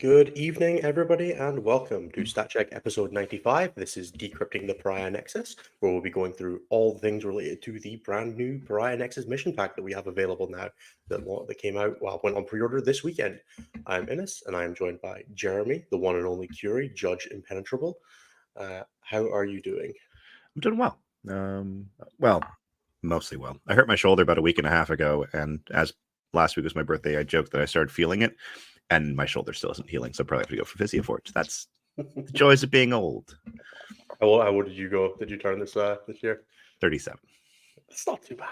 Good evening, everybody, and welcome to StatCheck episode 95. This is Decrypting the Pariah Nexus, where we'll be going through all the things related to the brand new Pariah Nexus mission pack that we have available now that came out, went on pre-order this weekend. I'm Innes, and I am joined by Jeremy, the one and only Curie, Judge Impenetrable. How are you doing? I'm doing well. Well, mostly well. I hurt my shoulder about a week and a half ago, and as last week was my birthday, I joked that I started feeling it, and my shoulder still isn't healing, so I probably have to go for physio for it. That's the joys of being old. How old did you go? Did you turn this year? 37. It's not too bad.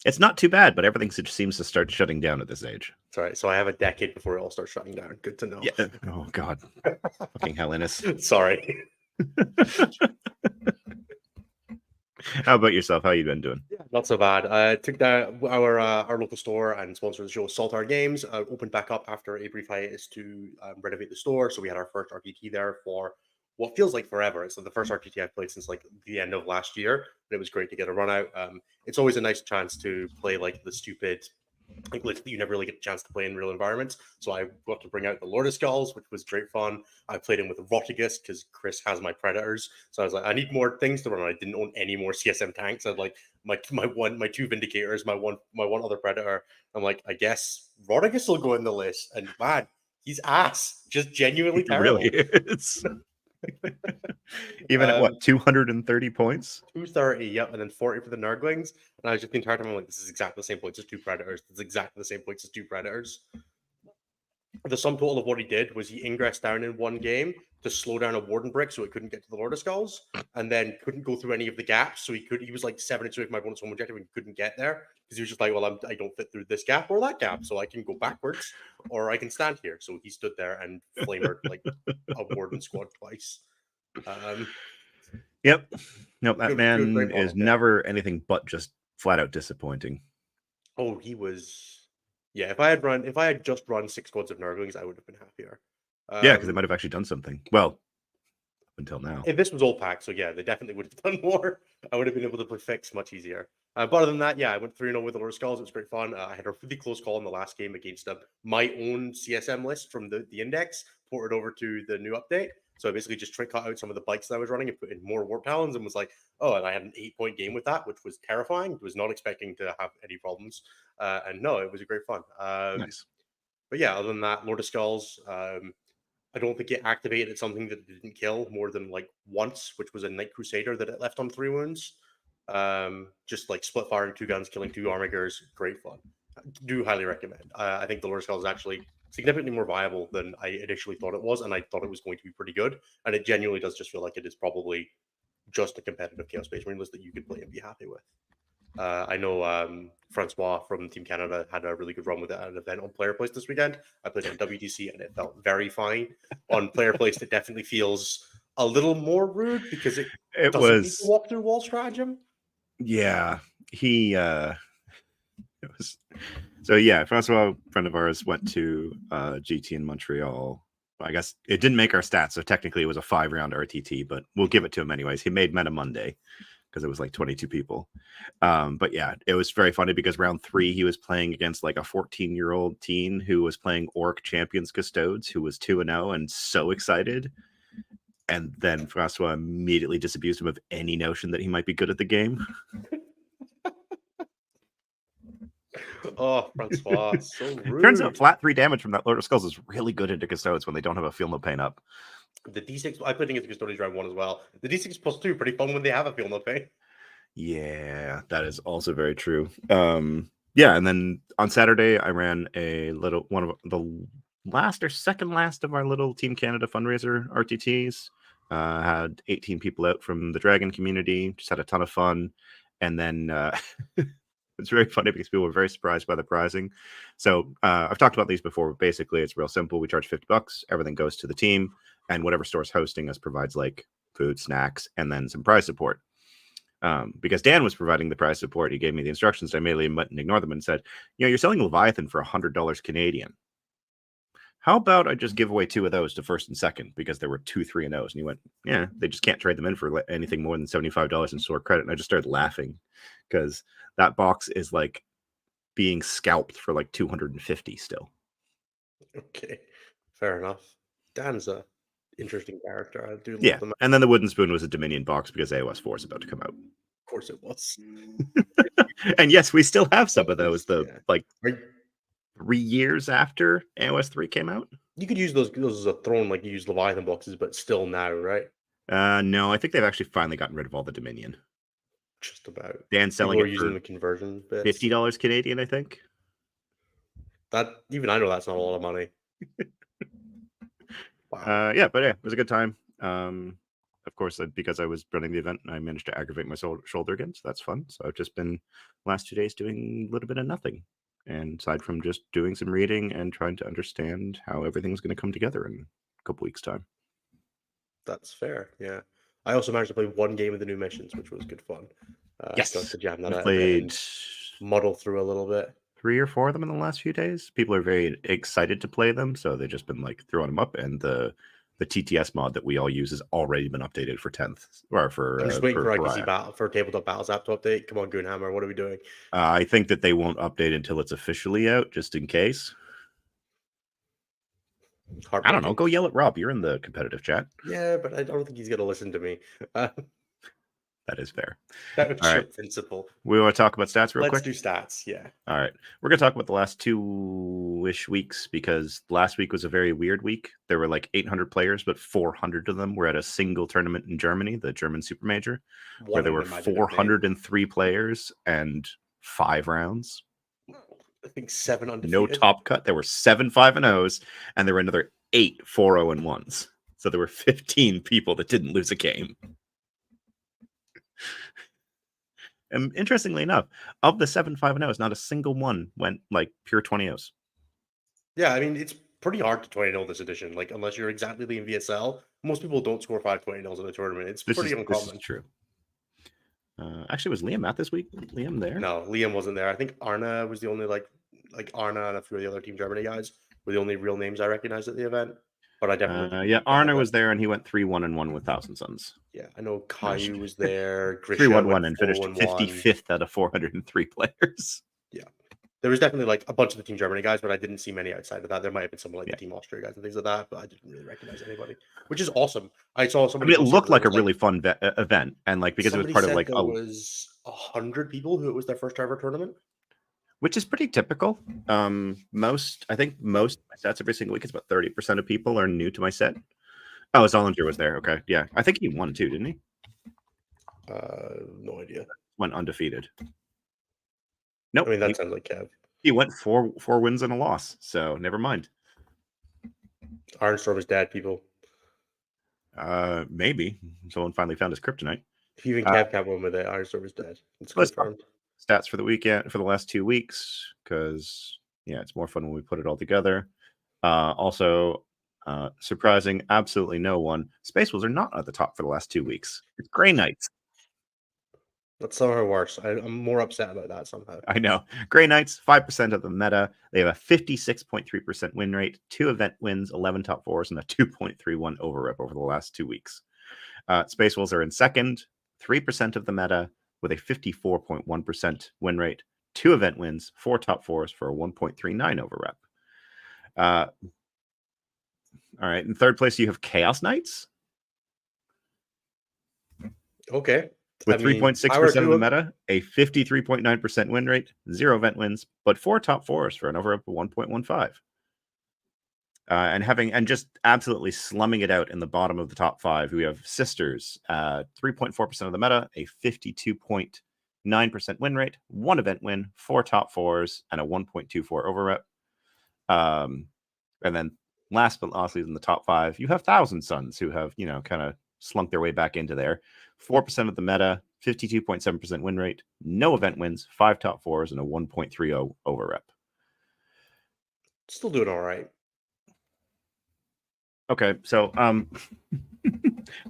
It's not too bad, but everything seems to start shutting down at this age. That's right. So I have a decade before it all starts shutting down. Good to know. Yeah. Oh, God. Fucking hell, Innes. Sorry. How about yourself? How you been doing? Yeah, not so bad. I took down our local store and sponsor of the show, Saltar Games, opened back up after a brief hiatus to renovate the store. So we had our first RTT there for what feels like forever. It's the first RTT I've played since like the end of last year, and it was great to get a run out. It's always a nice chance to play like the stupid, like you never really get a chance to play in real environments. So I got to bring out the Lord of Skulls, which was great fun. I played in with Rotigus because Chris has my Predators. So I was like, I need more things to run. I didn't own any more CSM tanks. I had like my two Vindicators, my one other Predator. I'm like, I guess Rotigus will go in the list. And man, he's ass. Just genuinely terrible. It really is. Even at what, 230 points? 230, yep, and then 40 for the Nurglings. And I was just the entire time, I'm like, this is exactly the same points as two Predators. It's exactly the same points as two Predators. The sum total of what he did was he ingressed down in one game to slow down a Warden Brick so it couldn't get to the Lord of Skulls, and then couldn't go through any of the gaps. So he was like 7-2 with my bonus home objective and couldn't get there because he was just like, well, I don't fit through this gap or that gap, so I can go backwards or I can stand here. So he stood there and flamered like a Warden squad twice. Yep. Nope, that man is never anything but just flat out disappointing. Oh, he was. Yeah, if I had just run 6 squads of Nurglings, I would have been happier. Yeah, because they might have actually done something. Well, up until now. If this was all packed, so yeah, they definitely would have done more. I would have been able to play fix much easier. But other than that, yeah, I went 3-0 with the Lord of Skulls. It was great fun. I had a really close call in the last game against my own CSM list from the index, ported over to the new update. So I basically just cut out some of the bikes that I was running and put in more Warp Talons and was like, oh, and I had an 8-point game with that, which was terrifying. I was not expecting to have any problems. And no, it was a great fun. Nice. But yeah, other than that, Lord of Skulls, I don't think it activated something that it didn't kill more than like once, which was a Night Crusader that it left on 3 wounds. Just like split firing 2 guns, killing 2 armigers, great fun. Do highly recommend. I think the Lord of Skulls is actually significantly more viable than I initially thought it was, and I thought it was going to be pretty good. And it genuinely does just feel like it is probably just a competitive Chaos Space Marine list that you could play and be happy with. I know Francois from Team Canada had a really good run with it at an event on Player Place this weekend. I played it on WDC and it felt very fine. On Player Place, it definitely feels a little more rude because it doesn't need to walk through wall stratagem. Yeah, it was. So yeah, Francois, a friend of ours, went to GT in Montreal. I guess it didn't make our stats, so technically it was a 5-round RTT, but we'll give it to him anyways. He made Meta Monday because it was like 22 people. But yeah, it was very funny because round 3 he was playing against like a 14-year-old teen who was playing Orc Champions Custodes, who was 2-0 and so excited. And then Francois immediately disabused him of any notion that he might be good at the game. Oh, Francois, so rude. Turns out flat 3 damage from that Lord of Skulls is really good into Custodes when they don't have a Feel No Pain up. The D6, I played against the Custodians round 1 as well. The D6 plus 2, pretty fun when they have a Feel No Pain. Yeah, that is also very true. Yeah, and then on Saturday I ran one of the last or second last of our little Team Canada fundraiser RTTs. Had 18 people out from the Dragon community, just had a ton of fun. And then it's very funny because people were very surprised by the pricing. So I've talked about these before, but basically it's real simple. We charge $50. Everything goes to the team, and whatever store's hosting us provides like food, snacks, and then some prize support. Because Dan was providing the prize support, he gave me the instructions. I immediately ignored them and said, you're selling Leviathan for $100 Canadian. How about I just give away 2 of those to first and second because there were 2 3 and 0s? And he went, yeah, they just can't trade them in for anything more than $75 in store credit. And I just started laughing because that box is like being scalped for like $250 still. Okay, fair enough. Dan's a interesting character. I do love Yeah, them. Of and then the Wooden Spoon was a Dominion box because AOS 4 is about to come out. course, it was. And yes, we still have some of those. The Yeah. like Right. 3 years after AOS 3 came out. You could use those as a throne, like you use Leviathan boxes, but still now, right? No, I think they've actually finally gotten rid of all the Dominion. Just about. Dan's selling People are it using for the conversion bits. $50 Canadian, I think. That even I know that's not a lot of money. Wow. Yeah, but yeah, it was a good time. Of course, because I was running the event, I managed to aggravate my shoulder again, so that's fun. So I've just been last 2 days doing a little bit of nothing, and aside from just doing some reading and trying to understand how everything's going to come together in a couple weeks' time. That's fair. Yeah. I also managed to play one game of the new missions, which was good fun. Yes, Got to jam that I've out a bit played and muddle through a little bit. 3 or 4 of them in the last few days. People are very excited to play them, so they've just been like throwing them up. And the TTS mod that we all use has already been updated for 10th or for. I'm just waiting for Pariah. ITC battle for Tabletop Battles app to update. Come on, Goonhammer, what are we doing? I think that they won't update until it's officially out, just in case. I don't know. Go yell at Rob. You're in the competitive chat. Yeah, but I don't think he's going to listen to me. That is fair. That was All your right. principle. We want to talk about stats real quick? Let's do stats, yeah. All right. We're going to talk about the last 2-ish weeks because last week was a very weird week. There were like 800 players, but 400 of them were at a single tournament in Germany, the German Super Major, where there were 403 players and 5 rounds. I think 7 undefeated. No top cut. There were 7 5-0s, and there were another 8 4-0-1s. So there were 15 people that didn't lose a game. And interestingly enough, of the 7 5-0s, not a single one went like pure 20-0s. Yeah, I mean, it's pretty hard to 20-0 this edition. Like, unless you're exactly leading VSL, most people don't score 5 20-0s in a tournament. It's pretty uncommon. This is true. Actually, was Liam at this week? Liam there? No, Liam wasn't there. I think Arna was the only like Arna and a few of the other Team Germany guys were the only real names I recognized at the event. But I definitely Arna was there and he went 3-1-1 with Thousand Suns. Yeah, I know Caillou was there. 3-1-1 and finished 55th out of 403 players. Yeah. There was definitely like a bunch of the Team Germany guys, but I didn't see many outside of that. There might have been some like the Team Austria guys and things like that, but I didn't really recognize anybody, which is awesome. I saw somebody. I mean, it looked like a really fun event, and like because it was part of like there was 100 people who it was their first ever tournament, which is pretty typical. Most of my sets every single week is about 30% of people are new to my set. Oh, Zollinger was there. Okay, yeah, I think he won too, didn't he? No idea. Went undefeated. Nope. I mean, that sounds like Kev. He went 4 wins and a loss, so never mind. Ironstorm is dead, people. Maybe someone finally found his kryptonite. If even Kev can't win with it, Ironstorm is dead. It's confirmed. Stats for the weekend for the last 2 weeks, because it's more fun when we put it all together. Also, surprising absolutely no one, Space Wolves are not at the top for the last 2 weeks. It's Grey Knights. That's somehow worse. I'm more upset about that somehow. I know. Grey Knights, 5% of the meta. They have a 56.3% win rate, 2 event wins, 11 top 4s, and a 2.31 overrep over the last 2 weeks. Space Wolves are in second, 3% of the meta, with a 54.1% win rate, 2 event wins, 4 top 4s for a 1.39 overrep. All right. In third place, you have Chaos Knights. Okay. With 3.6% of the meta, a 53.9% win rate, 0 event wins, but 4 top 4s for an overrep of 1.15. And just absolutely slumming it out in the bottom of the top 5, we have Sisters, 3.4% of the meta, a 52.9% win rate, 1 event win, 4 top 4s, and a 1.24 overrep. And then last but not least in the top 5, you have Thousand Suns, who have, kind of slunk their way back into there. 4% of the meta, 52.7% win rate, no event wins, 5 top 4s, and a 1.30 overrep. Still doing all right. Okay, so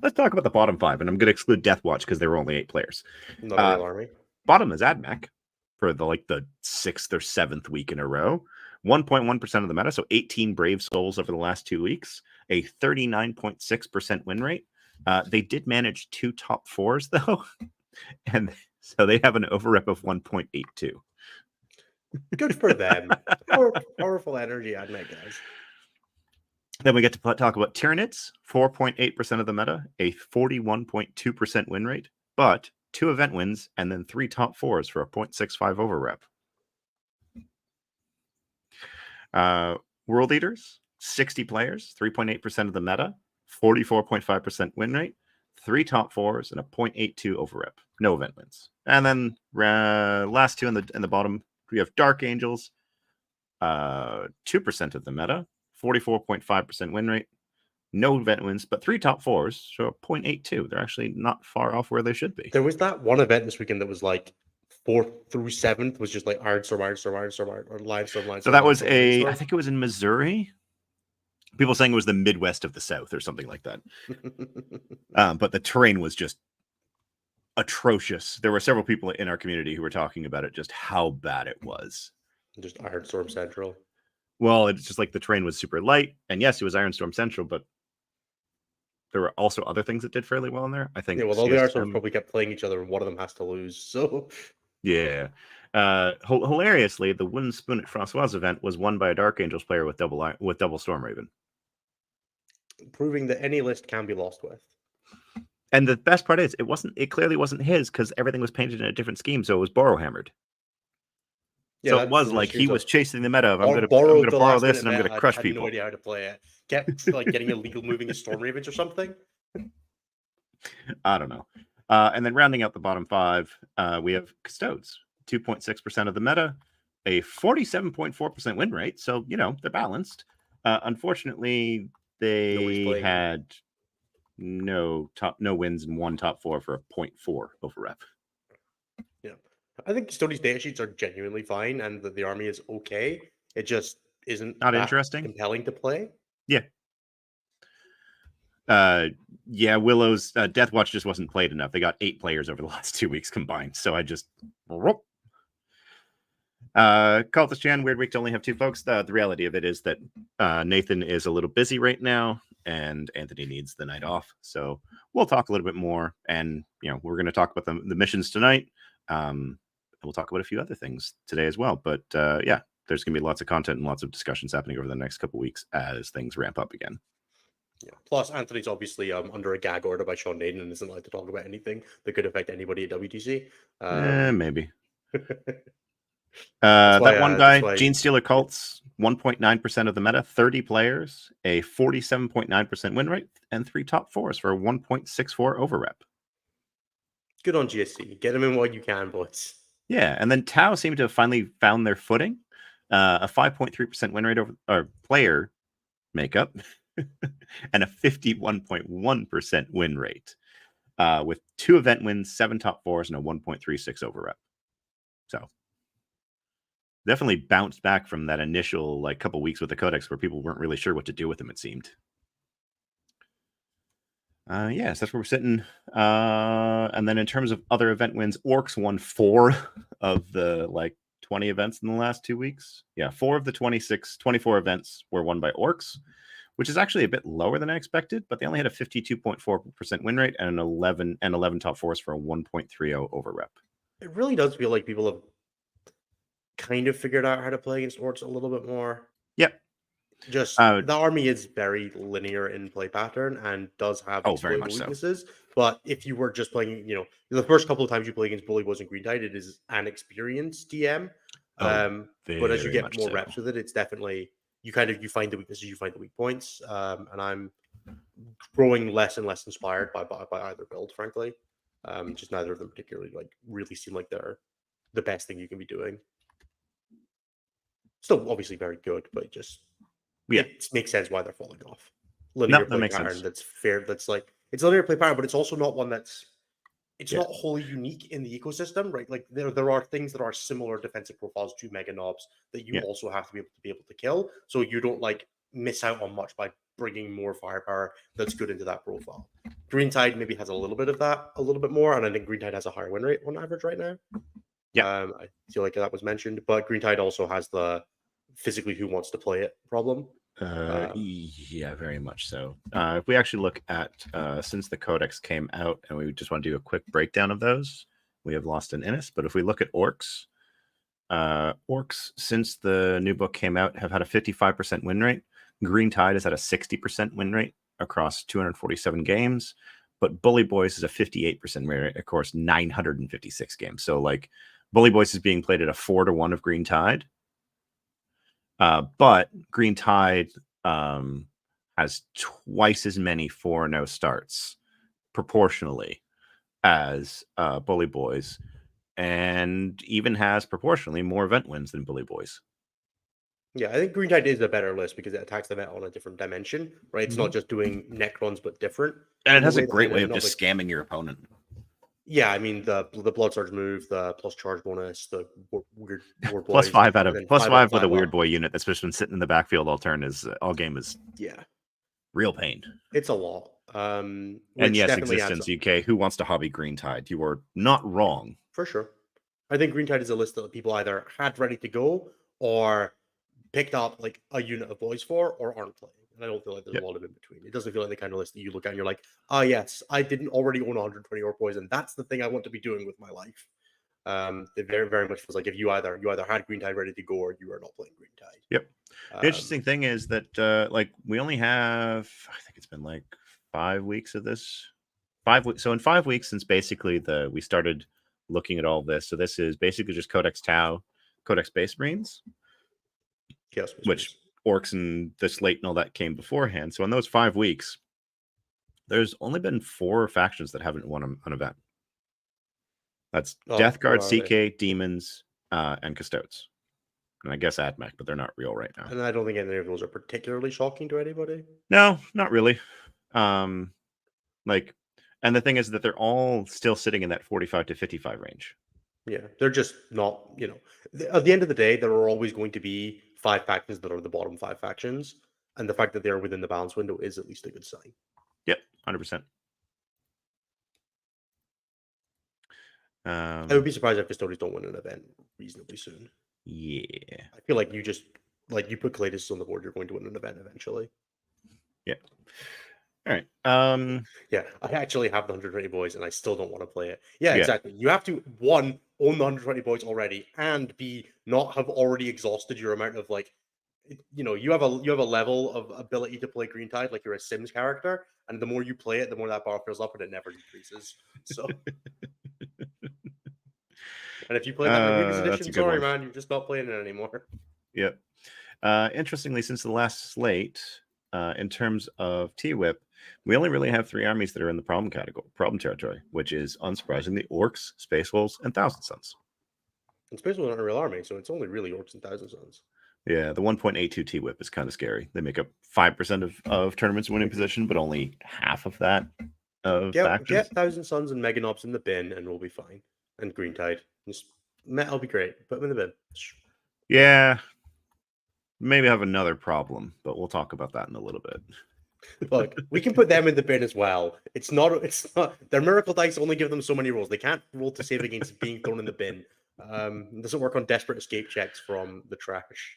let's talk about the bottom 5, and I'm going to exclude Deathwatch because there were only 8 players. Not a real army. Bottom is AdMac for the 6th or 7th week in a row. 1.1% of the meta, so 18 Brave Souls over the last 2 weeks, a 39.6% win rate. They did manage 2 top 4s though, and so they have an overrep of 1.82. Good for them. Powerful energy, AdMac guys. Then we get to talk about Tyranids, 4.8% of the meta, a 41.2% win rate, but 2 event wins and then 3 top 4s for a 0.65 over rep. World Eaters, 60 players, 3.8% of the meta, 44.5% win rate, 3 top 4s and a 0.82 over rep. No event wins. And then last 2 in the bottom, we have Dark Angels, 2% of the meta, 44.5% win rate, no event wins, but 3 top 4s, so 0.82. They're actually not far off where they should be. There was that one event this weekend that was like 4th through 7th was just like Ironstorm, or Lionstorm. So that was I think it was in Missouri. People saying it was the Midwest of the South or something like that. But the terrain was just atrocious. There were several people in our community who were talking about it, just how bad it was. Just Ironstorm Central. Well, it's just like the terrain was super light, and yes, it was Ironstorm Central, but there were also other things that did fairly well in there. I think. Yeah, well, all the Ironstorms probably kept playing each other, and one of them has to lose. So, yeah. Hilariously, the Wooden Spoon at Francois event was won by a Dark Angels player with double Stormraven, proving that any list can be lost with. And the best part is, it clearly wasn't his because everything was painted in a different scheme, so it was borrow-hammered. Yeah, so it was like he was chasing the meta of I'm going to borrow this and I'm going to crush people. I had no idea how to play it. Kept like getting illegal moving his Storm Ravens or something. I don't know. And then rounding out the bottom 5, we have Custodes, 2.6% of the meta, a 47.4% win rate. So they're balanced. Unfortunately, they had no wins and 1 top 4 for a 0.4 over rep. Yeah. I think Stoney's data sheets are genuinely fine, and the army is okay. It just isn't not interesting, compelling to play. Yeah. Willow's Deathwatch just wasn't played enough. They got 8 players over the last 2 weeks combined, so I just. Cultist Chan, weird week to only have 2 folks. The reality of it is that Nathan is a little busy right now, and Anthony needs the night off. So we'll talk a little bit more, and we're going to talk about the missions tonight. We'll talk about a few other things today as well. But yeah, there's going to be lots of content and lots of discussions happening over the next couple of weeks as things ramp up again. Yeah. Plus, Anthony's obviously under a gag order by Sean Naden and isn't allowed to talk about anything that could affect anybody at WTC. Maybe. That one guy, Genestealer Cults, 1.9% of the meta, 30 players, a 47.9% win rate, and 3 top 4s for a 1.64 over rep. Good on GSC. Get them in while you can, boys. Yeah, and then Tau seemed to have finally found their footing. A 5.3% win rate over player makeup, and a 51.1% win rate, with 2 event wins, 7 top 4s, and a 1.36 over rep. So definitely bounced back from that initial couple weeks with the Codex where people weren't really sure what to do with them, it seemed. Yes, that's where we're sitting. And then in terms of other event wins, Orcs won 4 of the 20 events in the last 2 weeks. Yeah, 4 of the 24 events were won by Orcs, which is actually a bit lower than I expected, but they only had a 52.4% win rate and an 11 top 4s for a 1.30 over rep. It really does feel like people have kind of figured out how to play against Orcs a little bit more. Yep. Just the army is very linear in play pattern and does have very much weaknesses. So. But if you were just playing, the first couple of times you play against Bullywuzz and Green Tide, it is an experienced DM. But as you get more reps with it, it's definitely you find the weaknesses, you find the weak points. And I'm growing less and less inspired by either build, frankly. Just neither of them particularly really seem like they're the best thing you can be doing. Still obviously very good, but just it makes sense why they're falling off. Linear play pattern sense. That's fair. That's it's a linear play pattern, but it's also not one that's not wholly unique in the ecosystem, right? Like there are things that are similar defensive profiles to Mega Knobs that you also have to be able to kill, so you don't miss out on much by bringing more firepower that's good into that profile. Green Tide maybe has a little bit of that, a little bit more, and I think Green Tide has a higher win rate on average right now. Yeah, I feel like that was mentioned, but Green Tide also has the physically who wants to play it problem. Yeah, very much so. If we actually look at since the Codex came out, and we just want to do a quick breakdown of those, we have lost an Innis. But if we look at Orcs, Orcs since the new book came out have had a 55% win rate. Green Tide is at a 60% win rate across 247 games, but Bully Boys is a 58% win rate across 956 games. So like Bully Boys is being played at a 4-1 of Green Tide. But Green Tide has twice as many 4-0 starts proportionally as Bully Boys, and even has proportionally more event wins than Bully Boys. Yeah, I think Green Tide is a better list because it attacks the meta on a different dimension, right? It's not just doing Necrons, but different. And it in has the a great way of not just scamming your opponent. Yeah, I mean the Blood Surge move, the plus charge bonus, the weird War Boys, +5 out of and then +5 with a 5 weird up. boy unit that's just been sitting in the backfield all turn is all game is Yeah, real pain. it's a lot. And Which yes, definitely adds Existence up. UK, who wants to hobby Green Tide? You are not wrong. For sure. I think Green Tide is a list that people either had ready to go or picked up like a unit of boys for or aren't playing. And I don't feel like there's a lot of in between. It doesn't feel like the kind of list that you look at and you're like, ah, yes, I didn't already own 120 orc boys, and that's the thing I want to be doing with my life. It very, very much feels like if you either had Green Tide ready to go or you are not playing Green Tide. Yep. The interesting thing is that like we only have, I think it's been like 5 weeks of this. 5 weeks. So in 5 weeks since basically we started looking at all this. So this is basically just Codex Tau, Codex Space Marines, which orcs and the slate and all that came beforehand. So in those 5 weeks, there's only been 4 factions that haven't won an event. That's Death Guard, CK, Demons, and Custodes. And I guess AdMech, but they're not real right now. And I don't think any of those are particularly shocking to anybody. No, not really. Like, and the thing is that they're all still sitting in that 45 to 55 range. Yeah, they're just not, at the end of the day, there are always going to be 5 factions that are the bottom 5 factions. And the fact that they're within the balance window is at least a good sign. Yep, 100%. I would be surprised if Custodes don't win an event reasonably soon. Yeah. I feel like you put Cletus on the board, you're going to win an event eventually. Yeah. All right. Yeah, I actually have the 120 boys and I still don't want to play it. Yeah, exactly. You have to, 1, own the 120 boys already, and B, not have already exhausted your amount of like, you have a level of ability to play Green Tide like you're a Sims character, and the more you play it, the more that bar fills up and it never decreases. So and if you play that in previous edition, sorry man, you're just not playing it anymore. Yep. Interestingly, since the last slate, in terms of T-Whip, we only really have 3 armies that are in the problem territory, which is unsurprisingly Orcs, Space Wolves, and Thousand Sons. And Space Wolves aren't a real army, so it's only really Orcs and Thousand Sons. Yeah, the 1.82 T-Whip is kind of scary. They make up 5% of tournaments winning position, but only half of that of factions. Get Thousand Sons and Mega Knobs in the bin, and we'll be fine. And Green Tide, Met'll be great. Put them in the bin. Yeah, maybe have another problem, but we'll talk about that in a little bit. Look, we can put them in the bin as well. It's not. Their miracle dice only give them so many rolls. They can't roll to save against being thrown in the bin. It doesn't work on desperate escape checks from the trash.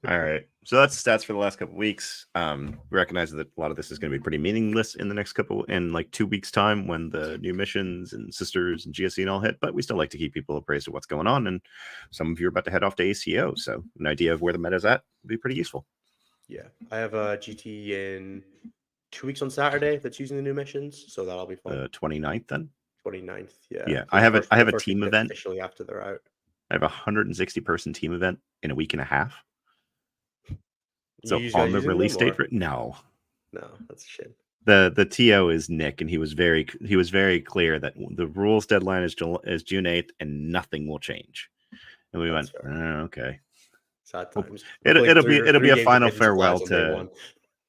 All right, so that's stats for the last couple of weeks. We recognize that a lot of this is going to be pretty meaningless in the next in like 2 weeks' time when the new missions and sisters and GSC and all hit. But we still like to keep people appraised of what's going on. And some of you are about to head off to ACO, so an idea of where the meta's at would be pretty useful. Yeah, I have a GT in 2 weeks on Saturday that's using the new missions, so that'll be fun. 29th then. 29th, yeah. Yeah, I have a team event officially after they're out. I have a 160-person team event in a week and a half. So on the release date, no, that's shit. The TO is Nick, and he was very clear that the rules deadline is June 8th, and nothing will change. And we went, okay. Sad times. It'll be a final farewell to.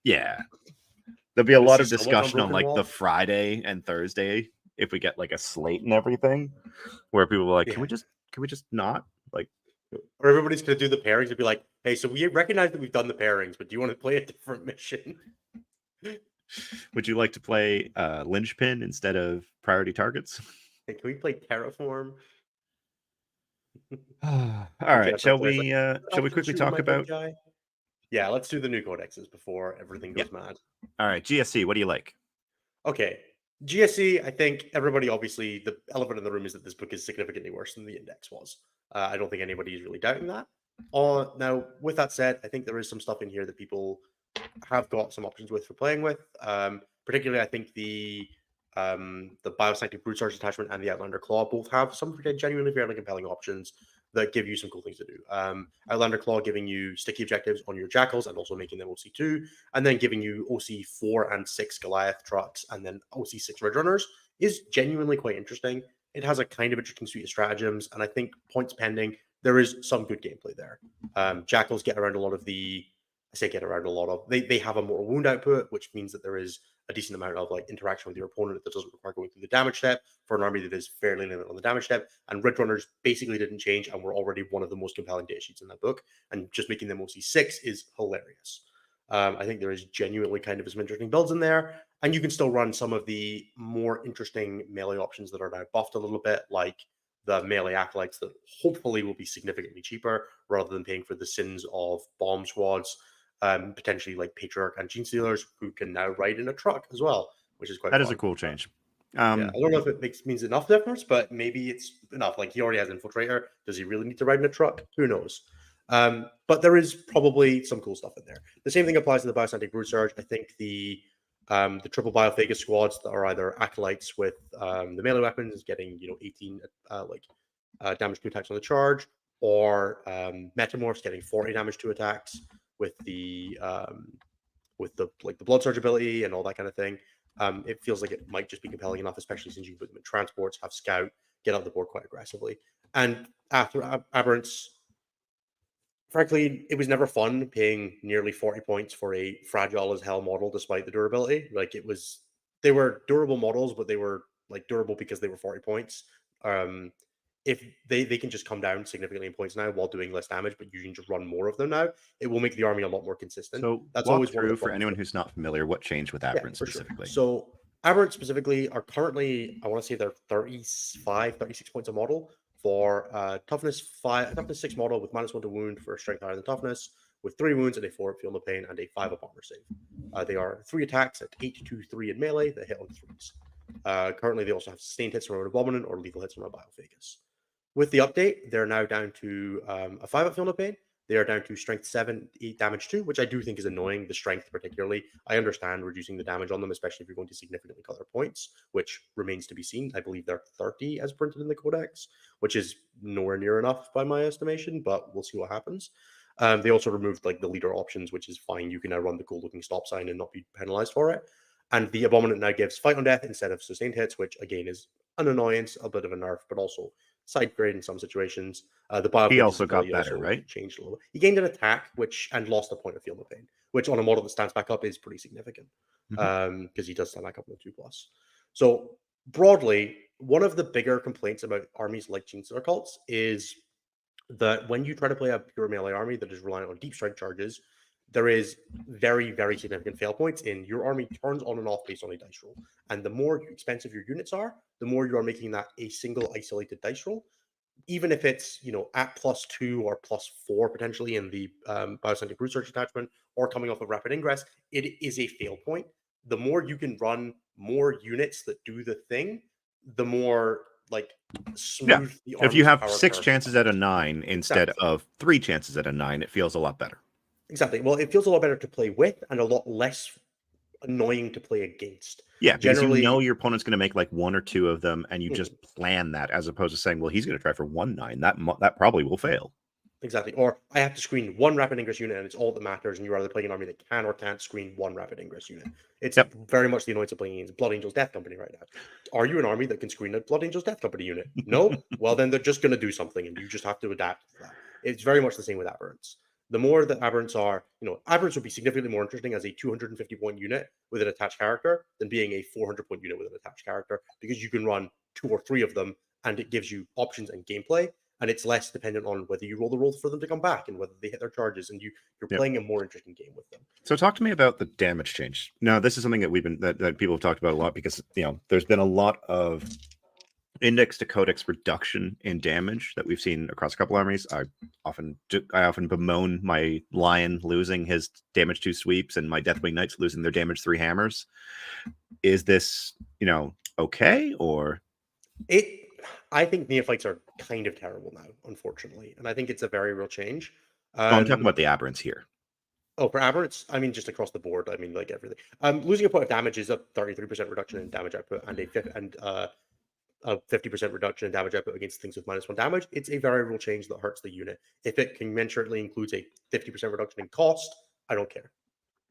Yeah, there'll be a lot of discussion on like the Friday and Thursday if we get like a slate and everything, where people are like, can we just not like. Or everybody's going to do the pairings and be like, hey, so we recognize that we've done the pairings, but do you want to play a different mission? Would you like to play Linchpin instead of Priority Targets? Hey, can we play Terraform? All right, shall we quickly talk about... Yeah, let's do the new codexes before everything goes mad. All right, GSC, what do you like? Okay, GSC, I think everybody, obviously, the elephant in the room is that this book is significantly worse than the index was. I don't think anybody is really doubting that. Now, with that said, I think there is some stuff in here that people have got some options with for playing with. Particularly, I think the Bioscientific Brute Surge attachment and the Outlander Claw both have some genuinely fairly compelling options that give you some cool things to do. Outlander Claw giving you sticky objectives on your Jackals and also making them OC2, and then giving you OC4 and 6 Goliath trucks and then OC6 Ridge Runners is genuinely quite interesting. It has a kind of interesting suite of stratagems, and I think points pending, there is some good gameplay there. Jackals get around a lot of the they have a mortal wound output, which means that there is a decent amount of like interaction with your opponent that doesn't require going through the damage step for an army that is fairly limited on the damage step. And Ridge Runners basically didn't change and were already one of the most compelling data sheets in that book. And just making them OC6 is hilarious. I think there is genuinely kind of some interesting builds in there. And you can still run some of the more interesting melee options that are now buffed a little bit, like the melee acolytes that hopefully will be significantly cheaper rather than paying for the sins of bomb squads. Potentially like Patriarch and Genestealers who can now ride in a truck as well, which is quite That fun. is a cool change. Yeah, I don't know if it means enough difference, but maybe it's enough. Like he already has Infiltrator. Does he really need to ride in a truck? Who knows? But there is probably some cool stuff in there. The same thing applies to the Bioscientific Brood Surge. I think the triple Biophagus squads that are either acolytes with the melee weapons getting 18 damage to attacks on the charge, or metamorphs getting 40 damage to attacks with the blood surge ability and all that kind of thing. It feels like it might just be compelling enough, especially since you can put them in transports, have scout, get out the board quite aggressively. And after Aberrants, frankly, it was never fun paying nearly 40 points for a fragile as hell model despite the durability. They were durable models, but they were like durable because they were 40 points. If they can just come down significantly in points now while doing less damage, but you can just run more of them now, it will make the army a lot more consistent. So that's walk always through for anyone who's not familiar what changed with Aberrant specifically. Sure. So Aberrant specifically are currently, I want to say they're 35, 36 points a model for toughness 6 model with -1 to wound for strength higher than toughness, with 3 wounds and a 4 feel no pain and a 5 up armor save. They are 3 attacks at 8, 2, 3 in melee that hit on 3s. Currently, they also have sustained hits from an Abominant or lethal hits from a Biophagus. With the update, they're now down to a 5 up feel no pain. They are down to strength 7, 8 damage 2, which I do think is annoying, the strength particularly. I understand reducing the damage on them, especially if you're going to significantly cut their points, which remains to be seen. I believe they're 30 as printed in the Codex, which is nowhere near enough by my estimation, but we'll see what happens. They also removed like the leader options, which is fine. You can now run the cool looking stop sign and not be penalized for it. And the Abominant now gives fight on death instead of sustained hits, which again is an annoyance, a bit of a nerf, but also side grade in some situations. The Biophagus he also got better, right? Changed a little bit. He gained an attack, and lost a point of feel no pain, which on a model that stands back up is pretty significant, because he does stand back up with 2+. So broadly, one of the bigger complaints about armies like Genestealer cults is that when you try to play a pure melee army that is reliant on deep strike charges, there is very, very significant fail points in your army turns on and off based on a dice roll. And the more expensive your units are, the more you are making that a single isolated dice roll. Even if it's, at +2 or +4 potentially in the Bioscientific Brute Surge attachment or coming off of Rapid Ingress, it is a fail point. The more you can run more units that do the thing, the more smooth the if you have 6 chances at a 9 instead of 3 chances at a 9, it feels a lot better. Exactly. Well, it feels a lot better to play with and a lot less annoying to play against. Yeah, because your opponent's going to make like 1 or 2 of them, and you just plan that, as opposed to saying, well, he's going to try for 1 9. That probably will fail. Exactly. Or I have to screen 1 Rapid Ingress unit, and it's all that matters, and you're either playing an army that can or can't screen 1 Rapid Ingress unit. It's very much the annoyance of playing against Blood Angels Death Company right now. Are you an army that can screen a Blood Angels Death Company unit? No? Well, then they're just going to do something, and you just have to adapt to that. It's very much the same with Aberrants. The more that Aberrants are, Aberrants would be significantly more interesting as a 250-point unit with an attached character than being a 400-point unit with an attached character, because you can run 2 or 3 of them, and it gives you options and gameplay, and it's less dependent on whether you roll the rolls for them to come back and whether they hit their charges, and you're playing a more interesting game with them. So talk to me about the damage change. Now, this is something that that people have talked about a lot, because there's been a lot of index to codex reduction in damage that we've seen across a couple armies. I often bemoan my Lion losing his damage 2 sweeps and my Deathwing Knights losing their damage 3 hammers. Is this okay, or I think neophytes are kind of terrible now, unfortunately, and I think it's a very real change. Oh, I'm talking about the aberrants here. Oh, for aberrants, I mean, just across the board. I mean, like everything. Losing a point of damage is a 33% reduction in damage output and a 50% reduction in damage output against things with -1 damage. It's a very real change that hurts the unit. If it commensurately includes a 50% reduction in cost, I don't care.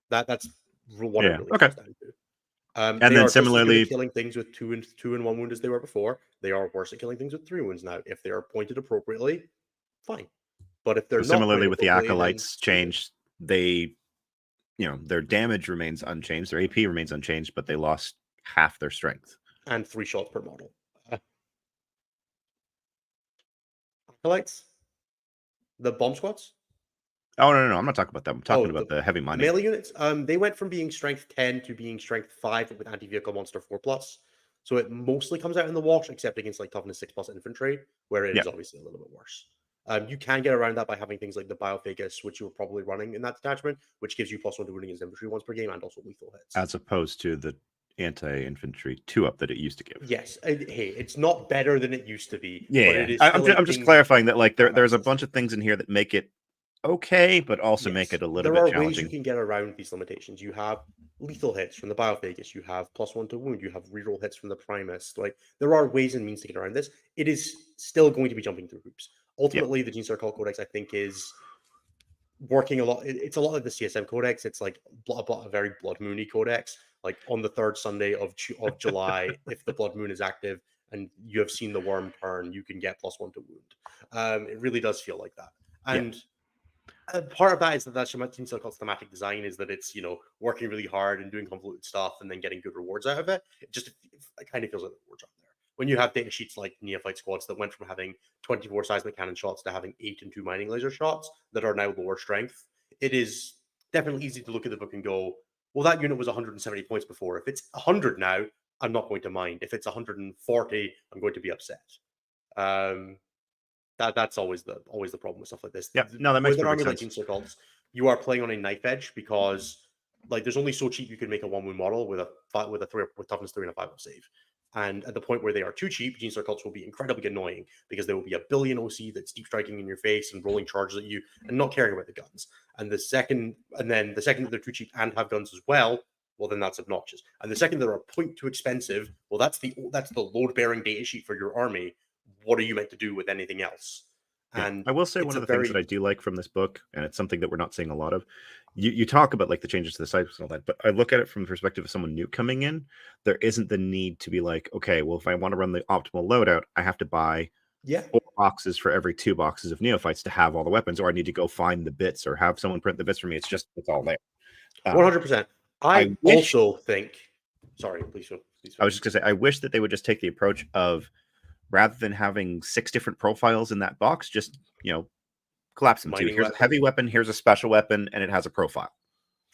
That's what it Yeah. really Okay. comes down to. And They then are just as good similarly, at killing things with 2 and 1 wound as they were before. They are worse at killing things with 3 wounds now. If they are pointed appropriately, fine. But if they're so not similarly pointed with the appropriately, then acolytes screw them. change, they, their damage remains unchanged, their AP remains unchanged, but they lost half their strength. And 3 shots per model. Acolytes? The bomb squads? Oh no, I'm not talking about them. I'm talking about the heavy The mining. melee units, they went from being strength 10 to being strength 5 with anti-vehicle monster 4+. So it mostly comes out in the wash, except against like toughness 6+ infantry, where it Yeah. is obviously a little bit worse. You can get around that by having things like the Biophagus, which you were probably running in that detachment, which gives you +1 to wounding against infantry once per game and also lethal hits. As opposed to the anti-infantry 2-up that it used to give. Yes, hey, it's not better than it used to be, but Yeah, it is I'm still just clarifying that like there's a access. bunch of things in here that make it okay, but also make Yes, it a little there bit are ways you challenging. can get around these limitations. You have lethal hits from the Biophagus, you have +1 to wound, you have reroll hits from the Primus. Like, there are ways and means to get around this. It is still going to be jumping through hoops. Yeah. Ultimately, the Genestealer Cult Codex, I think, is working a lot. It's a lot like the CSM Codex. It's like a very Blood Moony Codex. Like, on the third Sunday of July, if the Blood Moon is active and you have seen the worm turn, you can get +1 to wound. It really does feel like that. Yeah. And part of that is that Genestealer Cult's thematic design is that it's, working really hard and doing convoluted stuff and then getting good rewards out of it. It kind of feels like the rewards aren't there. When you have data sheets like Neophyte Squads that went from having 24 seismic cannon shots to having 8 and 2 mining laser shots that are now lower strength, it is definitely easy to look at the book and go, well, that unit was 170 points before. If it's 100 now, I'm not going to mind. If it's 140, I'm going to be upset. That's always the problem with stuff like this. Yeah. No, that makes With an perfect army like sense. Genestealer Cults, you are playing on a knife edge because like there's only so cheap you can make a 1 wound model with with toughness 3 and a 5 save. And at the point where they are too cheap, Genestealer Cults will be incredibly annoying because there will be a billion OC that's deep striking in your face and rolling charges at you and not caring about the guns. And the second that they're too cheap and have guns as well, well then that's obnoxious. And the second they're a point too expensive, well that's the load bearing data sheet for your army. What are you meant to do with anything else? Yeah. And I will say one of the things that I do like from this book, and it's something that we're not seeing a lot of. You talk about like the changes to the sites and all that, but I look at it from the perspective of someone new coming in. There isn't the need to be like, okay, well, if I want to run the optimal loadout, I have to buy 4 boxes for every 2 boxes of neophytes to have all the weapons, or I need to go find the bits or have someone print the bits for me. It's all there. 100%. I also think. Sorry, please. I was just gonna say, I wish that they would just take the approach of, rather than having 6 different profiles in that box, just collapse them to here's a heavy weapon, here's a special weapon, and it has a profile.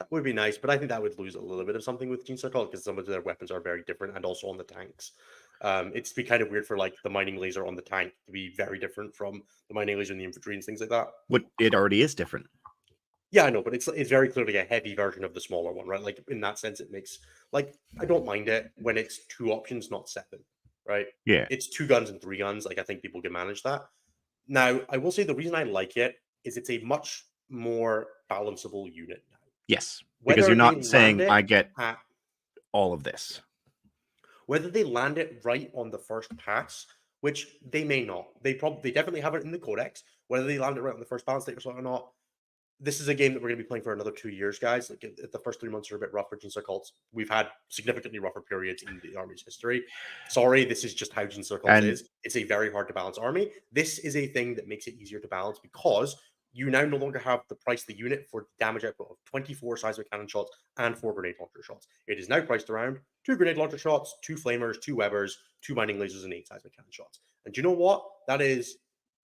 That would be nice, but I think that would lose a little bit of something with Genestealer Cult because some of their weapons are very different, and also on the tanks. It's be kind of weird for like the mining laser on the tank to be very different from the mining laser in the infantry and things like that. What it already is different. Yeah, I know, but it's very clearly a heavy version of the smaller one, right? Like in that sense, it makes like I don't mind it when it's 2 options, not 7, right? Yeah. It's 2 guns and 3 guns. Like I think people can manage that. Now, I will say the reason I like it is it's a much more balanceable unit now. Yes, because you're not saying I get at, all of this. Whether they land it right on the first pass, which they may not. They definitely have it in the Codex. Whether they land it right on the first balance state or not, this is a game that we're going to be playing for another 2 years, guys. Like the first 3 months are a bit rough for Genestealer Cults. We've had significantly rougher periods in the army's history. Sorry, this is just how Genestealer Cults is. It's a very hard to balance army. This is a thing that makes it easier to balance because you now no longer have the price of the unit for damage output of 24 seismic cannon shots and 4 grenade launcher shots. It is now priced around 2 grenade launcher shots, 2 flamers, 2 Webers, 2 mining lasers, and 8 seismic cannon shots. And do you know what? That is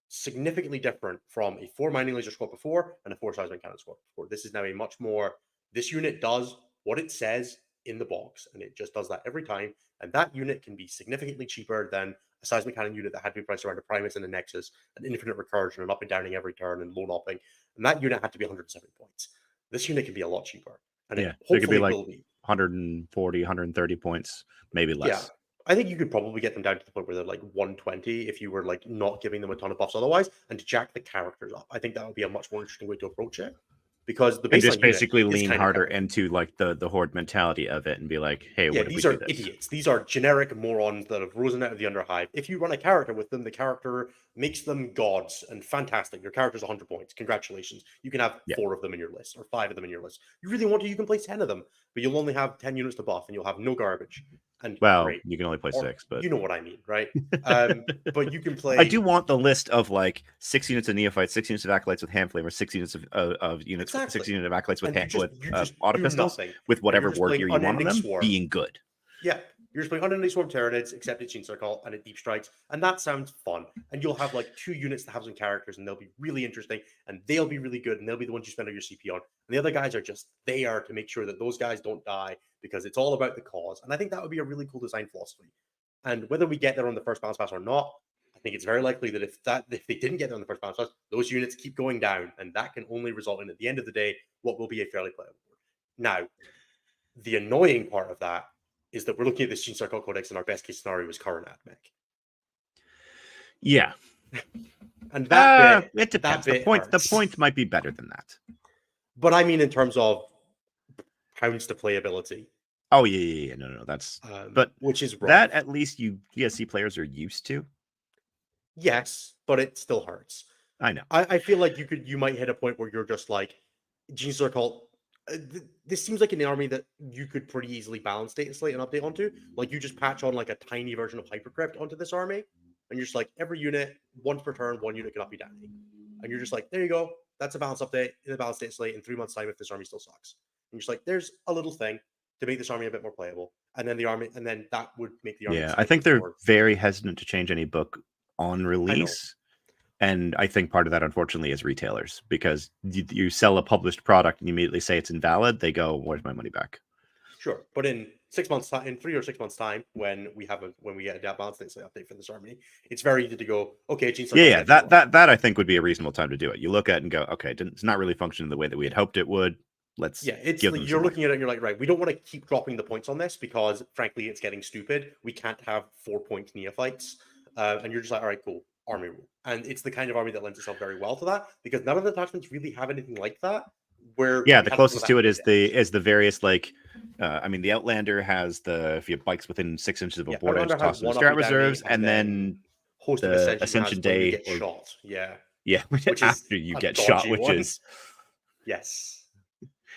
significantly different from a 4 mining laser squad before and a 4 seismic cannon squad before. This is now a much more, this unit does what it says in the box, and it just does that every time. And that unit can be significantly cheaper than a seismic cannon unit that had to be priced around a Primus and a Nexus, an infinite recursion, and up and downing every turn, and low nopping. And that unit had to be 170 points. This unit can be a lot cheaper. And it could be like 140, 130 points, maybe less. I think you could probably get them down to the point where they're like 120 if you were like not giving them a ton of buffs otherwise, and to jack the characters up. I think that would be a much more interesting way to approach it, because the And just baseline basically unit is lean kind harder of into like the horde mentality of it and be like, hey, yeah, what if we these do are this? idiots. These are generic morons that have risen out of the underhive. If you run a character with them, the character makes them gods and fantastic. Your character's 100 points. Congratulations. You can have Yeah. 4 of them in your list or 5 of them in your list. You really want to, you can play 10 of them, but you'll only have 10 units to buff and you'll have no garbage. And Well, great. you can only play Or, 6, but you know what I mean, right? But you can play. I do want the list of like 6 units of neophytes, 6 units of acolytes with hand flame, or 6 units of units, Exactly. 6 units of acolytes with And you just auto do pistols nothing. with whatever You're just war playing gear you want on Unending them Swarm. being good. Yeah, you're just playing Unending Swarm Tyranids, except it's Genestealer Cult and it deep strikes, and that sounds fun. And you'll have like 2 units that have some characters, and they'll be really interesting, and they'll be really good, and they'll be the ones you spend all your CP on. And the other guys are just there to make sure that those guys don't die, because it's all about the cause. And I think that would be a really cool design philosophy. And whether we get there on the first balance pass or not, I think it's very likely that if they didn't get there on the first balance pass, those units keep going down, and that can only result in, at the end of the day, what will be a fairly playable board. Now, the annoying part of that is that we're looking at this Genestealer Cult Codex, and our best case scenario is current AdMech. Yeah. And that bit, it depends. That The point might be better than that. But I mean, in terms of pounds to playability. Oh yeah. No. That's but which is rough. That at least you GSC players are used to. Yes, but it still hurts. I know. I feel like you might hit a point where you're just like, Genestealer Cult. This seems like an army that you could pretty easily balance data slate and update onto. Like, you just patch on like a tiny version of Hypercrypt onto this army, and you're just like, every unit, once per turn, 1 unit can up be down. And you're just like, there you go. That's a balance update in the balance data slate in 3 months' time if this army still sucks. And you're just like, there's a little thing to make this army a bit more playable. And then that would make the army. Yeah, I think they're very hesitant to change any book on release. And I think part of that, unfortunately, is retailers, because you sell a published product and you immediately say it's invalid. They go, "Where's my money back?" Sure, but in 6 months' time, in 3 or 6 months' time, when we get a balance update for this army, it's very easy to go, okay, that I think would be a reasonable time to do it. You look at it and go, okay, it's not really functioning the way that we had hoped it would. It's like, you're looking at it and you're like, right, we don't want to keep dropping the points on this because, frankly, it's getting stupid. We can't have 4-point neophytes, and you're just like, all right, cool. Army rule. And it's the kind of army that lends itself very well to that, because none of the attachments really have anything like that. Where the closest to it is the various the Outlander has if you have bikes within 6 inches of a board edge, toss in the strat reserves, and then host of Ascension Day get shot. Which after you get shot, which is yes.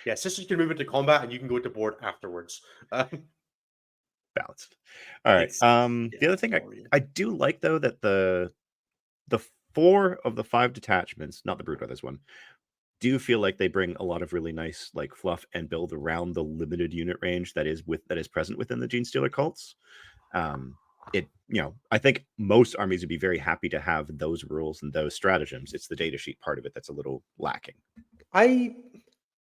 Yeah, sisters can move into combat and you can go to board afterwards. Balanced. All right. The other thing I do like, though, that the 4 of the 5 detachments, not the Brood Brothers one, do feel like they bring a lot of really nice fluff and build around the limited unit range that is present within the Genestealer cults. I think most armies would be very happy to have those rules and those stratagems. It's the data sheet part of it that's a little lacking.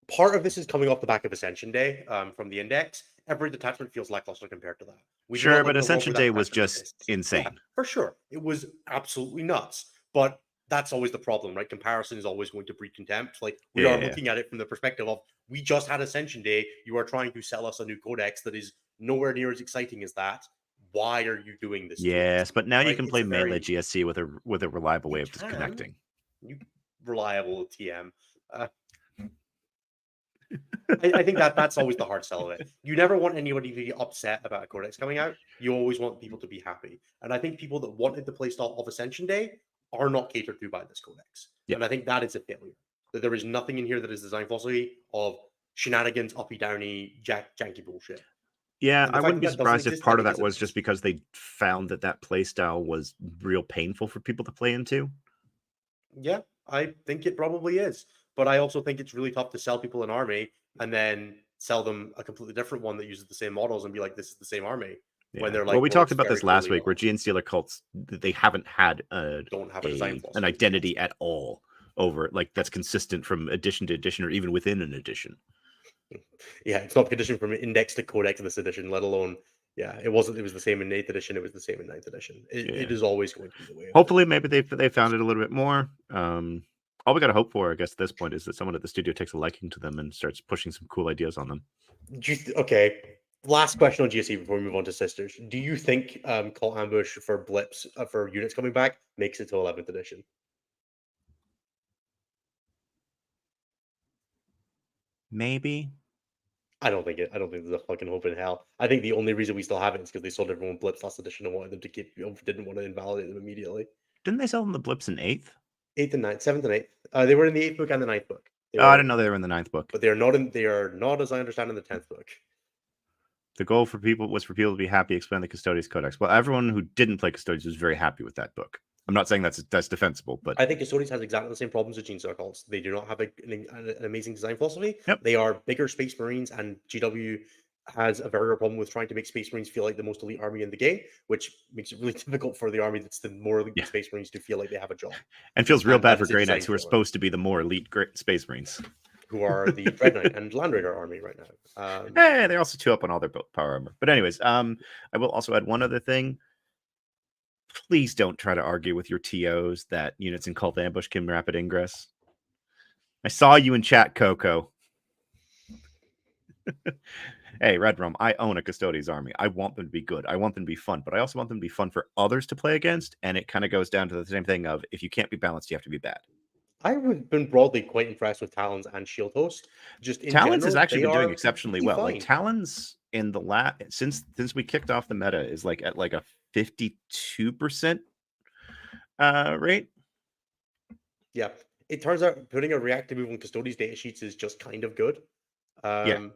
Part of this is coming off the back of Ascension Day from the index. Every detachment feels lackluster compared to that. But Ascension Day was just insane. Yeah, for sure. It was absolutely nuts. But that's always the problem, right? Comparison is always going to breed contempt. We are looking at it from the perspective of, we just had Ascension Day. You are trying to sell us a new codex that is nowhere near as exciting as that. Why are you doing this? Yes, but now you can play melee GSC with a reliable way of disconnecting. You reliable TM. I think that's always the hard sell of it. You never want anybody to be upset about a codex coming out. You always want people to be happy. And I think people that wanted the playstyle of Ascension Day are not catered to by this codex. And I think that is a failure. That there is nothing in here that is design philosophy of shenanigans, uppy downy, janky bullshit. Yeah, I wouldn't be surprised if part of that was just because they found that playstyle was real painful for people to play into. Yeah, I think it probably is. But I also think it's really tough to sell people an army and then sell them a completely different one that uses the same models and be like, this is the same army. Yeah. When they're like, we talked about this last week, where Genestealer cults, they haven't had an identity at all over that's consistent from edition to edition or even within an edition. Yeah, it's not conditioned from index to codex in this edition, let alone. Yeah, it wasn't. It was the same in 8th edition. It was the same in 9th edition. It is always going to be the way. Hopefully, maybe they found it a little bit more. All we got to hope for, I guess, at this point is that someone at the studio takes a liking to them and starts pushing some cool ideas on them. Okay, Last question on GSE before we move on to Sisters. Do you think Cult Ambush for blips for units coming back makes it to 11th edition? Maybe. I don't think there's a fucking hope in hell. I think the only reason we still have it is because they sold everyone blips last edition and wanted them to keep, didn't want to invalidate them immediately. Didn't they sell them the blips in 8th? 8th and 9th, 7th and 8th. They were in the 8th book and the 9th book. I didn't know they were in the 9th book. But they are not, as I understand, in the 10th book. The goal for people was for people to be happy, explain the Custodes Codex. Well, everyone who didn't play Custodes was very happy with that book. I'm not saying that's defensible, but I think Custodes has exactly the same problems as Genestealer cults. They do not have an amazing design philosophy. Yep. They are bigger Space Marines, and GW has a very real problem with trying to make Space Marines feel like the most elite army in the game, which makes it really difficult for the army that's the more elite Space Marines to feel like they have a job. And feels real bad for Grey Knights, who are supposed to be the more elite Space Marines. Who are the Dread Knight and Land Raider army right now. Hey, they're also 2 up on all their power armor. But anyways, I will also add one other thing. Please don't try to argue with your TOs that units in Cult Ambush can rapid ingress. I saw you in chat, Coco. Hey, Red Rum, I own a Custodes army. I want them to be good. I want them to be fun, but I also want them to be fun for others to play against. And it kind of goes down to the same thing of if you can't be balanced, you have to be bad. I've been broadly quite impressed with Talons and Shield Host. Just in Talons general, has actually been doing exceptionally well. fine. Like Talons in the since we kicked off the meta is like at like a 52% rate. Yeah, it turns out putting a reactive move on Custodes data sheets is just kind of good. Yeah.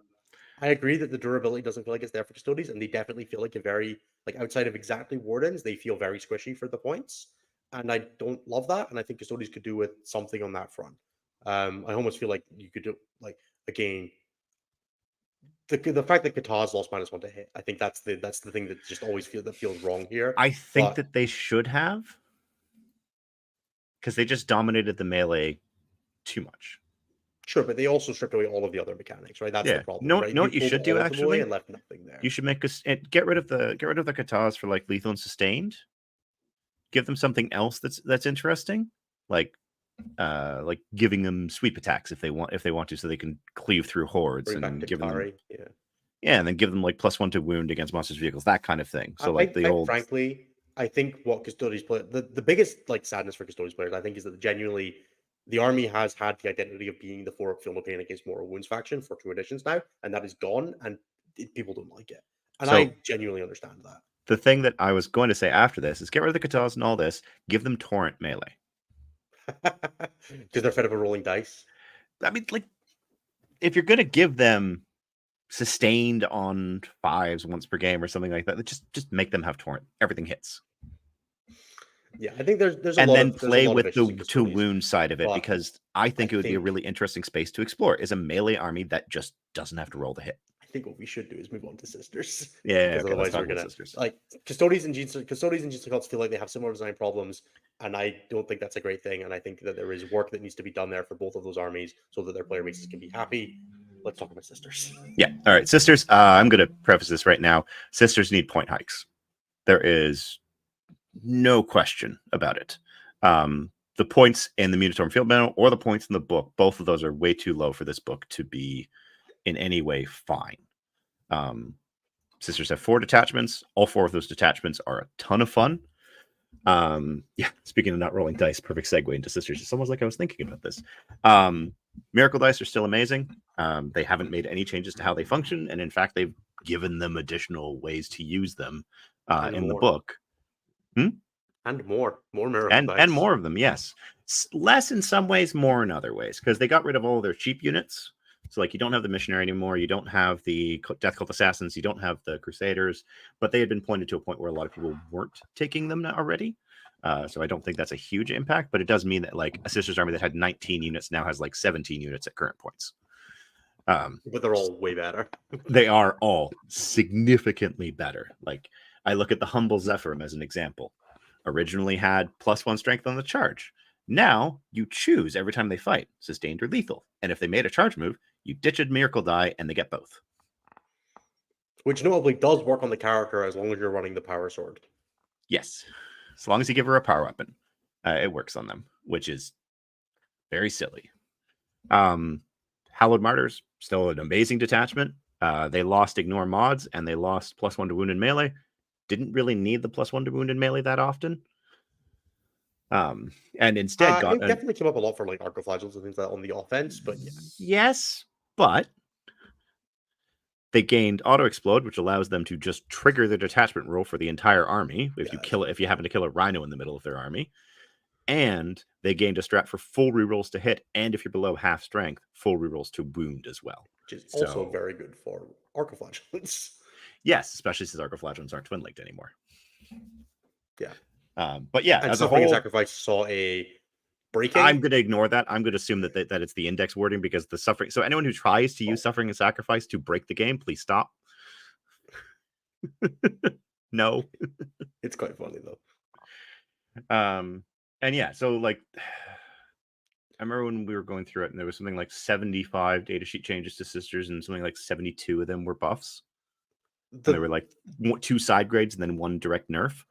I agree that the durability doesn't feel like it's there for Custodes, and they definitely feel like a very, like outside of exactly Wardens, they feel very squishy for the points. And I don't love that, and I think Custodes could do with something on that front. I almost feel like you could do, like, again, the fact that Qatar's lost -1 to hit, I think that's the thing that just always feels wrong here. I think that they should have, because they just dominated the melee too much. Sure, but they also stripped away all of the other mechanics, right? That's the problem. No, right? no, what you should do actually, and left nothing there. You should make us get rid of the Katars for like lethal and sustained. Give them something else that's interesting, like giving them sweep attacks if they want to, so they can cleave through hordes and give them and then give them like +1 to wound against monsters' vehicles, that kind of thing. So frankly, I think what Custodes play the biggest like sadness for Custodes players, I think, is that genuinely the army has had the identity of being the 4-up Feel No Pain Against Mortal Wounds faction for 2 editions now, and that is gone, and people don't like it. And I genuinely understand that. The thing that I was going to say after this is get rid of the Katars and all this, give them Torrent melee. Because they're fed up with rolling dice. I mean, like, if you're going to give them sustained on 5s once per game or something like that, just make them have Torrent. Everything hits. Yeah, I think there's a and lot then of, play with the to wound side of it, because I think it would be a really interesting space to explore, is a melee army that just doesn't have to roll the hit. I think what we should do is move on to Sisters. Yeah, because otherwise we're gonna like Custodes and Genestealer cults feel like they have similar design problems, and I don't think that's a great thing. And I think that there is work that needs to be done there for both of those armies so that their player bases can be happy. Let's talk about Sisters. Yeah, all right, Sisters. I'm gonna preface this right now. Sisters need point hikes. There is no question about it. The points in the Munitorm Field Manual or the points in the book, both of those are way too low for this book to be in any way fine. Sisters have 4 detachments. All 4 of those detachments are a ton of fun. Yeah, speaking of not rolling dice, perfect segue into Sisters. It's almost like I was thinking about this. Miracle dice are still amazing. They haven't made any changes to how they function, and in fact, they've given them additional ways to use them in the book. And more miracle dice. And more of them, yes. Less in some ways, more in other ways, because they got rid of all their cheap units. So, like, you don't have the missionary anymore. You don't have the Death Cult Assassins. You don't have the Crusaders. But they had been pointed to a point where a lot of people weren't taking them already. So I don't think that's a huge impact. But it does mean that, like, a Sisters army that had 19 units now has, like, 17 units at current points. But they're all way better. They are all significantly better. Like, I look at the Humble Zephyrim as an example. Originally had +1 strength on the charge. Now you choose every time they fight, sustained or lethal. And if they made a charge move, you ditch a miracle die and they get both. Which notably does work on the character as long as you're running the power sword. Yes. As long as you give her a power weapon, it works on them, which is very silly. Hallowed Martyrs, still an amazing detachment. They lost ignore mods and they lost +1 to wound and melee. Didn't really need the +1 to wound and melee that often. And instead got it definitely came up a lot for like Arcoflagels and things like that on the offense, but yeah. Yes, but they gained auto explode, which allows them to just trigger the detachment roll for the entire army if you happen to kill a rhino in the middle of their army. And they gained a strat for full rerolls to hit, and if you're below half strength, full rerolls to wound as well. Which is also very good for Arcoflagels. Yes, especially since Arcoflagels aren't twin linked anymore. Yeah. But yeah, and as a whole, Sacrifice saw a breaking. I'm going to ignore that. I'm going to assume that it's the index wording because the suffering. So anyone who tries to use Suffering and Sacrifice to break the game, please stop. No. It's quite funny though. And yeah, so like I remember when we were going through it and there was something like 75 datasheet changes to sisters and something like 72 of them were buffs. There were like 2 side grades and then 1 direct nerf.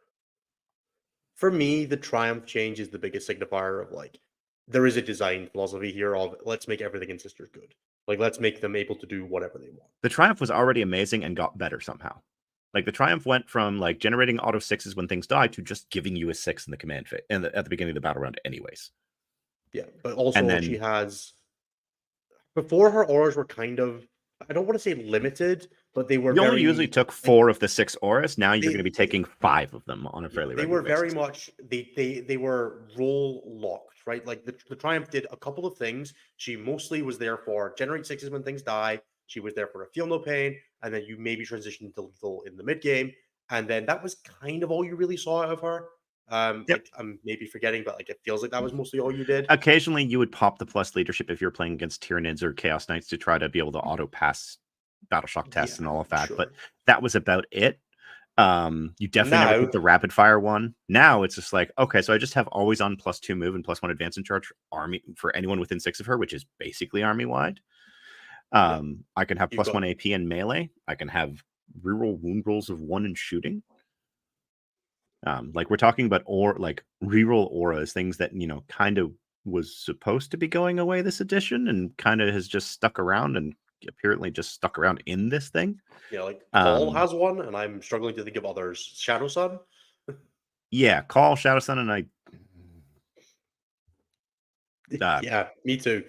For me, the Triumph change is the biggest signifier of like there is a design philosophy here of let's make everything in sisters good. Like let's make them able to do whatever they want. The Triumph was already amazing and got better somehow. Like the Triumph went from like generating auto 6s when things die to just giving you a 6 in the command phase at the beginning of the battle round anyways. Yeah, but also she has before her auras were kind of, I don't want to say limited, but they were you only usually took 4 of the 6 auras. Now you're going to be taking 5 of them on a fairly regular basis. They were very much they were role locked, right? Like the Triumph did a couple of things. She mostly was there for generate 6s when things die. She was there for a feel no pain, and then you maybe transitioned to lethal in the mid game, and then that was kind of all you really saw out of her. Yep. I'm maybe forgetting, but like it feels like that was mostly all you did. Occasionally, you would pop the plus leadership if you're playing against Tyranids or Chaos Knights to try to be able to auto pass battle shock tests and all of that, but that was about it. You definitely never did the rapid fire one. Now it's just like, okay, so I just have always on +2 move and +1 advance and charge army for anyone within 6 of her, which is basically army wide. I can have +1 AP in melee. I can have reroll wound rolls of 1 in shooting. Like we're talking about like reroll auras, things that kind of was supposed to be going away this edition and kind of has just stuck around and apparently just stuck around in this thing. Yeah, like Call has one, and I'm struggling to think of others. Shadow Sun? Yeah, Call, Shadow Sun, and I. Yeah, me too.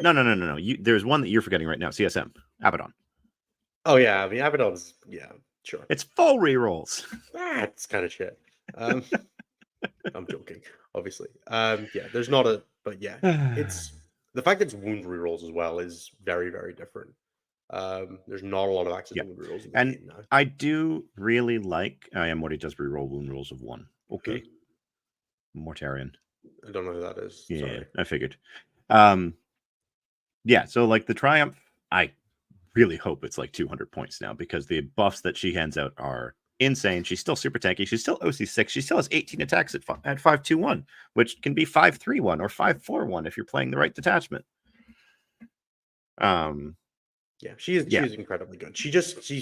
No. There's one that you're forgetting right now. CSM, Abaddon. Oh yeah, I mean Abaddon's sure. It's full rerolls. It's kind of shit. I'm joking, obviously. Yeah, there's not a, but yeah, it's the fact that it's wound rerolls as well is very, very different. There's not a lot of access to wound rerolls in the game now. I do really like Morty does reroll wound rolls of 1. Okay. Mortarian. I don't know who that is. Yeah, sorry. I figured. Yeah, so like the Triumph, I really hope it's like 200 points now because the buffs that she hands out are insane. She's still super tanky. She's still OC6. She still has 18 attacks at 5-2-1, which can be 5-3-1 or 5-4-1 if you're playing the right detachment. Yeah, she is incredibly good. She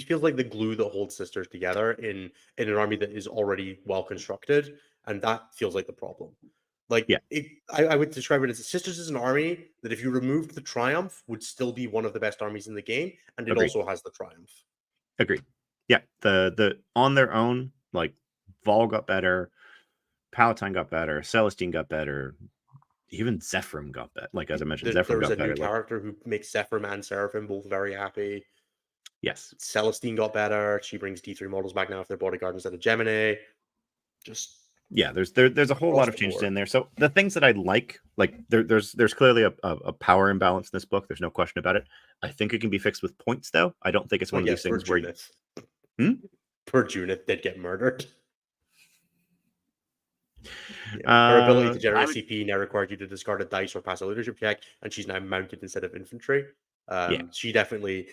feels like the glue that holds sisters together in an army that is already well constructed, and that feels like the problem. Like, I would describe it as sisters is an army that if you removed the Triumph would still be one of the best armies in the game, and it also has the Triumph. Agreed. Yeah, the on their own, like Vol got better, Palatine got better, Celestine got better, even Zephyrim got better. Like as I mentioned, Zephyrim got better. There's a new character who makes Zephyrim and Seraphim both very happy. Yes, Celestine got better. She brings D3 models back now if they're bodyguard instead of Gemini. Just there's a whole lot of changes in there. So the things that I like there's clearly a power imbalance in this book. There's no question about it. I think it can be fixed with points, though. I don't think it's one of these things where Poor Junith did get murdered. Her ability to generate CP now required you to discard a dice or pass a leadership check, and she's now mounted instead of infantry. She definitely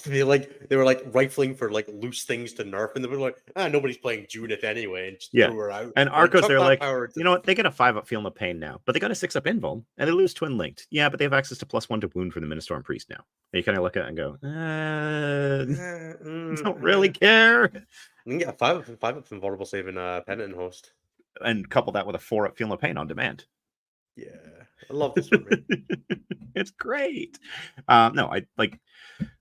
they were like rifling for like loose things to nerf, and they were like, nobody's playing Junith anyway, and just threw her out. And Arcos, they're like, you know what? They get a 5-up Feel No Pain now, but they got a 6-up Invuln, and they lose Twin Linked. Yeah, but they have access to +1 to wound for the Ministorm Priest now. And you kind of look at it and go, don't really care. You can get a 5-up Invulnerable Save in Penitent Host. And couple that with a 4-up Feel No Pain on demand. Yeah, I love this one. It's great. No, I like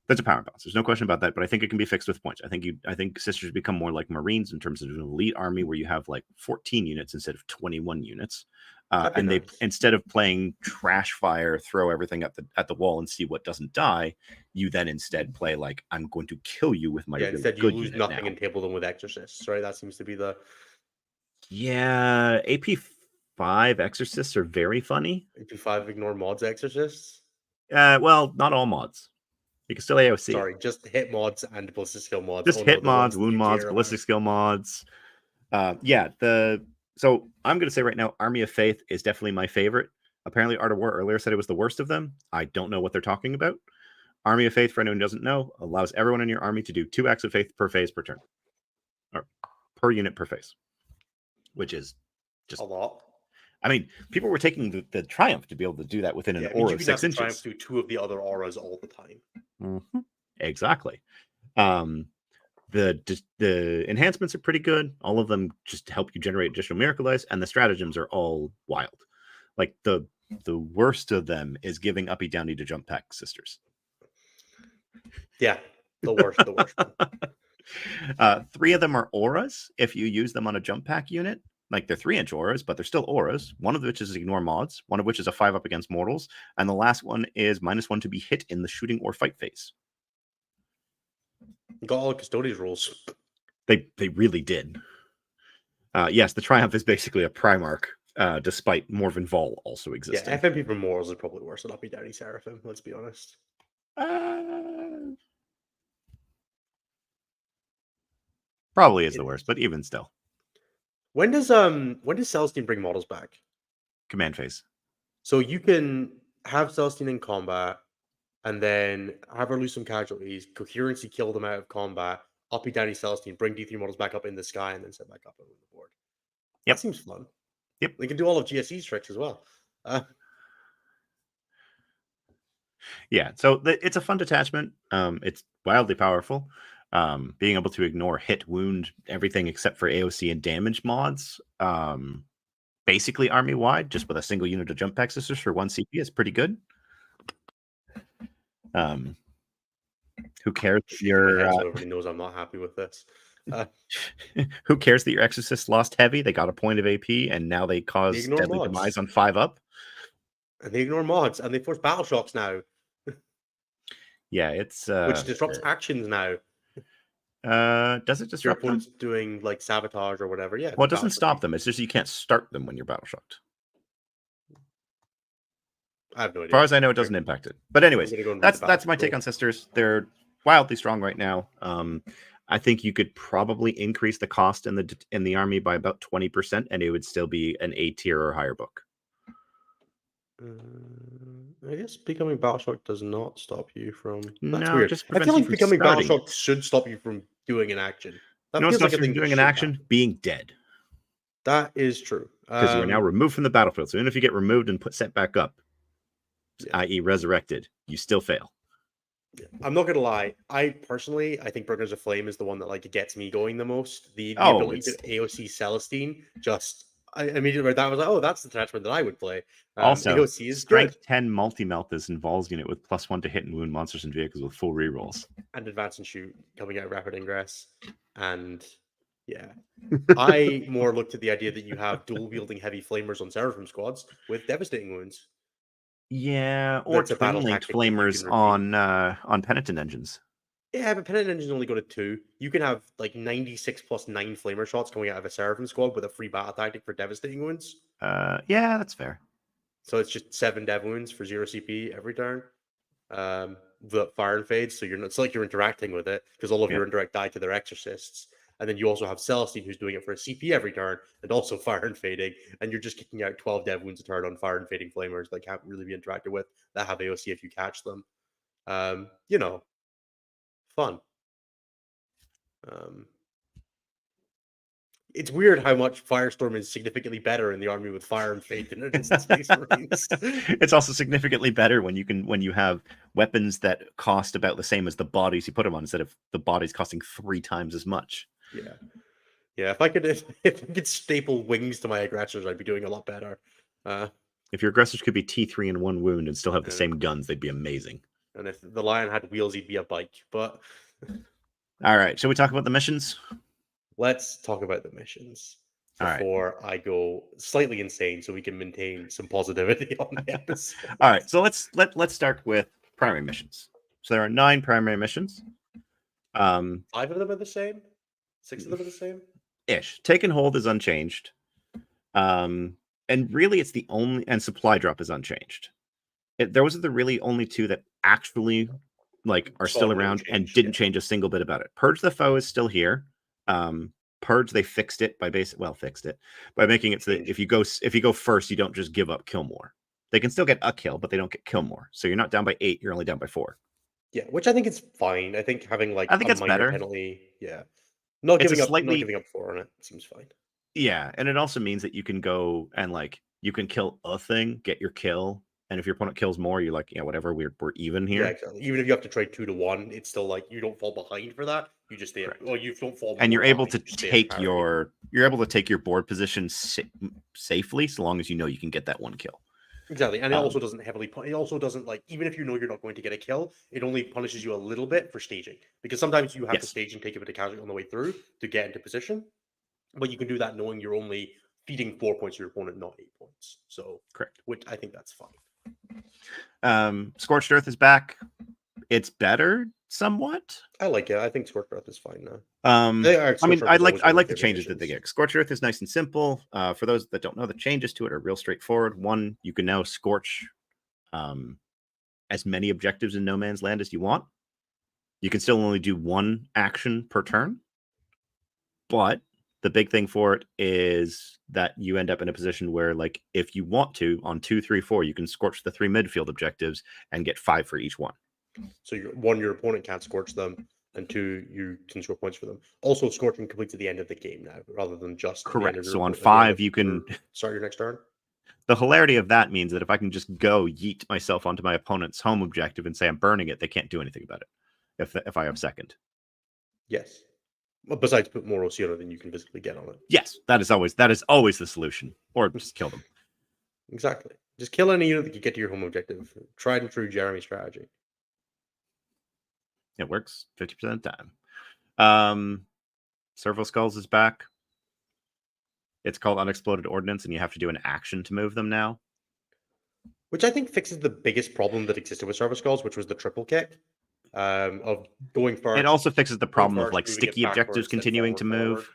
There's a power imbalance. There's no question about that, but I think it can be fixed with points. I think Sisters become more like Marines in terms of an elite army where you have like 14 units instead of 21 units. And nice. they, instead of playing trash fire, throw everything at the wall and see what doesn't die, you then instead play like, I'm going to kill you with my really instead you good lose unit nothing now. and table them with exorcists, right? That seems to be the AP5 exorcists are very funny. AP5 ignore mods exorcists. Well, not all mods. You can still AOC. Sorry, just hit mods and ballistic skill mods. Just hit mods, wound mods, ballistic skill mods. So I'm going to say right now, Army of Faith is definitely my favorite. Apparently, Art of War earlier said it was the worst of them. I don't know what they're talking about. Army of Faith, for anyone who doesn't know, allows everyone in your army to do 2 acts of faith per phase per turn, or per unit per phase, which is just a lot. I mean, people were taking the Triumph to be able to do that within an aura of 6 inches. Triumph do 2 of the other auras all the time. Mm-hmm. Exactly. The enhancements are pretty good. All of them just help you generate additional miracle dice, and the stratagems are all wild. Like the worst of them is giving uppy downy to jump pack sisters. Yeah, the worst. 3 of them are auras. If you use them on a jump pack unit, like they're 3-inch auras, but they're still auras. One of which is ignore mods. One of which is a 5-up against mortals, and the last one is -1 to be hit in the shooting or fight phase. Got all the custodians rules. They really did. Yes, the Triumph is basically a Primarch, despite Morven Vol also existing. Yeah, FMP for mortals is probably worse than Uppy Downy Seraphim, let's be honest. Probably is the worst, but even still. When does Celestine bring models back? Command phase. So you can have Celestine in combat, and then have her lose some casualties, coherency kill them out of combat, Uppy Downy Celestine, bring D3 models back up in the sky, and then set back up on the board. Yep. That seems fun. Yep. They can do all of GSE's tricks as well. Yeah, so it's a fun detachment. It's wildly powerful. Being able to ignore hit, wound, everything except for AOC and damage mods. Basically army-wide, just with a single unit of jump pack sisters for 1 CP is pretty good. Who cares if everybody knows I'm not happy with this. Who cares that your exorcist lost heavy? They got a point of AP, and now they cause deadly demise on 5-up. And they ignore mods, and they force battle shocks now. Yeah, it's which disrupts actions now. Does it disrupt your opponent's doing like sabotage or whatever? Yeah. Well, it doesn't stop them. It's just you can't start them when you're battle shocked. I have no idea. As far as I know, it doesn't impact it. But anyways, that's my take on sisters. They're wildly strong right now. I think you could probably increase the cost in the army by about 20%, and it would still be an A tier or higher book. I guess becoming Battleshock does not stop you from. That's no, weird. Just I feel like becoming Battleshock should stop you from doing an action. That feels like a thing doing an action, being dead. That is true. Because you are now removed from the battlefield. So even if you get removed and set back up, i.e. resurrected, you still fail. I'm not gonna lie. I think Burners of Flame is the one that like gets me going the most. The ability to AOC Celestine just. I immediately read that. I was like, oh, that's the detachment that I would play. Also, AOC is Strength 10 multi-melt is involves unit with +1 to hit and wound monsters and vehicles with full rerolls. And advance and shoot coming out of rapid ingress. And yeah. I more looked at the idea that you have dual wielding heavy flamers on Seraphim squads with devastating wounds. Yeah, or twin linked flamers on penitent engines. Yeah, but penitent engines only go to 2. You can have like 96 + 9 flamer shots coming out of a Seraphim squad with a free battle tactic for devastating wounds. Yeah, that's fair. So it's just 7 dev wounds for 0 CP every turn. The fire and fades, so it's like you're interacting with it because all of your indirect die to their exorcists. And then you also have Celestine who's doing it for a CP every turn and also fire and fading. And you're just kicking out 12 dev wounds a turn on fire and fading flamers that can't really be interacted with, that have AOC if you catch them. Fun. It's weird how much Firestorm is significantly better in the army with fire and fade than it is in Space Marines. It's also significantly better when you have weapons that cost about the same as the bodies you put them on, instead of the bodies costing 3 times as much. Yeah. If I could staple wings to my aggressors, I'd be doing a lot better. If your aggressors could be T3 and 1 wound and still have the same guns, they'd be amazing. And if the lion had wheels, he'd be a bike. But All right, shall we talk about the missions? let's talk about the missions All right. before I go slightly insane, so we can maintain some positivity on the episode. All right, so let's start with primary missions. So there are 9 primary missions. 5 of them are the same. 6 of them are the same. Ish. Take and hold is unchanged. And really, it's the only, and supply drop is unchanged. Those are the really only 2 that actually are still around and didn't change a single bit about it. Purge the Foe is still here. Purge, they fixed it by making it so that if you go first, you don't just give up kill more. They can still get a kill, but they don't get kill more. So you're not down by 8, you're only down by 4. Yeah, which I think is fine. I think having I think a it's minor better. penalty, not It's giving not giving up 4 on it seems fine. Yeah, and it also means that you can go and you can kill a thing, get your kill, and if your opponent kills more, you're like, yeah, whatever, we're even here. Yeah, exactly. Even if you have to trade 2 to 1, it's still you don't fall behind for that. You just stay. Well, you don't fall. And you're able to take your board position safely, so long as you know you can get that 1 kill. Exactly, and it also doesn't it also doesn't even if you know you're not going to get a kill, it only punishes you a little bit for staging, because sometimes you have to stage and take a bit of casualty on the way through to get into position, but you can do that knowing you're only feeding 4 points to your opponent, not 8 points. So correct, which I think that's fine. Scorched Earth is back. It's better somewhat. I like it. I think Scorched Earth is fine now. I mean, I like the changes that they get. Scorched Earth is nice and simple. For those that don't know, the changes to it are real straightforward. 1, you can now scorch as many objectives in No Man's Land as you want. You can still only do 1 action per turn, but the big thing for it is that you end up in a position where, if you want to, on 2, 3, 4, you can scorch the 3 midfield objectives and get 5 for each one. So your opponent can't scorch them, and 2, you can score points for them. Also, scorching completes at the end of the game now, rather than just correct. So on 5, you can start your next turn. The hilarity of that means that if I can just go yeet myself onto my opponent's home objective and say I'm burning it, they can't do anything about it if I have second. Yes. Besides put more OC on it than you can physically get on it. Yes, that is always the solution. Or just kill them. Exactly. Just kill any unit that can get to your home objective. Tried and true Jeremy strategy. It works 50% of the time. Servo Skulls is back. It's called Unexploded Ordnance, and you have to do an action to move them now. Which I think fixes the biggest problem that existed with Servo Skulls, which was the triple kick. Of going first. It also fixes the problem of sticky objectives continuing to move. Forward.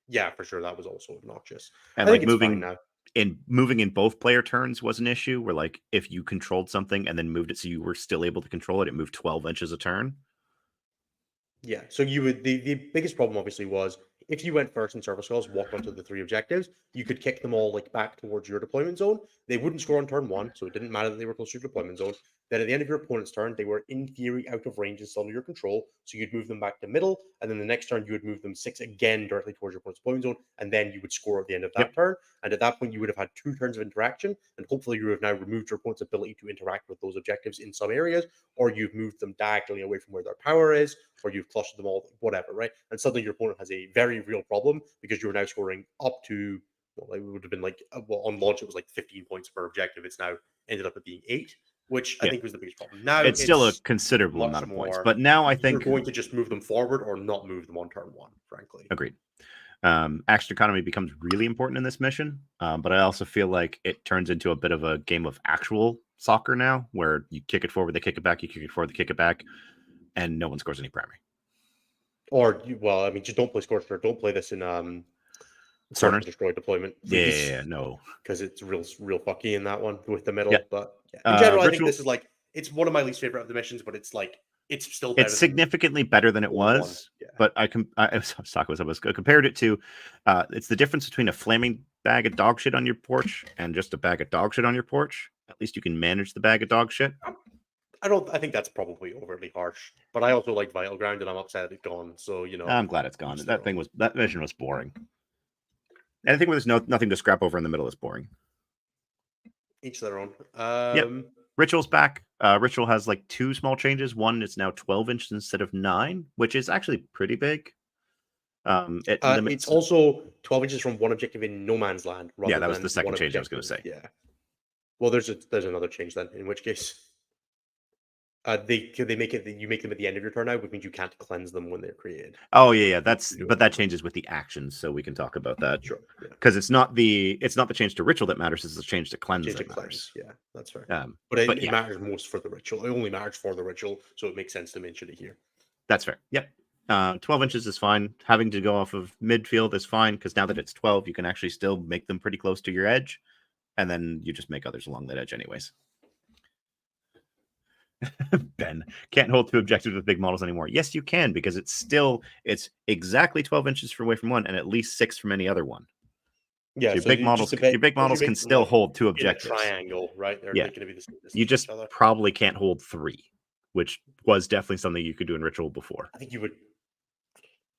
Yeah, for sure. That was also obnoxious. And I think moving in both player turns was an issue where if you controlled something and then moved it so you were still able to control it, it moved 12 inches a turn. Yeah. So you would the biggest problem obviously was if you went first in Servo Skulls, walked onto the 3 objectives, you could kick them all back towards your deployment zone. They wouldn't score on turn 1, so it didn't matter that they were close to your deployment zone. Then at the end of your opponent's turn, they were in theory out of range and still under your control. So you'd move them back to middle, and then the next turn you would move them 6 again directly towards your opponent's deployment zone, and then you would score at the end of that turn. And at that point, you would have had 2 turns of interaction, and hopefully you have now removed your opponent's ability to interact with those objectives in some areas, or you've moved them diagonally away from where their power is, or you've clustered them all, whatever, right? And suddenly your opponent has a very real problem because you're now scoring up to, it would have been on launch, it was 15 points per objective. It's now ended up at being 8, which I think was the biggest problem. Now it's still a considerable amount of points, but now I think you're going to just move them forward or not move them on turn 1, frankly. Agreed. Action economy becomes really important in this mission, but I also feel like it turns into a bit of a game of actual soccer now, where you kick it forward, they kick it back, you kick it forward, they kick it back, and no one scores any primary. Or, just don't play Scorched Earth. Don't play this in Cerner Destroy deployment. Yeah, no. Because it's real fucky in that one with the middle. Yeah. But in general, I think this is it's one of my least favorite of the missions, but it's still better. It's significantly better than it was. Yeah. But I compared it to it's the difference between a flaming bag of dog shit on your porch and just a bag of dog shit on your porch. At least you can manage the bag of dog shit. I think that's probably overly harsh, but I also like Vital Ground, and I'm upset it's gone. So I'm glad it's gone. That mission was boring. Anything where there's nothing to scrap over in the middle is boring. Each their own. Ritual's back. Ritual has 2 small changes. One, it's now 12 inches instead of 9, which is actually pretty big. It's also 12 inches from one objective in No Man's Land. Yeah, that was the second change I was going to say. Yeah. Well, there's another change then, in which case. They make it you make them at the end of your turn now, which means you can't cleanse them when they're created. Oh yeah, You but that changes with the actions, so we can talk about that. Sure, yeah. Because it's not the change to ritual that matters; it's the change to cleanse Change to that cleanse, matters. yeah, that's fair. But It yeah, matters most for the ritual. It only matters for the ritual, so it makes sense to mention it here. that's fair. Yep. 12 inches is fine. Having to go off of midfield is fine because now that it's 12, you can actually still make them pretty close to your edge, and then you just make others along that edge anyways. Ben, can't hold 2 objectives with big models anymore. Yes, you can, because it's exactly 12 inches away from one and at least 6 from any other one. Yeah, so your big models can still hold 2 objectives. In a triangle, right? They're going to be the same distance. You just probably can't hold 3, which was definitely something you could do in ritual before. I think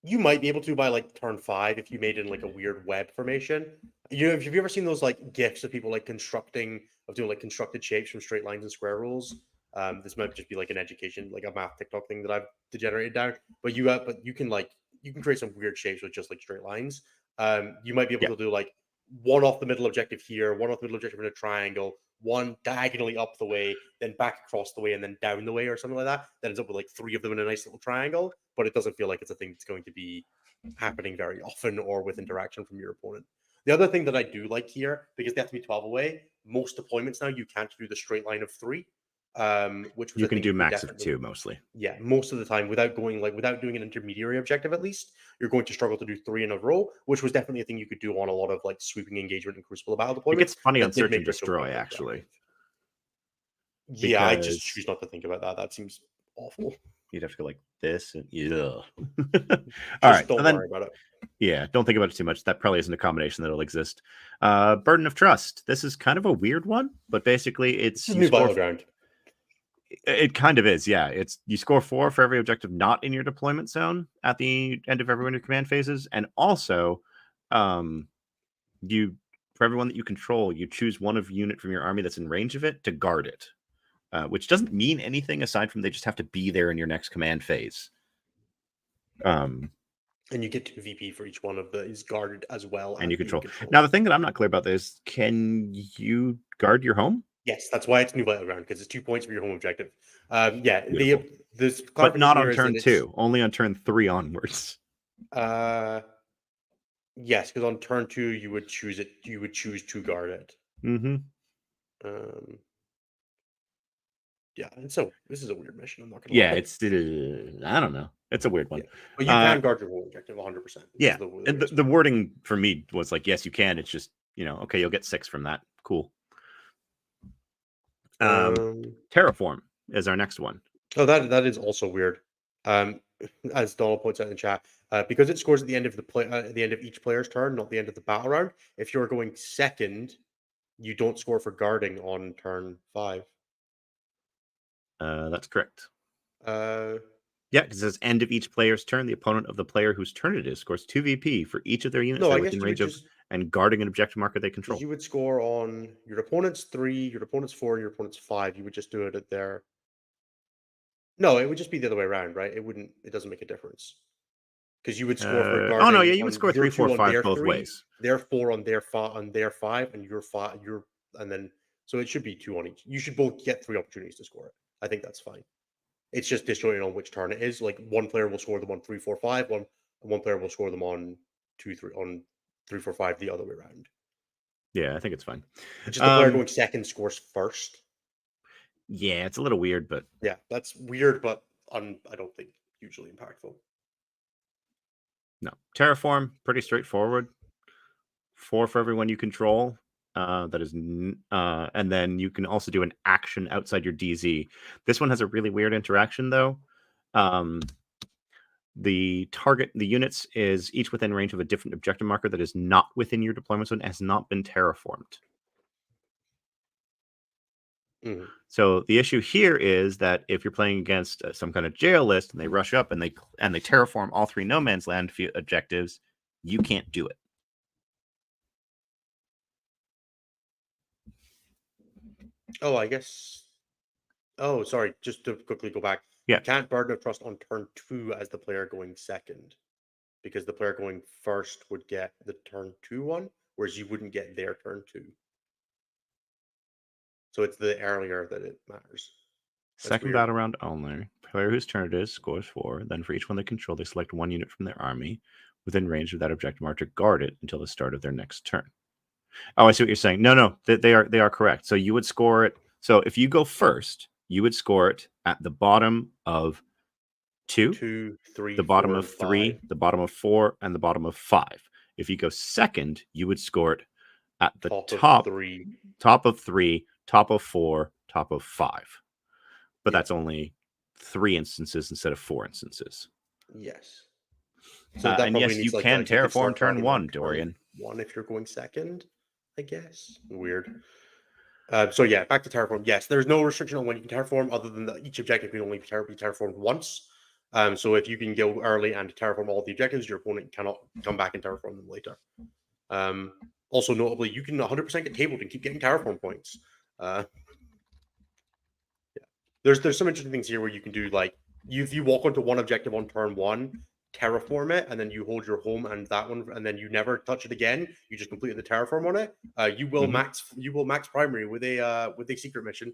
you might be able to by like turn 5 if you made it in like a weird web formation. Have you ever seen those like GIFs of people like doing like constructed shapes from straight lines and square rules? This might just be like an education, like a math TikTok thing that I've degenerated down. But you can create some weird shapes with just like straight lines. You might be able to do like one off the middle objective here, one off the middle objective in a triangle, one diagonally up the way, then back across the way, and then down the way, or something like that. That ends up with like 3 of them in a nice little triangle. But it doesn't feel like it's a thing that's going to be happening very often or with interaction from your opponent. The other thing that I do like here, because they have to be 12 away, most deployments now you can't do the straight line of 3. Which was you can do max of 2 mostly. Yeah, most of the time without doing an intermediary objective. At least you're going to struggle to do 3 in a row, which was definitely a thing you could do on a lot of like sweeping engagement and Crucible battle deployments. It gets funny on Search and Destroy, actually. Yeah, I just choose not to think about that. That seems awful. You'd have to go like this and all right, don't worry about it. Yeah, don't think about it too much. That probably isn't a combination that'll exist. Burden of Trust. This is kind of a weird one, but basically it's new battleground. It kind of is, yeah. It's you score 4 for every objective not in your deployment zone at the end of every one of your command phases, and also, for everyone that you control, you choose one of unit from your army that's in range of it to guard it, which doesn't mean anything aside from they just have to be there in your next command phase. And you get 2 VP for each one of the is guarded as well, and you control. Now, the thing that I'm not clear about is, can you guard your home? Yes, that's why it's new battleground, because it's 2 points for your home objective. Yeah, but not on turn 2, only on turn 3 onwards. Yes, because on turn 2 you would choose it. You would choose to guard it. Mm-hmm. Yeah, and so this is a weird mission. I'm not gonna. Yeah, it's I don't know. It's a weird one. Yeah. But you can guard your home objective 100%. Yeah, and the wording for me was like, yes, you can. It's just okay, you'll get 6 from that. Cool. Terraform is our next one. Oh, that is also weird. As Donald points out in the chat, because it scores at the end of the end of each player's turn, not the end of the battle round. If you're going second, you don't score for guarding on turn 5. That's correct. Yeah, because it says end of each player's turn, the opponent of the player whose turn it is scores 2 VP for each of their units within range of and guarding an objective marker they control. You would score on your opponent's 3, your opponent's 4, and your opponent's 5. You would just do it at their. No, it would just be the other way around, right? It doesn't make a difference. Because you would score for guarding. Oh no, yeah, you would score 3, 4, 5 both ways. Their 4 on their 5, and your 5, and then so it should be 2 on each. You should both get 3 opportunities to score it. I think that's fine. It's just disjointed on which turn it is. Like one player will score them on 3, 4, 5. One player will score them on 2, 3 on 3, 4, 5 the other way around. Yeah, I think it's fine. Just the player going second scores first. Yeah, it's a little weird, but yeah, that's weird, but I don't think hugely impactful. No, Terraform, pretty straightforward. 4 for everyone you control. That is, and then you can also do an action outside your DZ. This one has a really weird interaction, though. The units is each within range of a different objective marker that is not within your deployment zone, has not been terraformed. Mm-hmm. So the issue here is that if you're playing against some kind of jail list and they rush up and they terraform all 3 no man's land objectives, you can't do it. Oh, I guess. Oh, sorry. Just to quickly go back. Yeah. You can't Burden of Trust on turn 2 as the player going second, because the player going first would get the turn 2 one, whereas you wouldn't get their turn 2. So it's the earlier that it matters. Second weird. battle round only. Player whose turn it is scores 4. Then for each one they control, they select 1 unit from their army within range of that objective mark to guard it until the start of their next turn. Oh, I see what you're saying. No, they are correct. So you would score it. So if you go first, you would score it at the bottom of 2, 2, 3, the bottom 4, of 3, 5. the bottom of 4, and the bottom of 5. If you go second, you would score it at the top of 3, top of 3, top of 4, top of 5. But Yeah. that's only 3 instances instead of 4 instances. Yes. So that and probably yes, needs you like can you could terraform start turn battle 1, on Dorian. 1 if you're going second, I guess. Weird. So yeah, back to terraform. Yes, there's no restriction on when you can terraform, other than that each objective can only be terraformed once. So if you can go early and terraform all the objectives, your opponent cannot come back and terraform them later. Also notably, you can 100% get tabled and keep getting terraform points. Yeah. There's some interesting things here where you can do like if you walk onto one objective on turn 1, terraform it, and then you hold your home and that one, and then you never touch it again. You just completed the terraform on it. You will max primary with a secret mission.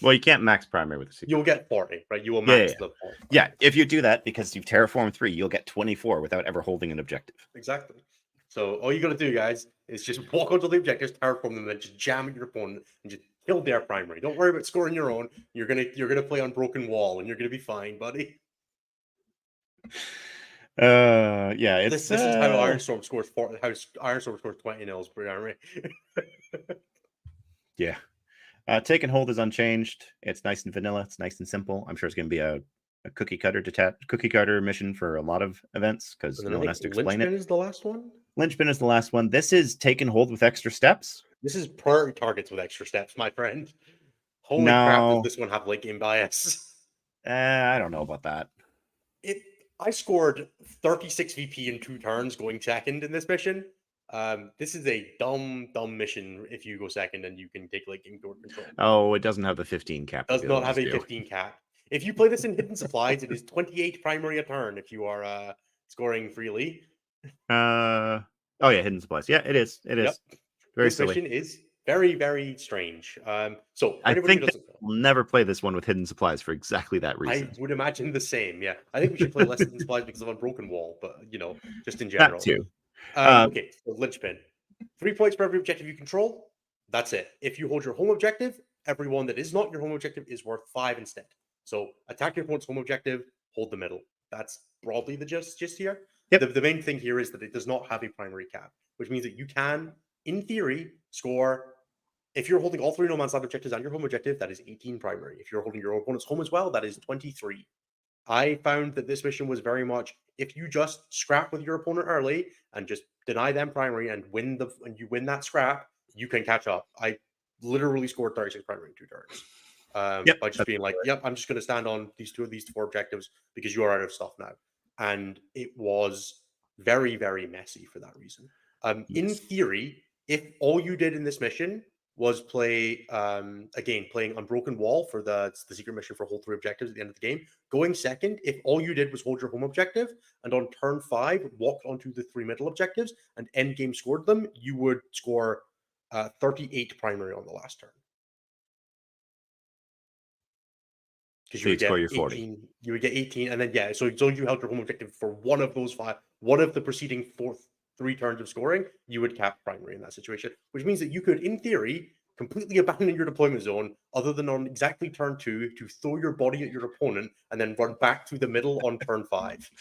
Well, you can't max primary with a secret. You'll get 40, right? You will max the 40. Yeah, if you do that, because you've terraformed 3, you'll get 24 without ever holding an objective. Exactly. So all you got to do, guys, is just walk onto the objectives, terraform them, and then just jam at your opponent and just kill their primary. Don't worry about scoring your own. You're gonna play Unbroken Wall, and you're gonna be fine, buddy. Yeah, it's this is how Ironstorm scores 40. How Ironstorm scores 20 nils per army. Yeah. Take and hold is unchanged. It's nice and vanilla. It's nice and simple. I'm sure it's going to be a cookie cutter mission for a lot of events because no one has to explain it. Linchpin is the last one. Linchpin is the last one. This is take and hold with extra steps. This is priority targets with extra steps, my friend. Holy crap! Does this one have late game bias? I don't know about that. I scored 36 VP in 2 turns going second in this mission. This is a dumb mission if you go second and you can take like game control. Oh, it doesn't have the 15 cap. Does not have a 15 cap. If you play this in Hidden Supplies, it is 28 primary a turn if you are scoring freely. Oh yeah, Hidden Supplies. Yeah, it is. It is. Yep. Very this silly. Mission is very, very strange. So I think we'll never play this one with Hidden Supplies for exactly that reason. I would imagine the same. Yeah, I think we should play less Hidden Supplies because of Unbroken Wall, but just in general. That too. Okay, so Linchpin. 3 points for every objective you control. That's it. If you hold your home objective, everyone that is not your home objective is worth 5 instead. So attack your opponent's home objective, hold the middle. That's broadly the gist here. Yep. The main thing here is that it does not have a primary cap, which means that you can, in theory, score. If you're holding all 3 No Man's Land objectives and your home objective, that is 18 primary. If you're holding your opponent's home as well, that is 23. I found that this mission was very much if you just scrap with your opponent early and just deny them primary and you win that scrap, you can catch up. I literally scored 36 primary in 2 turns. By just being like, yep, I'm just going to stand on these 4 objectives because you are out of stuff now. And it was very, very messy for that reason. In theory, if all you did in this mission was play playing Unbroken Wall for the secret mission for hold 3 objectives at the end of the game. Going second, if all you did was hold your home objective and on turn 5 walked onto the 3 middle objectives and end game scored them, you would score 38 primary on the last turn. Because you would score your 40. You would get 18, and then so you held your home objective for one of those 5, one of the preceding 3 turns of scoring, you would cap primary in that situation, which means that you could, in theory, completely abandon your deployment zone other than on exactly turn 2 to throw your body at your opponent and then run back through the middle on turn 5.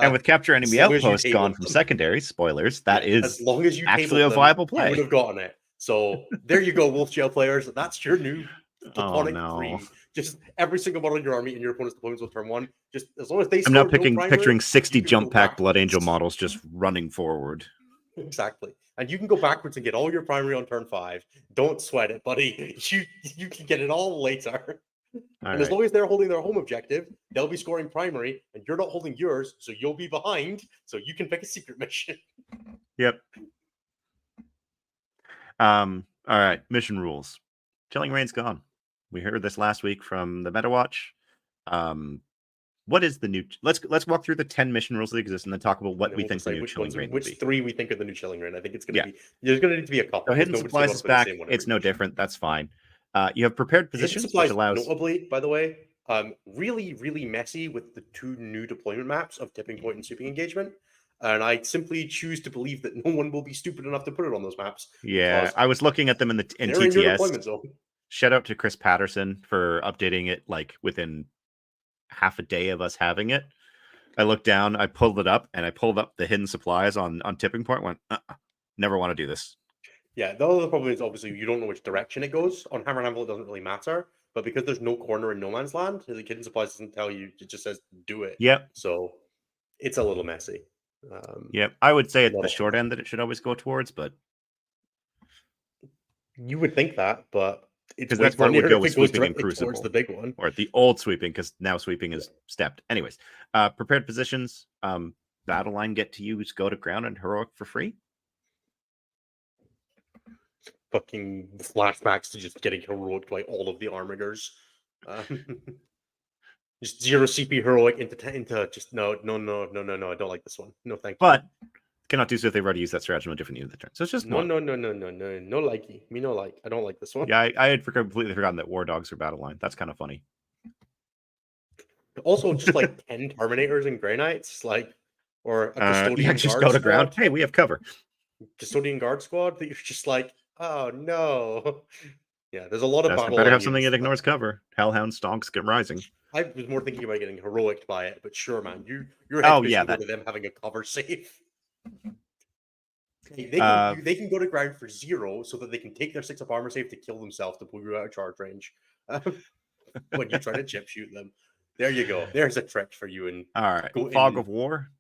And with capture enemy outpost gone from secondary, spoilers, that is as long as you actually a viable play. You would have gotten it. So there you go, Wolf Jail players. That's your new platonic dream. Just every single model in your army in your opponent's deployments on turn 1. Just as long as they. I'm now picturing 60 jump pack Blood Angel models just running forward. Exactly, and you can go backwards and get all your primary on turn 5. Don't sweat it, buddy. You can get it all later. As long as they're holding their home objective, they'll be scoring primary, and you're not holding yours, so you'll be behind. So you can pick a secret mission. Yep. All right. Mission rules. Killing Rain's gone. We heard this last week from the MetaWatch. What is the new? Let's walk through the 10 mission rules that exist and then talk about what we think the new Chilling Rain will be. Which 3 we think are the new Chilling Rain. I think it's going to be. There's going to need to be a couple. So Hidden Supplies is back. It's no different. That's fine. You have prepared Hidden positions, which supplies, allows. notably, by the way, really, really messy with the 2 new deployment maps of Tipping Point and Sweeping Engagement. And I simply choose to believe that no one will be stupid enough to put it on those maps. Yeah, I was looking at them in they're in your TTS. deployment zone. Shout out to Chris Patterson for updating it like within half a day of us having it. I looked down, I pulled it up, and I pulled up the hidden supplies on Tipping Point. Went, never want to do this. Yeah, the other problem is obviously you don't know which direction it goes. On Hammer and Anvil, it doesn't really matter. But because there's no corner in no man's land, the hidden supplies doesn't tell you. It just says do it. Yep. So it's a little messy. Yep. I would say it's the short end that it should always go towards, but you would think that, but because that's where it would go with sweeping and crucible, towards the big one, or the old sweeping, because now sweeping is stepped. Anyways, prepared positions. Battle line get to use go to ground and heroic for free. Fucking flashbacks to just getting heroic by all of the armigers. Just 0 CP heroic into just no. I don't like this one. No, thank you. But cannot do so if they've already used that stratagem on a different unit of the turn. So it's just no likey. Me no like. I don't like this one. Yeah, I had completely forgotten that war dogs are battle line. That's kind of funny. Also, just like 10 Terminators and Grey Knights, like, or a custodian just guard go to squad. ground. Hey, we have cover. Custodian guard squad that you're just like, oh no. Yeah, there's a lot of battle. Better have something that ignores cover. Hellhound stonks get rising. I was more thinking about getting heroic by it, but sure, man, you're to them having a cover save. They can go to ground for 0 so that they can take their 6-up armor save to kill themselves to pull you out of charge range when you try to chip shoot them. There you go. There's a trick for you. And all right, Fog of War.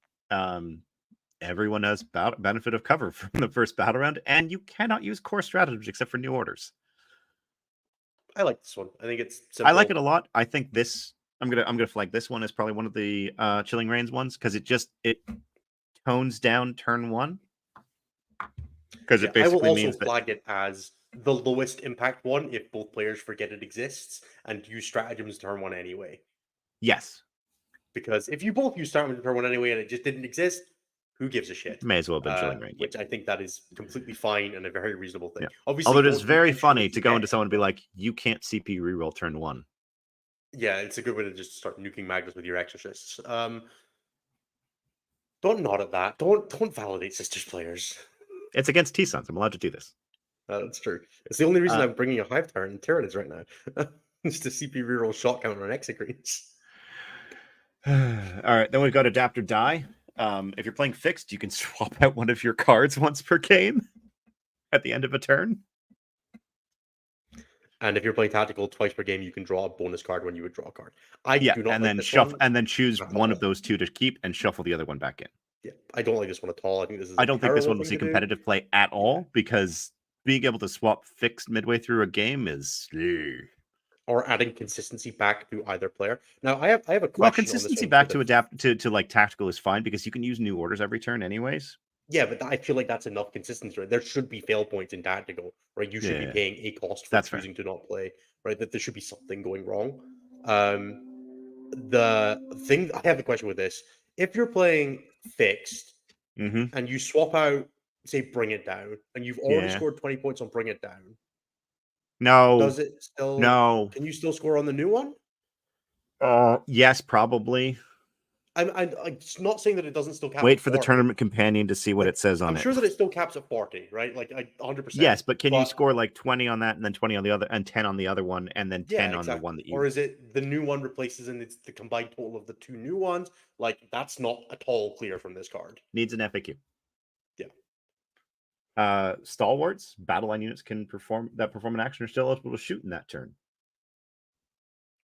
Everyone has benefit of cover from the first battle round, and you cannot use core stratagems except for new orders. I like this one. I think it's simple. I like it a lot. I think this. I'm gonna flag this one as probably one of the Chilling Reigns ones because it tones down turn 1. Because it basically means I will also flag it as the lowest impact one if both players forget it exists and use stratagems turn 1 anyway. Yes. Because if you both use stratagems turn 1 anyway and it just didn't exist, who gives a shit? May as well have been Chilling Reign. Which I think that is completely fine and a very reasonable thing. Yeah. Obviously, although it is very funny to go into someone and be like, you can't CP reroll turn 1. Yeah, it's a good way to just start nuking Magnus with your exorcists. Don't nod at that. Don't validate Sisters players. It's against T-Sons. I'm allowed to do this. That's true. It's the only reason I'm bringing a Hive Tyrant and Tyranids right now. It's to CP reroll shot counter on Execretes. All right, then we've got Adapt or Die. If you're playing fixed, you can swap out one of your cards once per game at the end of a turn. And if you're playing tactical, twice per game, you can draw a bonus card when you would draw a card. And then choose one of those 2 to keep and shuffle the other one back in. Yeah, I don't like this one at all. I think this is. I don't think this one will see competitive play at all because being able to swap fixed midway through a game is. Or adding consistency back to either player. Now I have a question. Well, consistency back to adapt to like tactical is fine because you can use new orders every turn anyways. Yeah, but I feel like that's enough consistency. Right? There should be fail points in tactical, right? You should be paying a cost for choosing to not play, right? That there should be something going wrong. The thing I have a question with this: if you're playing fixed and you swap out, say, Bring It Down, and you've already scored 20 points on Bring It Down. No. Does it still? No. Can you still score on the new one? Yes, probably. I'm not saying that it doesn't still cap. Wait for the tournament companion to see what it says on it. I'm sure that it still caps at 40, right? Like 100%. Yes, but can you score like 20 on that and then 20 on the other and 10 on the other one and then 10 on the one that you... Or is it the new one replaces and it's the combined total of the 2 new ones? Like, that's not at all clear from this card. Needs an FAQ. Yeah. Stalwarts, battle line units can perform an action are still eligible to shoot in that turn.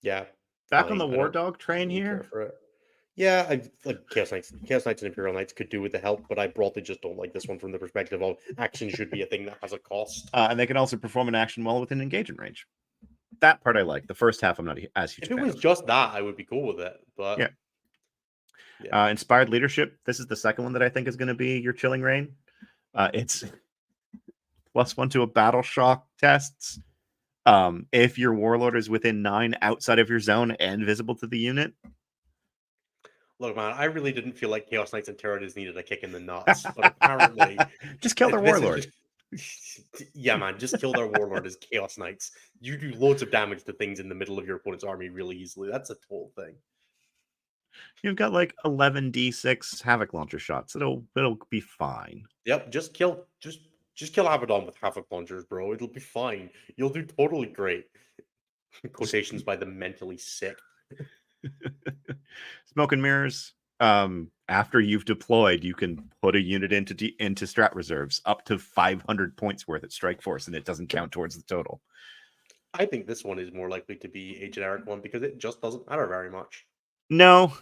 Yeah. Back on the War Dog train here. Yeah, like Chaos Knights and Imperial Knights could do with the help, but I broadly just don't like this one from the perspective of action should be a thing that has a cost. And they can also perform an action while within engagement range. That part I like. The first half I'm not as huge. If it was just that, I would be cool with it. But yeah. Inspired Leadership. This is the second one that I think is going to be your Chilling Reign. It's +1 to a battle shock tests. If your Warlord is within 9 outside of your zone and visible to the unit. Look, man, I really didn't feel like Chaos Knights and Terroritas needed a kick in the nuts, but apparently... just kill their Warlord. Yeah, man, just kill their warlord as Chaos Knights. You do loads of damage to things in the middle of your opponent's army really easily. That's a total thing. You've got like 11d6 havoc launcher shots. It'll be fine. Yep, just kill Abaddon with Havoc launchers, bro. It'll be fine. You'll do totally great. Quotations by the mentally sick. Smoke and mirrors. After you've deployed, you can put a unit into strat reserves up to 500 points worth at strike force, and it doesn't count towards the total. I think this one is more likely to be a generic one because it just doesn't matter very much. No,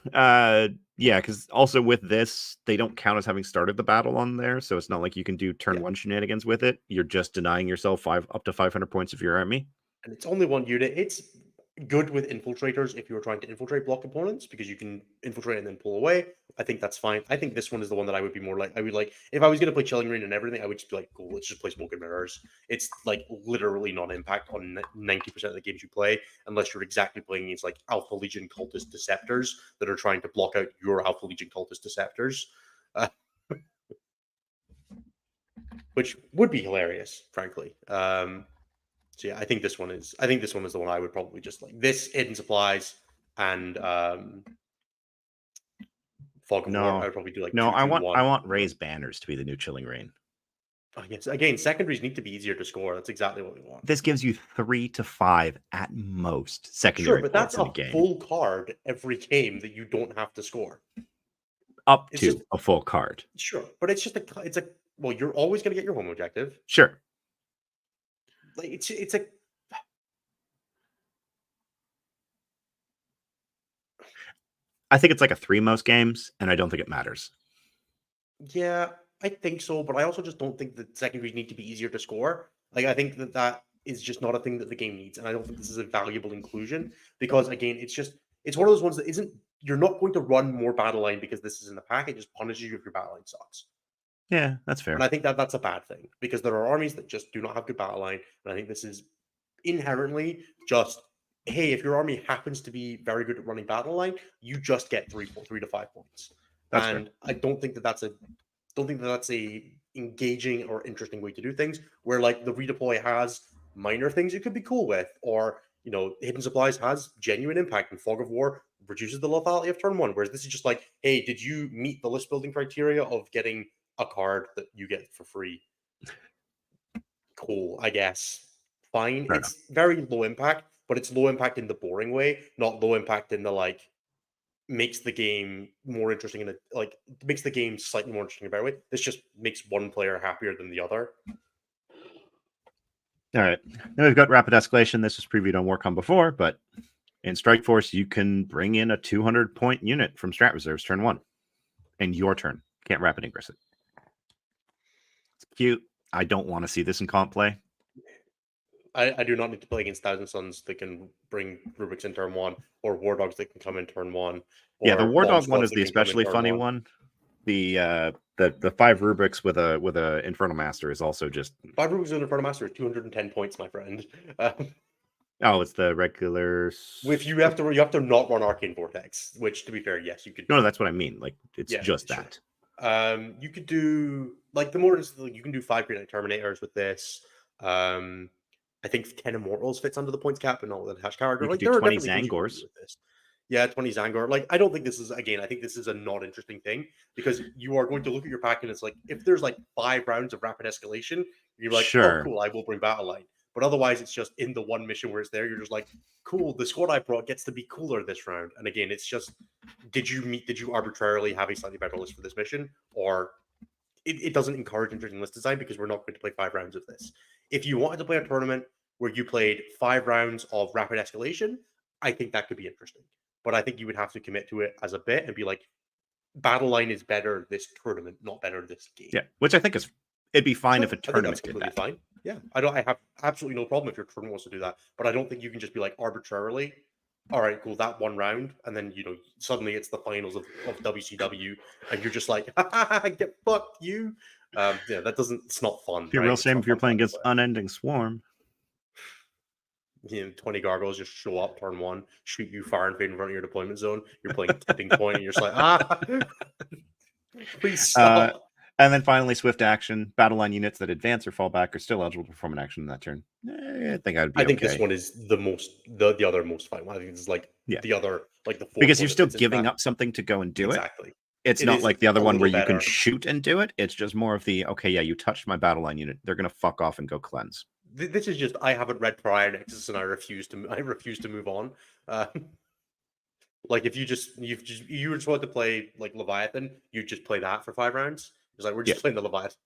yeah, because also with this, they don't count as having started the battle on there, so it's not like you can do turn one shenanigans with it. You're just denying yourself up to 500 points of your army. And it's only one unit. It's good with infiltrators if you're trying to infiltrate block opponents because you can infiltrate and then pull away. I think that's fine. I think this one is the one that I would be more like. I would like if I was going to play Chilling Reign and everything. I would just be like, cool, let's just play Smoke and Mirrors. It's like literally non-impact on 90% of the games you play, unless you're exactly playing against like Alpha Legion Cultist Deceptors that are trying to block out your Alpha Legion Cultist Deceptors, which would be hilarious, frankly. So yeah, I think this one is the one I would probably just like. This hidden supplies and Fog of War. I would probably do like no. 2, I 2, want 1. raised banners to be the new Chilling Reign. Oh, yes, again, secondaries need to be easier to score. That's exactly what we want. This gives you 3 to 5 at most secondary. Sure, but that's a full card every game that you don't have to score. Up to a full card. Sure, but it's a well, you're always going to get your home objective. Sure. Like it's a. I think it's like a 3 most games, and I don't think it matters. Yeah, I think so, but I also just don't think that secondaries need to be easier to score. Like, I think that is just not a thing that the game needs, and I don't think this is a valuable inclusion because, again, it's one of those ones that isn't. You're not going to run more battle line because this is in the pack. It just punishes you if your battle line sucks. Yeah, that's fair. And I think that's a bad thing because there are armies that just do not have good battle line, and I think this is inherently just. Hey, if your army happens to be very good at running battle line, you just get 3 to 5 points. That's and fair. I don't think that's a engaging or interesting way to do things. Where like the redeploy has minor things you could be cool with, or hidden supplies has genuine impact, and Fog of War reduces the lethality of turn 1. Whereas this is just like, hey, did you meet the list building criteria of getting a card that you get for free? Cool, I guess. Fine. It's very low impact, but it's low impact in the boring way, not low impact in the like makes the game more interesting and makes the game slightly more interesting about it. This just makes one player happier than the other. All right. Then we've got Rapid Escalation. This was previewed on Warcom before, but in Strike Force, you can bring in a 200-point unit from Strat Reserves turn 1. And your turn. Can't Rapid Ingress it. It's cute. I don't want to see this in comp play. I do not need to play against Thousand Suns that can bring Rubrics in turn 1, or War Dogs that can come in turn 1. Yeah, the War Dog one is the especially funny one. The 5 Rubrics with a Infernal Master is also just 5 Rubrics with an Infernal Master is 210 points, my friend. Oh, it's the regular. If you have to not run Arcane Vortex, which to be fair, yes, you could. No, that's what I mean. Like it's just sure. that. You could do like you can do 5 Green Knight Terminators with this. I think 10 Immortals fits under the points cap, and all the hash character. You like could there do are 20 definitely Zangors. With this. Yeah, 20 Zangor. Like I don't think this is I think this is a not interesting thing because you are going to look at your pack and it's like if there's like 5 rounds of Rapid Escalation, you're like, sure. Oh, cool, I will bring Battle Line. But otherwise, it's just in the one mission where it's there. You're just like, cool. The squad I brought gets to be cooler this round. And again, it's just, did you arbitrarily have a slightly better list for this mission, or it doesn't encourage interesting list design because we're not going to play 5 rounds of this. If you wanted to play a tournament where you played 5 rounds of Rapid Escalation, I think that could be interesting. But I think you would have to commit to it as a bit and be like, Battle Line is better this tournament, not better this game. Yeah, which I think it'd be fine if a tournament did that. Fine. Yeah, I have absolutely no problem if your tournament wants to do that, but I don't think you can just be like arbitrarily, all right, cool, that one round, and then suddenly it's the finals of WCW, and you're just like, get fucked, you. Yeah, it's not fun. It'd be real shame if you're playing against Unending Swarm. 20 gargoyles just show up turn 1, shoot you, fire and fade in front of your deployment zone. You're playing tipping point, and you're just like, please stop. And then finally, swift action. Battle line units that advance or fall back are still eligible to perform an action in that turn. I think I'd be I think okay. this one is the other most fine one. I think this is like the other, like the fourth because one you're that still fits into giving that. up something to go and do Exactly. It's It not is like the other a one where little you can better. shoot and do it. It's just more of the, okay, yeah, you touched my battle line unit. They're going to fuck off and go cleanse. This is just, I haven't read Pariah Nexus and I refuse to move on. Like if you just want to play like Leviathan, you just play that for 5 rounds. It's like we're just playing the Leviathan.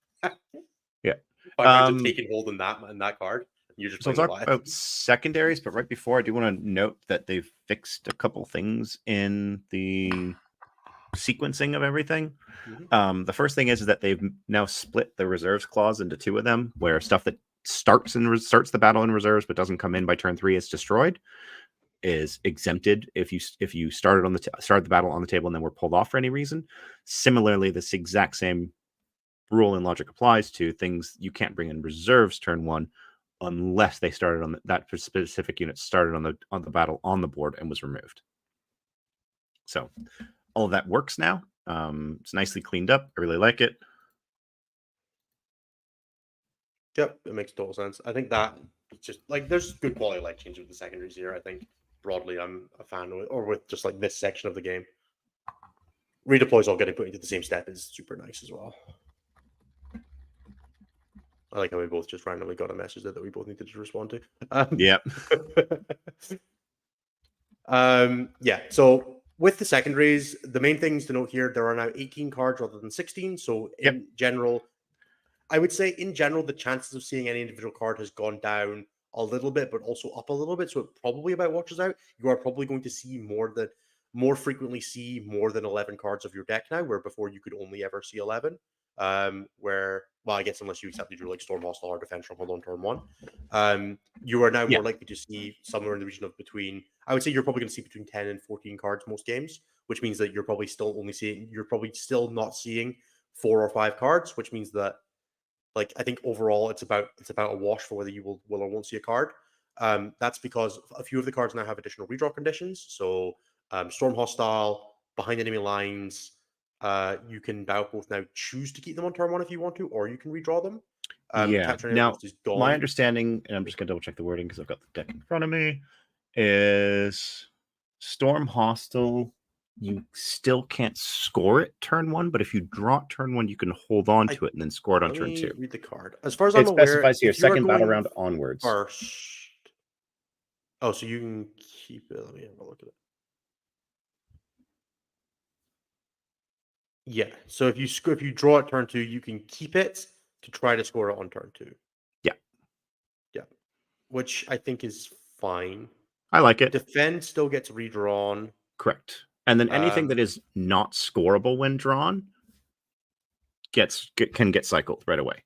Yeah. 5 rounds of taking hold in that card. You're just So playing I'll talk about secondaries, but right before I do want to note that they've fixed a couple things in the sequencing of everything. The first thing is that they've now split the reserves clause into 2 of them, where stuff that starts the battle in reserves but doesn't come in by turn 3 is destroyed, is exempted if you started the battle on the table and then were pulled off for any reason. Similarly, this exact same rule and logic applies to things you can't bring in reserves turn 1 unless they started on that specific unit started on the battle on the board and was removed. So all of that works now. It's nicely cleaned up. I really like it. Yep, it makes total sense. I think that just like there's good quality of life change with the secondaries here. I think broadly I'm a fan of it, or with just like this section of the game. Redeploys all getting put into the same step is super nice as well. I like how we both just randomly got a message that we both needed to respond to. Yep. Yeah, so with the secondaries, the main things to note here, there are now 18 cards rather than 16. So in general, I would say in general, the chances of seeing any individual card has gone down a little bit, but also up a little bit. So it probably about watches out. You are probably going to see more frequently see more than 11 cards of your deck now, where before you could only ever see 11. Well, I guess unless you accepted your like Storm Hostile or Defense Stronghold on turn 1, you are now more likely to see somewhere in the region of I would say you're probably going to see between 10 and 14 cards most games, which means that you're probably still not seeing 4 or 5 cards, which means that like I think overall it's about a wash for whether you will or won't see a card. That's because a few of the cards now have additional redraw conditions. So Storm Hostile, Behind Enemy Lines, you can now both choose to keep them on turn 1 if you want to, or you can redraw them. Now, my understanding, and I'm just going to double check the wording because I've got the deck in front of me, is Storm Hostile, you still can't score it turn 1, but if you draw it turn 1, you can hold on to it and then score it on turn 2. Read the card. As far as I'm aware, specifies here, second battle round onwards. First. Oh, so you can keep it. Let me have a look at it. Yeah. So if you draw it turn 2, you can keep it to try to score it on turn 2. Yeah. Yeah. Which I think is fine. I like it. Defend still gets redrawn. Correct. And then anything that is not scorable when drawn can get cycled right away.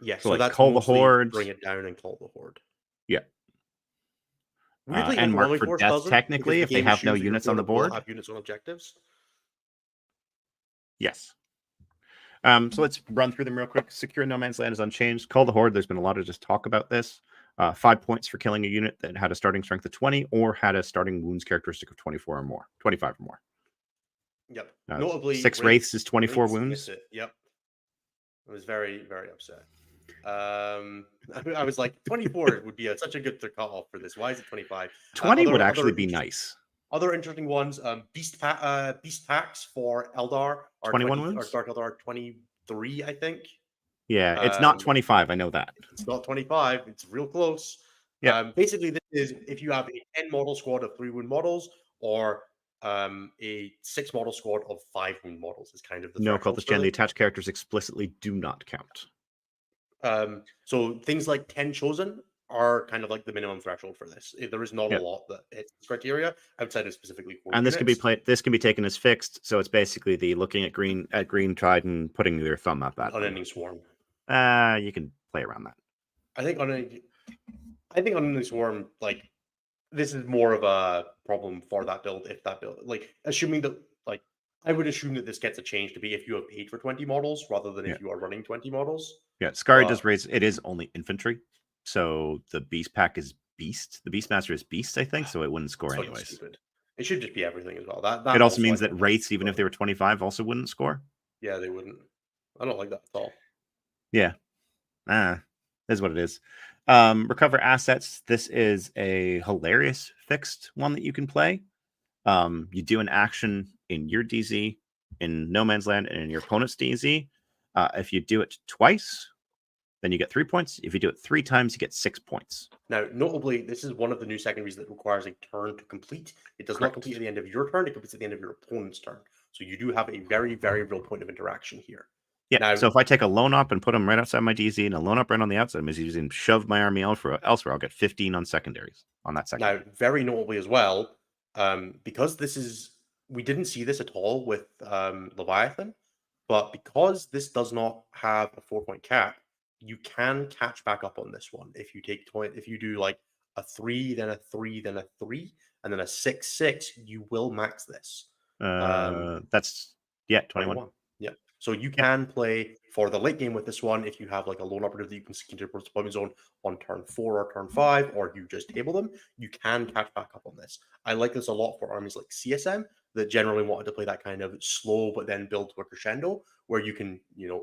Yeah, so that's Call the Horde, bring it down and call the Horde. Yeah. Weirdly, and mark for death technically if they have no units on the board. Have units on objectives. Yes. So let's run through them real quick. Secure No Man's Land is unchanged. Call the Horde. There's been a lot of just talk about this. 5 points for killing a unit that had a starting strength of 20 or had a starting wounds characteristic of 25 or more. Yep. Notably, 6 Wraiths is 24 wounds. Yep. I was very, very upset. I was like, 24 would be such a good cutoff for this. Why is it 25? 20 would actually be nice. Other interesting ones, Beast Packs for Eldar are 21 wounds? Or Dark Eldar are 23, I think. Yeah, it's not 25. I know that. It's not 25. It's real close. Yeah. Basically, this is if you have a 10 model squad of 3 wound models or a 6 model squad of 5 wound models is kind of the no cultist gen. The attached characters explicitly do not count. So things like 10 chosen are kind of like the minimum threshold for this. There is not a lot that hits this criteria outside of specifically 4 and units. This can be taken as fixed. So it's basically the looking at green tide and putting your thumb up at Unending Swarm. You can play around that. I think Unending Swarm, like, this is more of a problem for that build. If that build, like, assuming that, like, I would assume that this gets a change to be if you have paid for 20 models rather than if you are running 20 models. Yeah, Skari does raise. It is only infantry, so the Beast Pack is Beast. The Beastmaster is Beast, I think, so it wouldn't score anyways. Stupid. It should just be everything as well. It also means that Wraiths, even if they were 25, also wouldn't score. Yeah, they wouldn't. I don't like that at all. Yeah. Is what it is. Recover assets. This is a hilarious fixed one that you can play. You do an action in your DZ, in No Man's Land, and in your opponent's DZ. If you do it twice, then you get 3 points. If you do it 3 times, you get 6 points. Now, notably, this is one of the new secondaries that requires a turn to complete. It does not complete at the end of your turn. It completes at the end of your opponent's turn. So you do have a very, very real point of interaction here. Yeah. Now, so if I take a lone up and put them right outside my DZ and a lone up right on the outside, means using shove my army elsewhere, I'll get 15 on secondaries on that second. Now, very notably as well, because this is, we didn't see this at all with Leviathan, but because this does not have a 4-point cap, you can catch back up on this one if you take if you do like a 3, then a 3, then a 3, and then a 6/6, you will max this. That's 21. Yeah. So you can play for the late game with this one if you have like a lone operative that you can sneak into your deployment zone on turn 4 or turn 5, or you just table them. You can catch back up on this. I like this a lot for armies like CSM that generally wanted to play that kind of slow but then build to a crescendo, where you can,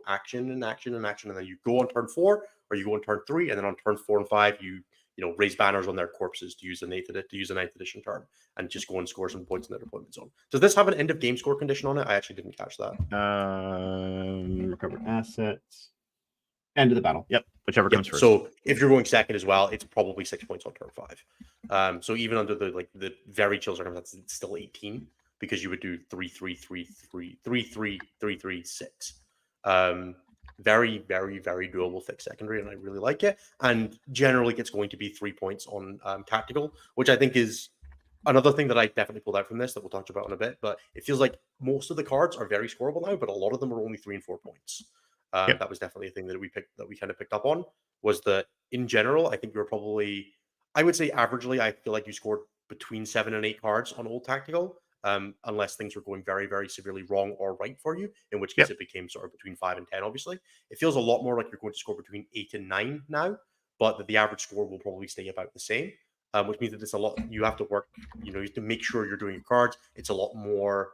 action and action and action, and then you go on turn 4 or you go on turn 3, and then on turn 4 and 5 you raise banners on their corpses to use a ninth edition turn and just go and score some points in their deployment zone. Does this have an end of game score condition on it? I actually didn't catch that. Recover assets. End of the battle. Yep. Whichever comes first. So if you're going second as well, it's probably 6 points on turn 5. So even under the very chill circumstances, it's still 18 because you would do 3-3-3-3-3-3-3-6. Very, very, very doable fixed secondary, and I really like it. And generally, it's going to be 3 points on tactical, which I think is another thing that I definitely pulled out from this that we'll talk about in a bit. But it feels like most of the cards are very scoreable now, but a lot of them are only 3 and 4 points. That was definitely a thing that we kind of picked up on, was that in general, I think we were probably, I would say averagely, I feel like you scored between 7 and 8 cards on old tactical. Unless things were going very, very severely wrong or right for you, in which case it became sort of between 5 and 10, obviously. It feels a lot more like you're going to score between 8 and 9 now, but that the average score will probably stay about the same, which means that it's a lot, you have to work, you have to make sure you're doing your cards. It's a lot more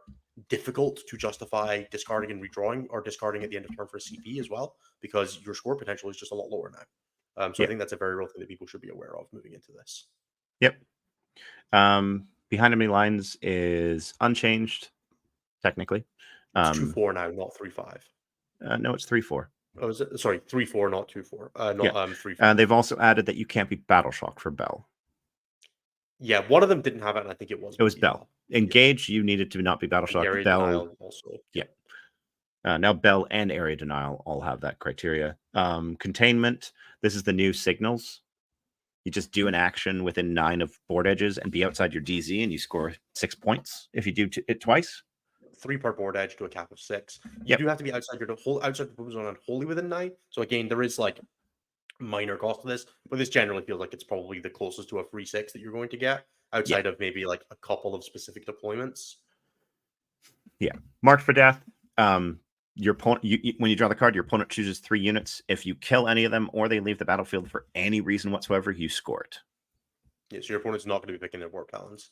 difficult to justify discarding and redrawing, or discarding at the end of turn for a CP as well, because your score potential is just a lot lower now. So I think that's a very real thing that people should be aware of moving into this. Yep. Behind enemy lines is unchanged, technically. It's 2-4 now, not 3-5. No, it's 3-4. Oh, is it? Sorry, 3-4, not 2-4. Not 3-5. And they've also added that you can't be battle shock for Bell. Yeah, one of them didn't have it, and I think it was. It was Bell. Engage, you needed to not be battle shock. Area Bell denial also. Yeah. Now Bell and area denial all have that criteria. Containment. This is the new signals. You just do an action within 9 of board edges and be outside your DZ, and you score 6 points if you do it twice. 3 per board edge to a cap of 6. You do have to be outside the deployment zone and wholly within 9. So again, there is like minor cost to this, but this generally feels like it's probably the closest to a free 6 that you're going to get outside of maybe like a couple of specific deployments. Yeah, marked for death. Your opponent, when you draw the card, your opponent chooses 3 units. If you kill any of them or they leave the battlefield for any reason whatsoever, you score it. Yeah, so your opponent's not going to be picking their warp talons.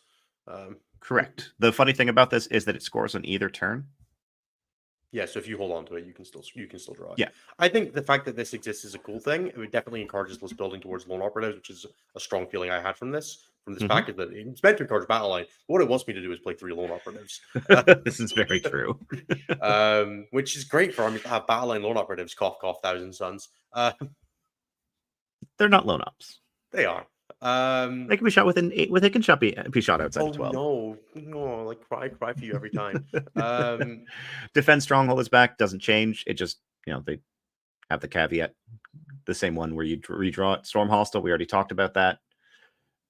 Correct. The funny thing about this is that it scores on either turn. Yeah, so if you hold on to it, you can still draw it. Yeah, I think the fact that this exists is a cool thing. It would definitely encourage us building towards lone operatives, which is a strong feeling I had from this package. That it's meant to encourage battle line. What it wants me to do is play 3 lone operatives. This is very true. Which is great for armies to have battle line lone operatives. Cough, cough, Thousand Suns. They're not lone ops. They are. They can be shot within 8. They can be shot outside of 12. No, like cry for you every time. Defend stronghold is back. Doesn't change. It just they have the caveat, the same one where you redraw it. Storm hostile. We already talked about that.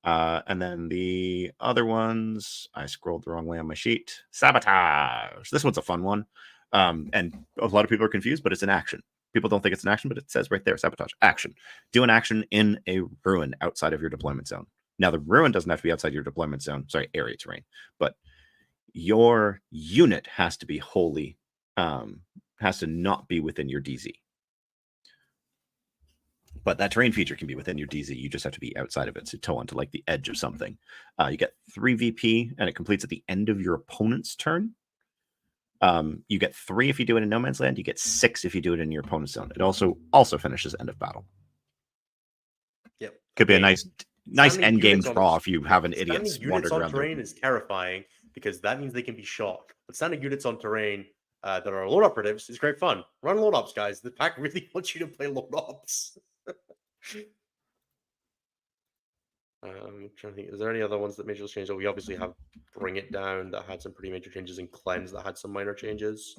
And then the other ones, I scrolled the wrong way on my sheet. Sabotage. This one's a fun one. And a lot of people are confused, but it's an action. People don't think it's an action, but it says right there, sabotage. Action. Do an action in a ruin outside of your deployment zone. Now, the ruin doesn't have to be outside your deployment zone. Sorry, area terrain. But your unit has to be wholly, has to not be within your DZ. But that terrain feature can be within your DZ. You just have to be outside of it to toe onto like the edge of something. You get 3 VP, and it completes at the end of your opponent's turn. You get 3 if you do it in no man's land. You get 6 if you do it in your opponent's zone. It also finishes end of battle. Yep. Could be a nice standing end game units on draw if you have an idiot standing wander units on around. terrain is terrifying because that means they can be shot. But standing units on terrain that are load operatives is great fun. Run load ops, guys. The pack really wants you to play load ops. I'm trying to think. Is there any other ones that major change? Oh, we obviously have Bring It Down that had some pretty major changes, and Cleanse that had some minor changes.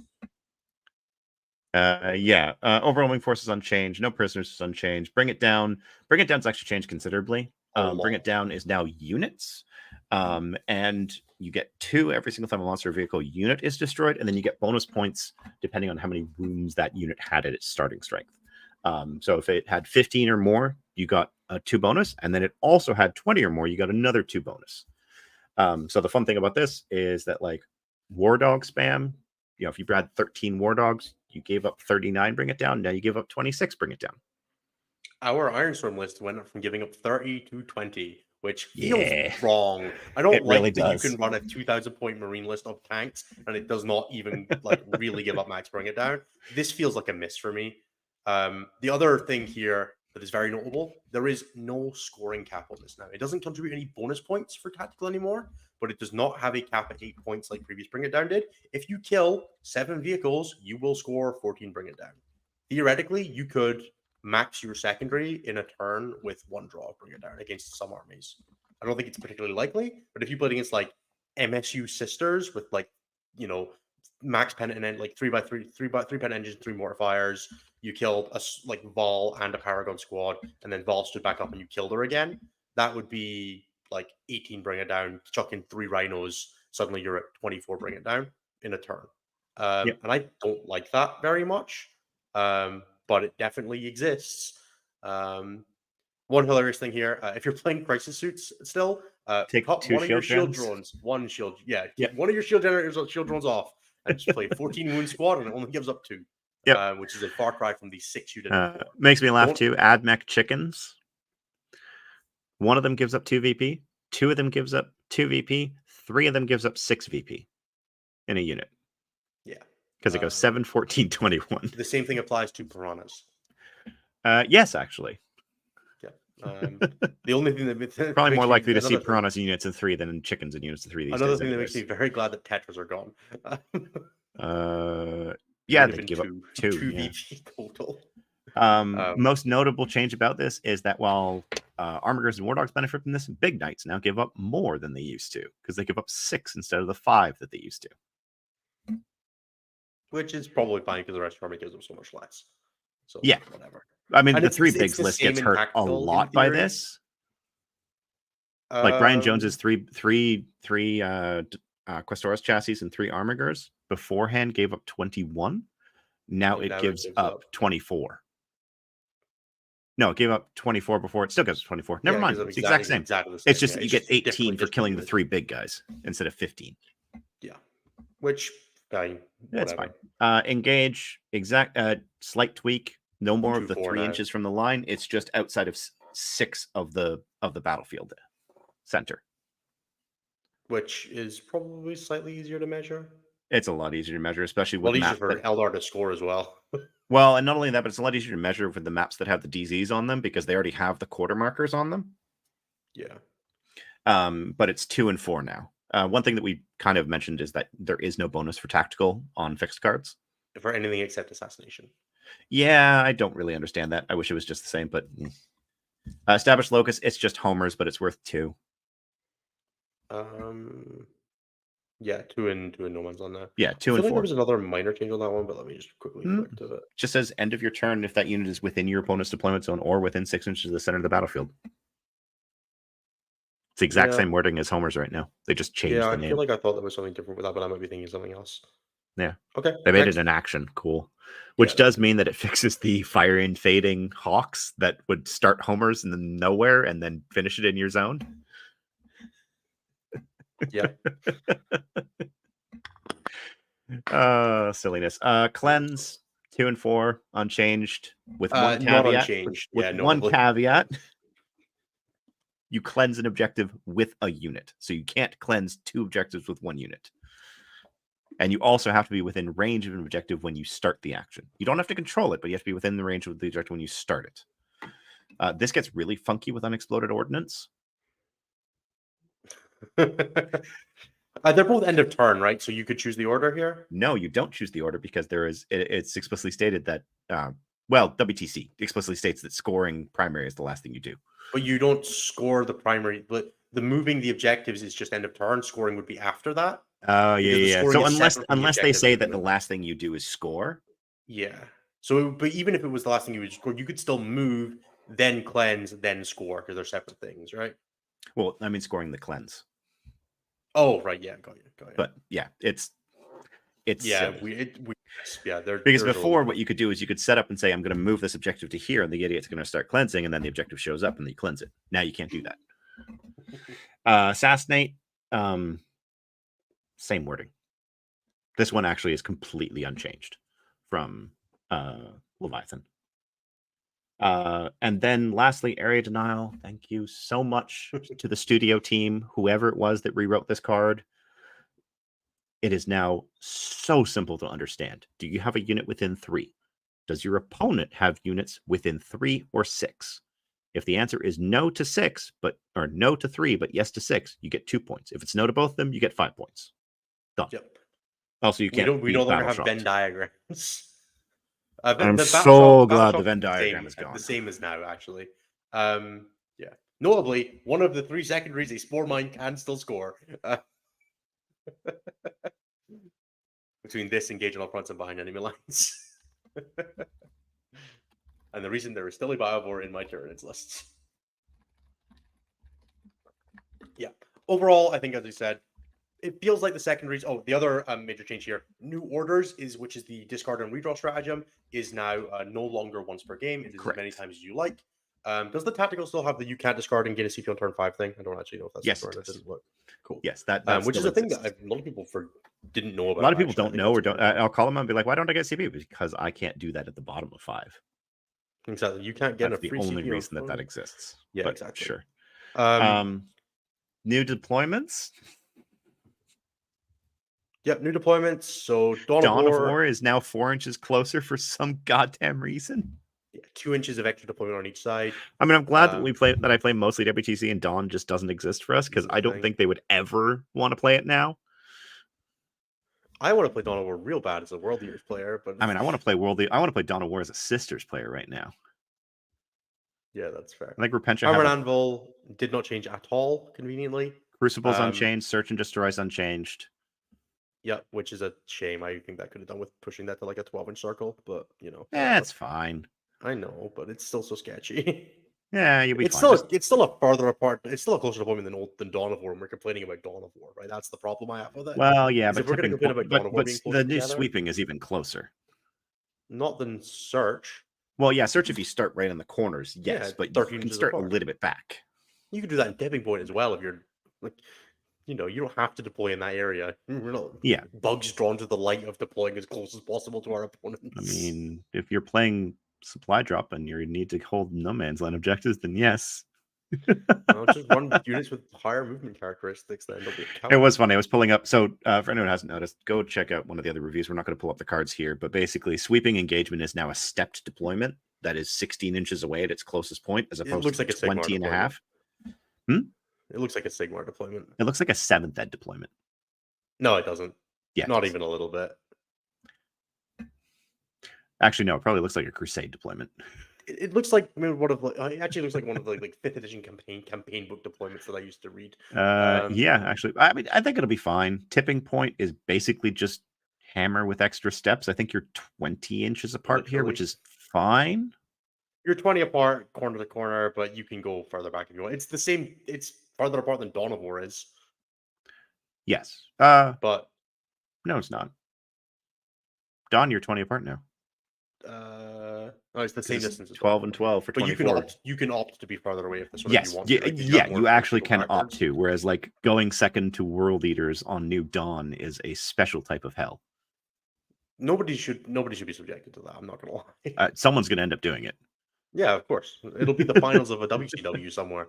Overwhelming force is unchanged. No prisoners is unchanged. Bring It Down. Bring It Down's actually changed considerably. Bring It Down is now units. And you get 2 every single time a monster or vehicle unit is destroyed, and then you get bonus points depending on how many wounds that unit had at its starting strength. So if it had 15 or more, you got a 2 bonus, and then it also had 20 or more, you got another 2 bonus. So the fun thing about this is that, like, War Dog spam, if you had 13 War Dogs, you gave up 39, Bring It Down. Now you give up 26, Bring It Down. Our Ironstorm list went from giving up 30 to 20, which feels wrong. I don't like really that you can run a 2,000-point Marine list of tanks, and it does not even really give up max Bring It Down. This feels like a miss for me. The other thing here that is very notable, there is no scoring cap on this now. It doesn't contribute any bonus points for tactical anymore, but it does not have a cap at 8 points like previous Bring It Down did. If you kill 7 vehicles, you will score 14 Bring It Down. Theoretically, you could max your secondary in a turn with 1 draw Bring It Down against some armies. I don't think it's particularly likely, but if you played against like MSU Sisters with max pennant and 3x3 pen engines, 3 mortifiers, you killed a Vol and a Paragon squad, and then Vol stood back up and you killed her again, that would be 18 Bring It Down, chuck in 3 rhinos, suddenly you're at 24 Bring It Down in a turn. And I don't like that very much, but it definitely exists. One hilarious thing here, if you're playing Crisis Suits still, take cut 2 one of your shield gens. drones. One shield, one of your shield generators, shield drones off, and just play 14 wound squad, and it only gives up 2. Which is a far cry from the 6 you did before. Makes me laugh too. Admech chickens. One of them gives up 2 VP. 2 of them gives up 2 VP. 3 of them gives up 6 VP in a unit. Yeah. Because it goes 7, 14, 21. The same thing applies to piranhas. Yes, actually. Yeah. The only thing that probably more likely to see piranhas in units of 3 than in chickens in units of 3 these another days. Thing that makes me very glad that Tetras are gone. They give up 2 VP total. Most notable change about this is that while Armigers and War Dogs benefit from this, Big Knights now give up more than they used to, because they give up 6 instead of the 5 that they used to. Which is probably fine because the rest of the army gives them so much less. So whatever. I mean, the 3 bigs list gets hurt a lot by this. Like Brian Jones's 3 Questoris chassis and 3 Armigers beforehand gave up 21. Now it gives up 24. No, it gave up 24 before. It still gives 24. Never mind. It's the exact same. It's just that you get 18 for killing the 3 big guys instead of 15. Yeah. Which, that's fine. Engage, slight tweak. No more of the 3 inches from the line. It's just outside of 6 of the battlefield center. Which is probably slightly easier to measure. It's a lot easier to measure, especially with easier for Eldar to score as well. Well, and not only that, but it's a lot easier to measure with the maps that have the DZs on them because they already have the quarter markers on them. Yeah. But it's 2 and 4 now. One thing that we kind of mentioned is that there is no bonus for tactical on fixed cards. For anything except assassination. Yeah, I don't really understand that. I wish it was just the same, but established locus, it's just homers, but it's worth 2. Yeah, 2 and no one's on that. Yeah, 2 and 4. There was another minor change on that one, but let me just quickly click to it. Just says end of your turn if that unit is within your opponent's deployment zone or within 6 inches of the center of the battlefield. It's the exact same wording as Homer's right now. They just changed the name. I feel like I thought there was something different with that, but I might be thinking something else. Yeah. Okay. They made it an action. Cool. Which does mean that it fixes the fire and fading hawks that would start homers in the nowhere and then finish it in your zone. Yeah. Silliness. Cleanse 2 and 4 unchanged with one caveat. Not unchanged. One caveat. You cleanse an objective with a unit, so you can't cleanse 2 objectives with 1 unit. And you also have to be within range of an objective when you start the action. You don't have to control it, but you have to be within the range of the objective when you start it. This gets really funky with unexploded ordnance. They're both end of turn, right? So you could choose the order here? No, you don't choose the order because it's explicitly stated that, WTC explicitly states that scoring primary is the last thing you do. But you don't score the primary, but the moving the objectives is just end of turn. Scoring would be after that. Oh, yeah. So unless they say that the movement. last thing you do is score. Yeah. So, but even if it was the last thing you would score, you could still move, then cleanse, then score because they're separate things, right? Well, I mean, scoring the cleanse. Oh, right. Yeah, got you. But yeah, it's yeah, silly. Because before what you could do is you could set up and say, I'm going to move this objective to here, and the idiot's going to start cleansing, and then the objective shows up and they cleanse it. Now you can't do that. Assassinate, same wording. This one actually is completely unchanged from Leviathan. And then lastly, area denial. Thank you so much to the studio team, whoever it was that rewrote this card. It is now so simple to understand. Do you have a unit within 3? Does your opponent have units within 3 or 6? If the answer is no to 6, or no to 3, but yes to 6, you get 2 points. If it's no to both of them, you get 5 points. Done. Yep. Also, you can't. We no longer have Venn diagrams. I'm so glad the Venn diagram is gone. The same as now, actually. Yeah. Notably, one of the 3 secondaries, a Spore Mine can still score. Between this engaging up front and behind enemy lines. And the reason there is still a Biovore in my turrets lists. Yeah. Overall, I think, as I said, it feels like the secondaries. Oh, the other major change here, New Orders, which is the discard and redraw stratagem, is now no longer once per game. It is as many times as you like. Does the tactical still have the you can't discard and get a CP on turn 5 thing? I don't actually know if that's yes, it didn't look cool. Yes, that which is a thing that a lot of people didn't know about. A lot of people don't know or don't. I'll call them and be like, "Why don't I get CP?" Because I can't do that at the bottom of 5. Exactly, you can't get That's a free the only CP reason that exists. Yeah, but exactly. Sure. New deployments. Yep, new deployments. So Dawn of War is now 4 inches closer for some goddamn reason. Yeah, 2 inches of extra deployment on each side. I mean, I'm glad that I play mostly WTC and Dawn just doesn't exist for us because I don't think they would ever want to play it now. I want to play Dawn of War real bad as a World Eaters player, but I mean, I want to play Dawn of War as a Sisters player right now. Yeah, that's fair. I think Repentia Armor and Anvil did not change at all, conveniently. Crucible's unchanged. Search and Destroy is unchanged. Yeah, which is a shame. I think that could have done with pushing that to like a 12-inch circle, but you know. It's fine. I know, but it's still so sketchy. Yeah, you'll be fine. It's still a farther apart. It's still a closer deployment than Dawn of War, and we're complaining about Dawn of War, right? That's the problem I have with it. Well, yeah, but, if we're going to complain about Dawn of War being the new sweeping is even closer. Not than Search. Well, yeah, Search if you start right in the corners, yes, but you can start a little bit back. You can do that in Tipping Point as well if you're like, you know, you don't have to deploy in that area. We're not bugs drawn to the light of deploying as close as possible to our opponents. I mean, if you're playing supply drop and you need to hold no man's land objectives, then yes. I'll just run units with higher movement characteristics. Then it was funny. I was pulling up. So for anyone who hasn't noticed, go check out one of the other reviews. We're not going to pull up the cards here, but basically, sweeping engagement is now a stepped deployment that is 16 inches away at its closest point, as opposed to 20 and a half. It looks like a Sigmar deployment. It looks like a 7th Ed deployment. No, it doesn't. Yeah, not even a little bit. Actually, no. It probably looks like a Crusade deployment. It looks like it actually looks like one of the like 5th edition campaign book deployments that I used to read. Yeah, actually, I mean, I think it'll be fine. Tipping Point is basically just hammer with extra steps. I think you're 20 inches apart here, which is fine. You're 20 apart, corner to corner, but you can go further back if you want. It's the same. It's farther apart than Dawn of War is. Yes, but no, it's not. Dawn, you're 20 apart now. No, it's the same distance. 12 and 12 for 24. But you can opt to be farther away if this one. Yes, you want yeah, to. Like, you actually can opt to. Whereas, like going second to World Eaters on New Dawn is a special type of hell. Nobody should be subjected to that. I'm not gonna lie. Someone's gonna end up doing it. Yeah, of course. It'll be the finals of a WCW somewhere.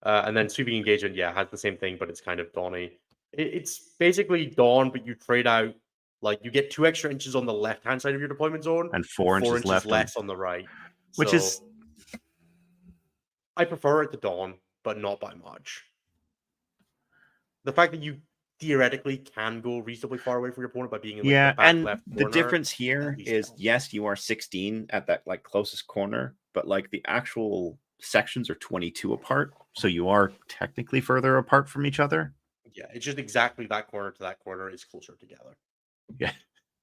And then sweeping engagement, yeah, has the same thing, but it's kind of dawny. It's basically dawn, but you trade out, like, you get 2 extra inches on the left-hand side of your deployment zone And 4 4 inches inches left on, less on the right. which So is I prefer it to dawn, but not by much. The fact that you theoretically can go reasonably far away from your opponent by being in, like, the yeah. back And left the corner difference at here least is, helps. yes, you are 16 at that like closest corner, but like the actual sections are 22 apart, so you are technically further apart from each other. Yeah, it's just exactly that corner to that corner is closer together. Yeah.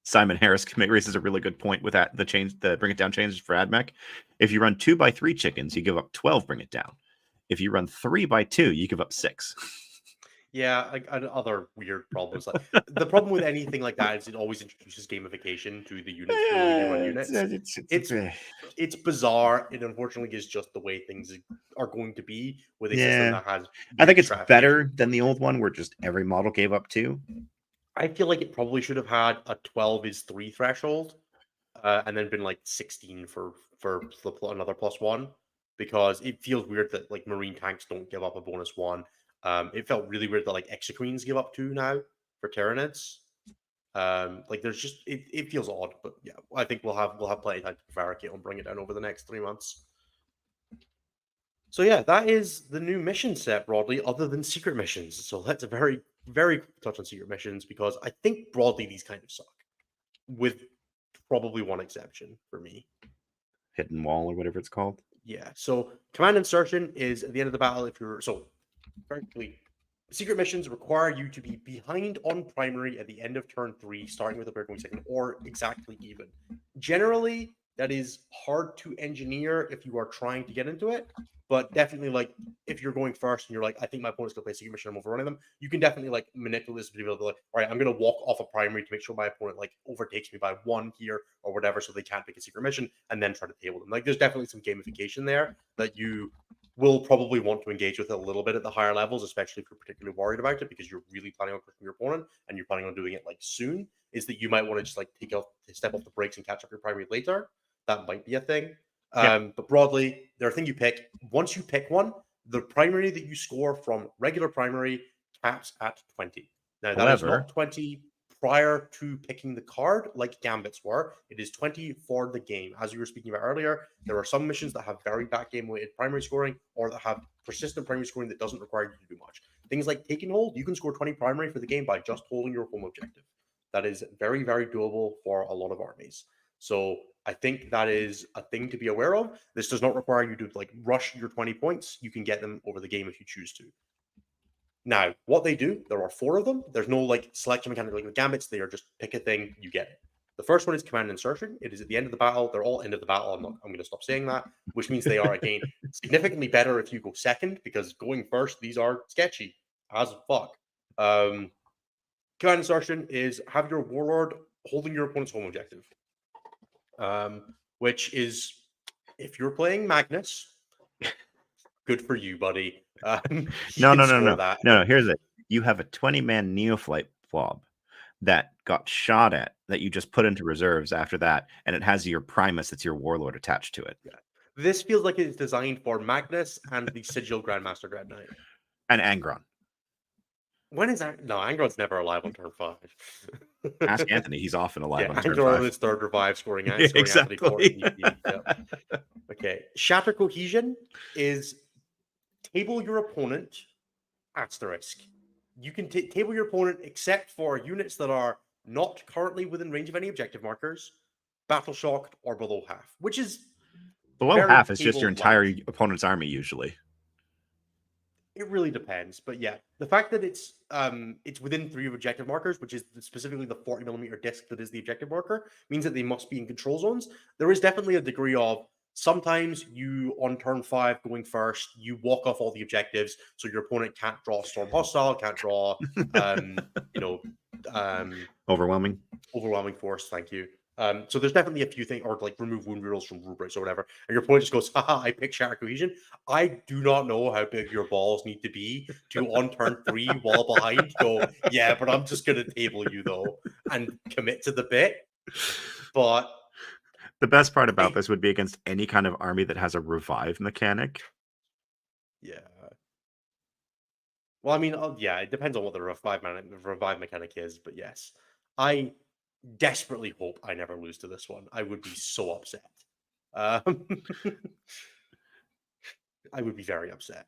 Simon Harris raises a really good point with that. The bring it down changes for AdMech. If you run 2x3 chickens, you give up 12, bring it down. If you run 3x2, you give up 6. Yeah, like, and other weird problems. Like, the problem with anything like that is it always introduces gamification to the units, the way you run units. It's it's bizarre. It unfortunately is just the way things are going to be with a system yeah. that has I think weird it's strategies. better than the old one where just every model gave up 2. I feel like it probably should have had a 12 is 3 threshold, and then been like 16 for another +1, because it feels weird that like marine tanks don't give up a -1. It felt really weird that like exoqueens give up 2 now for Tyranids. Like there's just it feels odd, but yeah, I think we'll have plenty of time to prevaricate and bring it down over the next 3 months. So yeah, that is the new mission set broadly, other than secret missions. So let's very quick touch on secret missions, because I think broadly these kind of suck, with probably one exception for me. Hidden wall or whatever it's called. Yeah. So command insertion is at the end of the battle. If you're so frankly, secret missions require you to be behind on primary at the end of turn 3, starting with a player going second, or exactly even. Generally, that is hard to engineer if you are trying to get into it, but definitely, like, if you're going first and you're like, I think my opponent's gonna play a secret mission, I'm overrunning them, you can definitely like manipulate this to be able to like, all right, I'm gonna walk off a primary to make sure my opponent like overtakes me by 1 here or whatever, so they can't pick a secret mission, and then try to table them. Like, there's definitely some gamification there that you will probably want to engage with it a little bit at the higher levels, especially if you're particularly worried about it, because you're really planning on crushing your opponent and you're planning on doing it like soon. Is that you might want to just like step off the brakes and catch up your primary later. That might be a thing. But broadly, they're a thing you pick. Once you pick one, the primary that you score from regular primary caps at 20. Now, that is However, not 20 prior to picking the card like Gambits were. It is 20 for the game. As you were speaking about earlier, there are some missions that have very back game weighted primary scoring, or that have persistent primary scoring that doesn't require you to do much. Things like Take and Hold, you can score 20 primary for the game by just holding your home objective. That is very, very doable for a lot of armies. So I think that is a thing to be aware of. This does not require you to like rush your 20 points. You can get them over the game if you choose to. Now, what they do, there are 4 of them. There's no like selection mechanic like the Gambits. They are just pick a thing, you get it. The first one is command insertion. It is at the end of the battle. They're all end of the battle. I'm going to stop saying that, which means they are again significantly better if you go second, because going first, these are sketchy as fuck. Command insertion is have your warlord holding your opponent's home objective, which is, if you're playing Magnus, good for you, buddy. No. Here's it. You have a 20-man Neophyte blob that got shot at that you just put into reserves after that, and it has your Primus, that's your warlord, attached to it. Yeah. This feels like it's designed for Magnus and the Sigil Grandmaster Dread Knight. And Angron. When is that? No, Angron's never alive on turn 5. Ask Anthony. He's often alive on turn 5. Angron on his third revive, scoring Exactly. Anthony 4. Yep. Okay. Shatter Cohesion is table your opponent, asterisk. You can table your opponent except for units that are not currently within range of any objective markers, battle shocked, or below half, which is below half is just your entire opponent's army usually. It really depends, but yeah, the fact that it's within 3 objective markers, which is specifically the 40mm disc that is the objective marker, means that they must be in control zones. There is definitely a degree of sometimes you on turn 5 going first, you walk off all the objectives, so your opponent can't draw Storm Hostile, can't draw overwhelming force. Thank you. So there's definitely a few things, or like remove wound rules from rubrics or whatever, and your opponent just goes, haha, I pick Shatter Cohesion. I do not know how big your balls need to be to on turn 3 while behind go, yeah, but I'm just gonna table you though and commit to the bit. But the best part about this would be against any kind of army that has a revive mechanic. Yeah. Well, I mean, yeah, it depends on what the revive mechanic is, but yes, I desperately hope I never lose to this one. I would be so upset. Um, I would be very upset.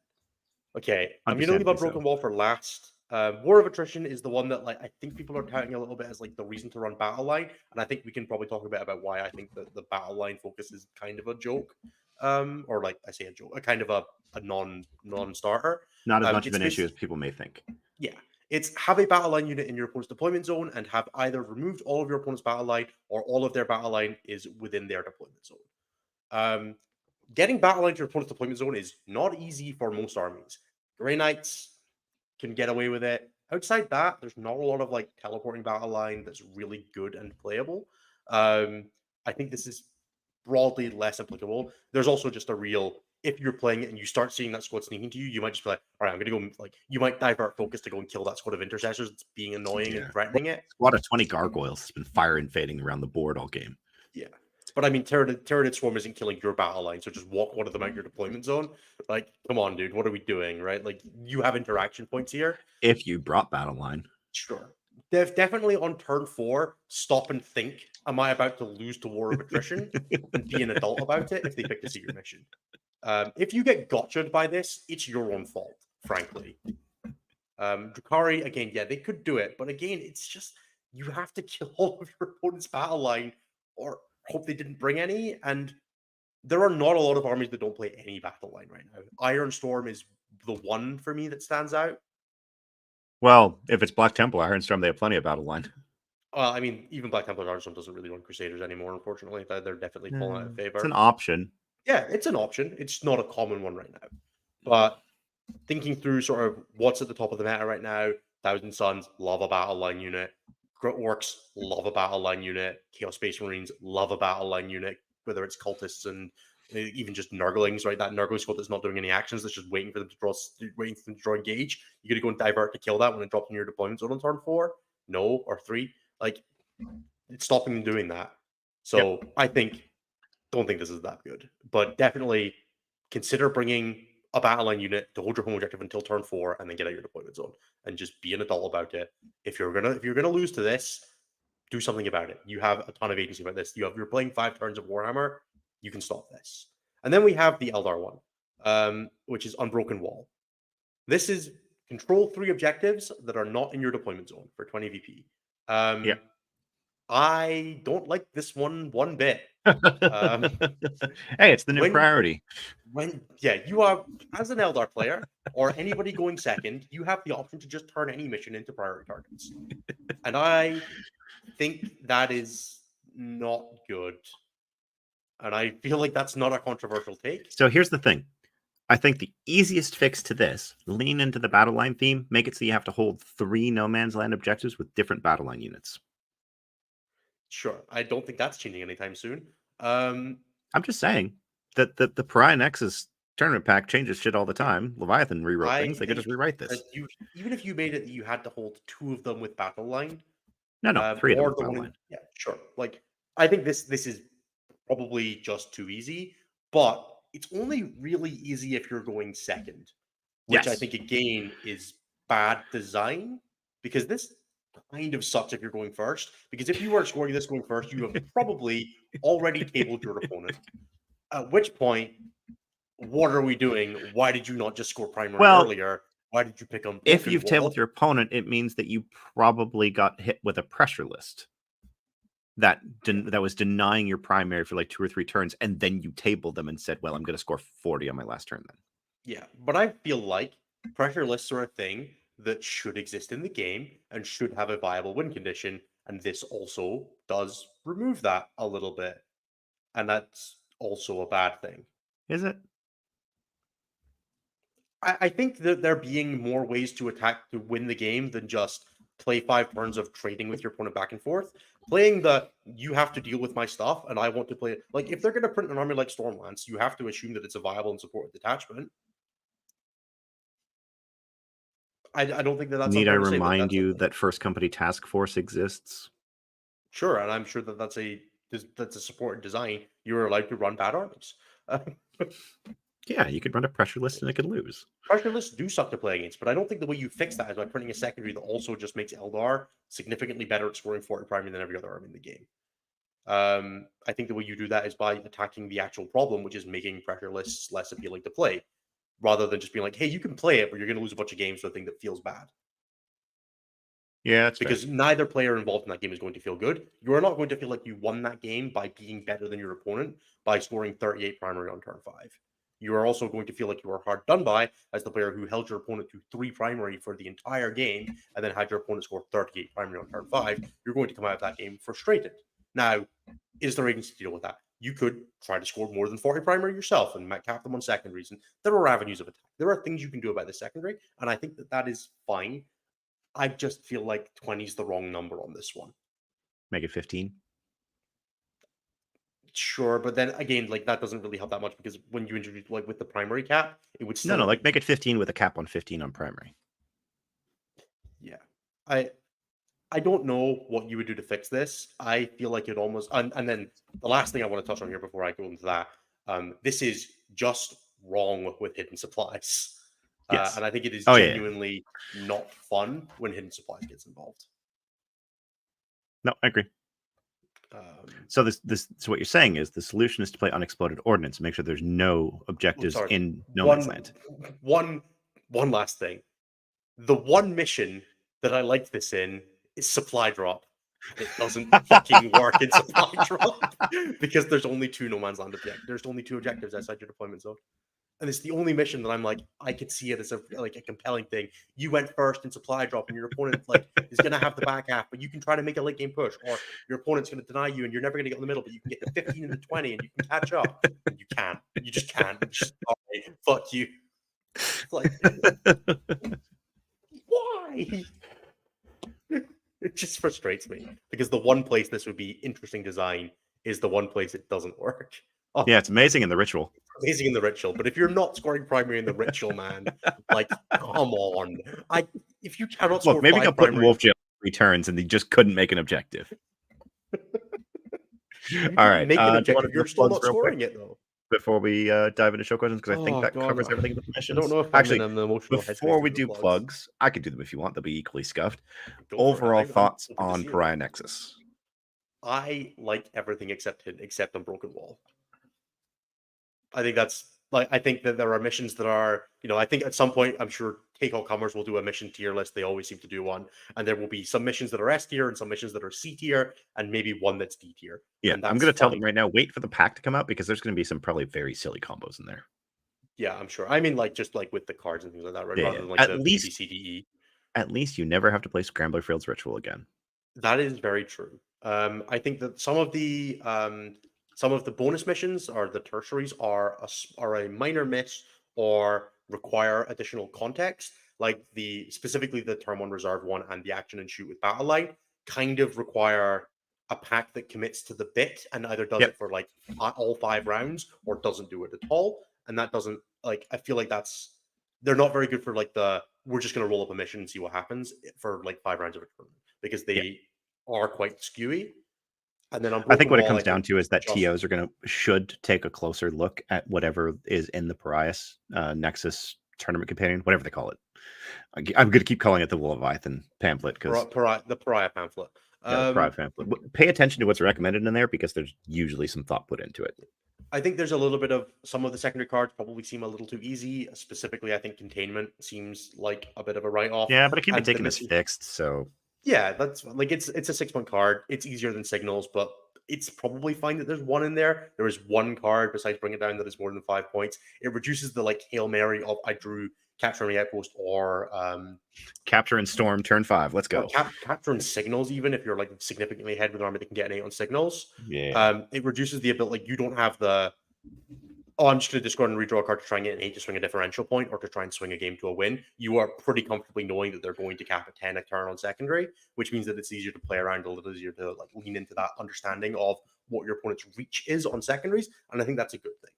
Okay, I'm gonna leave Understandably Unbroken so. Wall for last. War of Attrition is the one that like I think people are touting a little bit as like the reason to run Battle Line, and I think we can probably talk a bit about why I think that the Battle Line focus is kind of a joke, or like I say a joke, a kind of a non-starter. Not as much of It's an issue this, as people may think. yeah, it's have a Battle Line unit in your opponent's deployment zone and have either removed all of your opponent's Battle Line or all of their Battle Line is within their deployment zone. Um, Getting Battle Line to your opponent's deployment zone is not easy for most armies. Grey Knights can get away with it. Outside that, there's not a lot of like teleporting battle line that's really good and playable. I think this is broadly less applicable. There's also just a real if you're playing it and you start seeing that squad sneaking to you, you might just be like, all right, I'm gonna go like you might divert focus to go and kill that squad of intercessors that's being annoying and threatening it. Squad of 20 gargoyles has been fire invading around the board all game. Yeah. But I mean, Tyranid Swarm isn't killing your battle line, so just walk one of them out your deployment zone. Like, come on, dude, what are we doing, right? Like, you have interaction points here. If you brought battle line. Sure. Definitely on turn 4, stop and think, am I about to lose to War of Attrition? And be an adult about it if they pick a secret mission. If you get gotcha'd by this, it's your own fault, frankly. Drukhari, again, yeah, they could do it, but again, it's just, you have to kill all of your opponent's battle line or hope they didn't bring any, and there are not a lot of armies that don't play any battle line right now. Iron Storm is the one for me that stands out. Well, if it's Black Temple Iron Storm, they have plenty of battle line. I mean, even Black Templar Iron Storm doesn't really run Crusaders anymore, unfortunately. They're definitely falling out of favor. It's an option. Yeah, it's an option. It's not a common one right now. But thinking through sort of what's at the top of the meta right now, Thousand Suns, love a battle line unit. Grit Orcs, love a battle line unit. Chaos Space Marines, love a battle line unit, whether it's cultists and even just Nurglings, right? That Nurgling squad that's not doing any actions, that's just waiting for them to draw engage. You're gonna go and divert to kill that when it drops in your deployment zone on turn 4? No, or 3. Like, it's stopping them doing that. So I don't think this is that good, but definitely consider bringing a battle line unit to hold your home objective until turn 4 and then get out your deployment zone and just be an adult about it. If you're gonna lose to this, do something about it. You have a ton of agency about this. You're playing 5 turns of Warhammer, you can stop this. And then we have the Eldar one, which is Unbroken Wall. This is control 3 objectives that are not in your deployment zone for 20 VP. I don't like this one bit. Hey, it's the new priority. You are, as an Eldar player or anybody going second, you have the option to just turn any mission into priority targets. And I think that is not good. And I feel like that's not a controversial take. So here's the thing. I think the easiest fix to this, lean into the battle line theme, make it so you have to hold 3 no man's land objectives with different battle line units. Sure. I don't think that's changing anytime soon. I'm just saying that the Pariah Nexus tournament pack changes shit all the time. Leviathan rewrote things. They could just rewrite this. Even if you made it that you had to hold 2 of them with battle line. No, 3 of them with battle line. Yeah, sure. Like, I think this is probably just too easy, but it's only really easy if you're going second, which I think again is bad design, because this kind of sucks if you're going first. Because if you were scoring this going first, you have probably already tabled your opponent. At which point, what are we doing? Why did you not just score primary earlier? Why did you pick them? If you've tabled your opponent, it means that you probably got hit with a pressure list that was denying your primary for like 2 or 3 turns, and then you tabled them and said, well, I'm going to score 40 on my last turn then. Yeah, but I feel like pressure lists are a thing that should exist in the game and should have a viable win condition, and this also does remove that a little bit, and that's also a bad thing. Is it? I think that there being more ways to attack to win the game than just play 5 turns of trading with your opponent back and forth. Playing you have to deal with my stuff, and I want to play it. Like, if they're going to print an army like Stormlance, you have to assume that it's a viable and supported detachment. I don't think that's. Need I remind you that First Company Task Force exists? Sure, and I'm sure that that's a supported design. You're allowed to run bad armies. Yeah, you could run a pressure list and it could lose. Pressure lists do suck to play against, but I don't think the way you fix that is by printing a secondary that also just makes Eldar significantly better at scoring 40 primary than every other army in the game. I think the way you do that is by attacking the actual problem, which is making pressure lists less appealing to play, rather than just being like, hey, you can play it, but you're going to lose a bunch of games for a thing that feels bad. Yeah, that's because neither player involved in that game is going to feel good. You are not going to feel like you won that game by being better than your opponent by scoring 38 primary on turn 5. You are also going to feel like you are hard done by as the player who held your opponent to 3 primary for the entire game and then had your opponent score 38 primary on turn 5. You're going to come out of that game frustrated. Now, is there agency to deal with that? You could try to score more than 40 primary yourself and cap them on secondaries. And there are avenues of attack. There are things you can do about the secondary, and I think that that is fine. I just feel like 20 is the wrong number on this one. Make it 15. Sure, but then again, like that doesn't really help that much because when you introduce like with the primary cap, it would still No, like make it 15 with a cap on 15 on primary. Yeah. I don't know what you would do to fix this. I feel like it almost and then the last thing I want to touch on here before I go into that, this is just wrong with hidden supplies. Yes. And I think it is Oh, genuinely not fun when hidden supplies gets involved. No, I agree. So so what you're saying is the solution is to play unexploded ordnance, make sure there's no objectives in no man's land. One last thing. The one mission that I liked this in is supply drop. It doesn't fucking work in supply drop because there's only 2 no man's land objectives. There's only 2 objectives outside your deployment zone. And it's the only mission that I'm like, I could see it as a compelling thing. You went first in supply drop, and your opponent is gonna have the back half, but you can try to make a late game push, or your opponent's gonna deny you, and you're never gonna get in the middle, but you can get the 15 and the 20, and you can catch up. And you can't. You just can't. Sorry, fuck you. Like, why? It just frustrates me because the one place this would be interesting design is the one place it doesn't work. Oh, yeah, it's amazing in the ritual. Amazing in the ritual, but if you're not scoring primary in the ritual, man, like, come on. If you cannot score maybe 5 I'll put primary... Wolf Jail returns and he just couldn't make an objective. All right. Make an objective. You're still not scoring it, though. Before we dive into show questions, because I think that covers everything with the missions. I don't know if actually, I'm in an emotional before we do plugs, I could do them if you want. They'll be equally scuffed. Overall thoughts on Pariah Nexus? I like everything except Unbroken Wall. I think that's I think that there are missions that are, I think at some point, I'm sure Take All Comers will do a mission tier list. They always seem to do one. And there will be some missions that are S tier and some missions that are C tier and maybe one that's D tier. Yeah, I'm going to tell them right now, wait for the pack to come out because there's going to be some probably very silly combos in there. Yeah, I'm sure. I mean, just with the cards and things like that, right? Yeah, Rather than at the least, BCDE. At least you never have to play Scrambler Fields Ritual again. That is very true. I think that some of the bonus missions or the tertiaries are a minor miss or require additional context, like specifically the Turn 1 Reserve one and the Action and Shoot with Battle Line kind of require a pack that commits to the bit and either does it for all 5 rounds or doesn't do it at all. And that doesn't I feel like they're not very good for we're just going to roll up a mission and see what happens for 5 rounds of a tournament because they are quite skewy. And then I think what it comes down to is that TOs should take a closer look at whatever is in the Pariah Nexus tournament companion, whatever they call it. I'm going to keep calling it the Leviathan pamphlet because the Pariah pamphlet. Yeah, the Pariah pamphlet. Pay attention to what's recommended in there because there's usually some thought put into it. I think there's a little bit of some of the secondary cards probably seem a little too easy. Specifically, I think Containment seems like a bit of a write-off. Yeah, but it can be taken as fixed, so yeah, that's it's a 6-point card. It's easier than Signals, but it's probably fine that there's one in there. There is one card besides Bring It Down that is more than 5 points. It reduces the Hail Mary of I drew Capture Enemy Outpost or Capture and Storm turn 5. Let's go. Capture and Signals, even if you're significantly ahead with an army that can get an 8 on Signals. Yeah. It reduces the ability. You don't have the I'm just going to discard and redraw a card to try and get an 8 to swing a differential point or to try and swing a game to a win. You are pretty comfortably knowing that they're going to cap at 10 a turn on secondary, which means that it's easier to play around, a little easier to lean into that understanding of what your opponent's reach is on secondaries. And I think that's a good thing.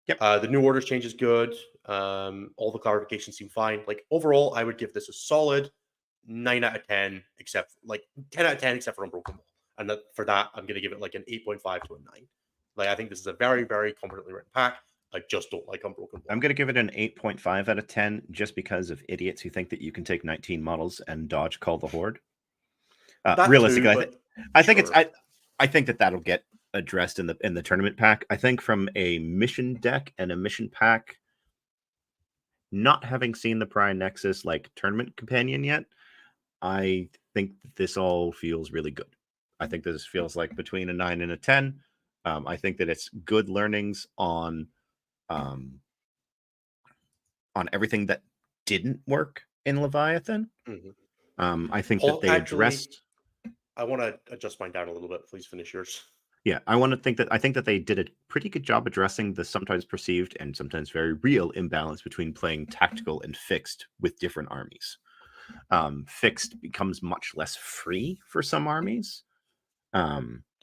Yep. The new orders change is good. All the clarifications seem fine. Overall, I would give this a solid 9 out of 10, except 10 out of 10, except for Unbroken Wall. And for that, I'm going to give it an 8.5 to a 9. I think this is a very, very competently written pack. I just don't like Unbroken Block. I'm going to give it an 8.5 out of 10 just because of idiots who think that you can take 19 models and dodge Call the Horde. Realistically, too, I think it's I think that that'll get addressed in the tournament pack. I think from a mission deck and a mission pack, not having seen the Pariah Nexus like tournament companion yet, I think this all feels really good. I think this feels like between a 9 and a 10. I think that it's good learnings on everything that didn't work in Leviathan. Mm-hmm. I think that they addressed. I want to adjust mine down a little bit. Please finish yours. Yeah, I think that they did a pretty good job addressing the sometimes perceived and sometimes very real imbalance between playing tactical and fixed with different armies. Fixed becomes much less free for some armies.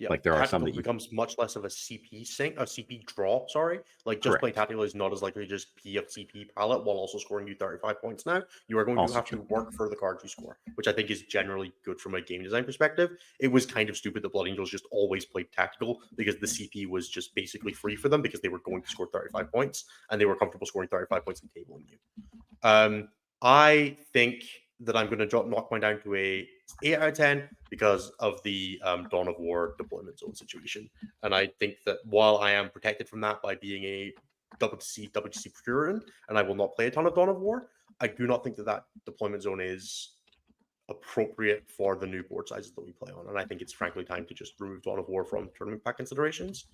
Like there are some that becomes much less of a CP draw. Sorry, like just playing tactical is not as likely to just be a CP palette while also scoring you 35 points. Now you are going to have to work for the cards you score, which I think is generally good from a game design perspective. It was kind of stupid that Blood Angels just always played tactical because the CP was just basically free for them because they were going to score 35 points and they were comfortable scoring 35 points and tabling you. I think that I'm going to knock mine down to a 8 out of 10 because of the Dawn of War deployment zone situation. And I think that while I am protected from that by being a WTC Praetorian, and I will not play a ton of Dawn of War, I do not think that deployment zone is appropriate for the new board sizes that we play on. And I think it's frankly time to just remove Dawn of War from tournament pack considerations.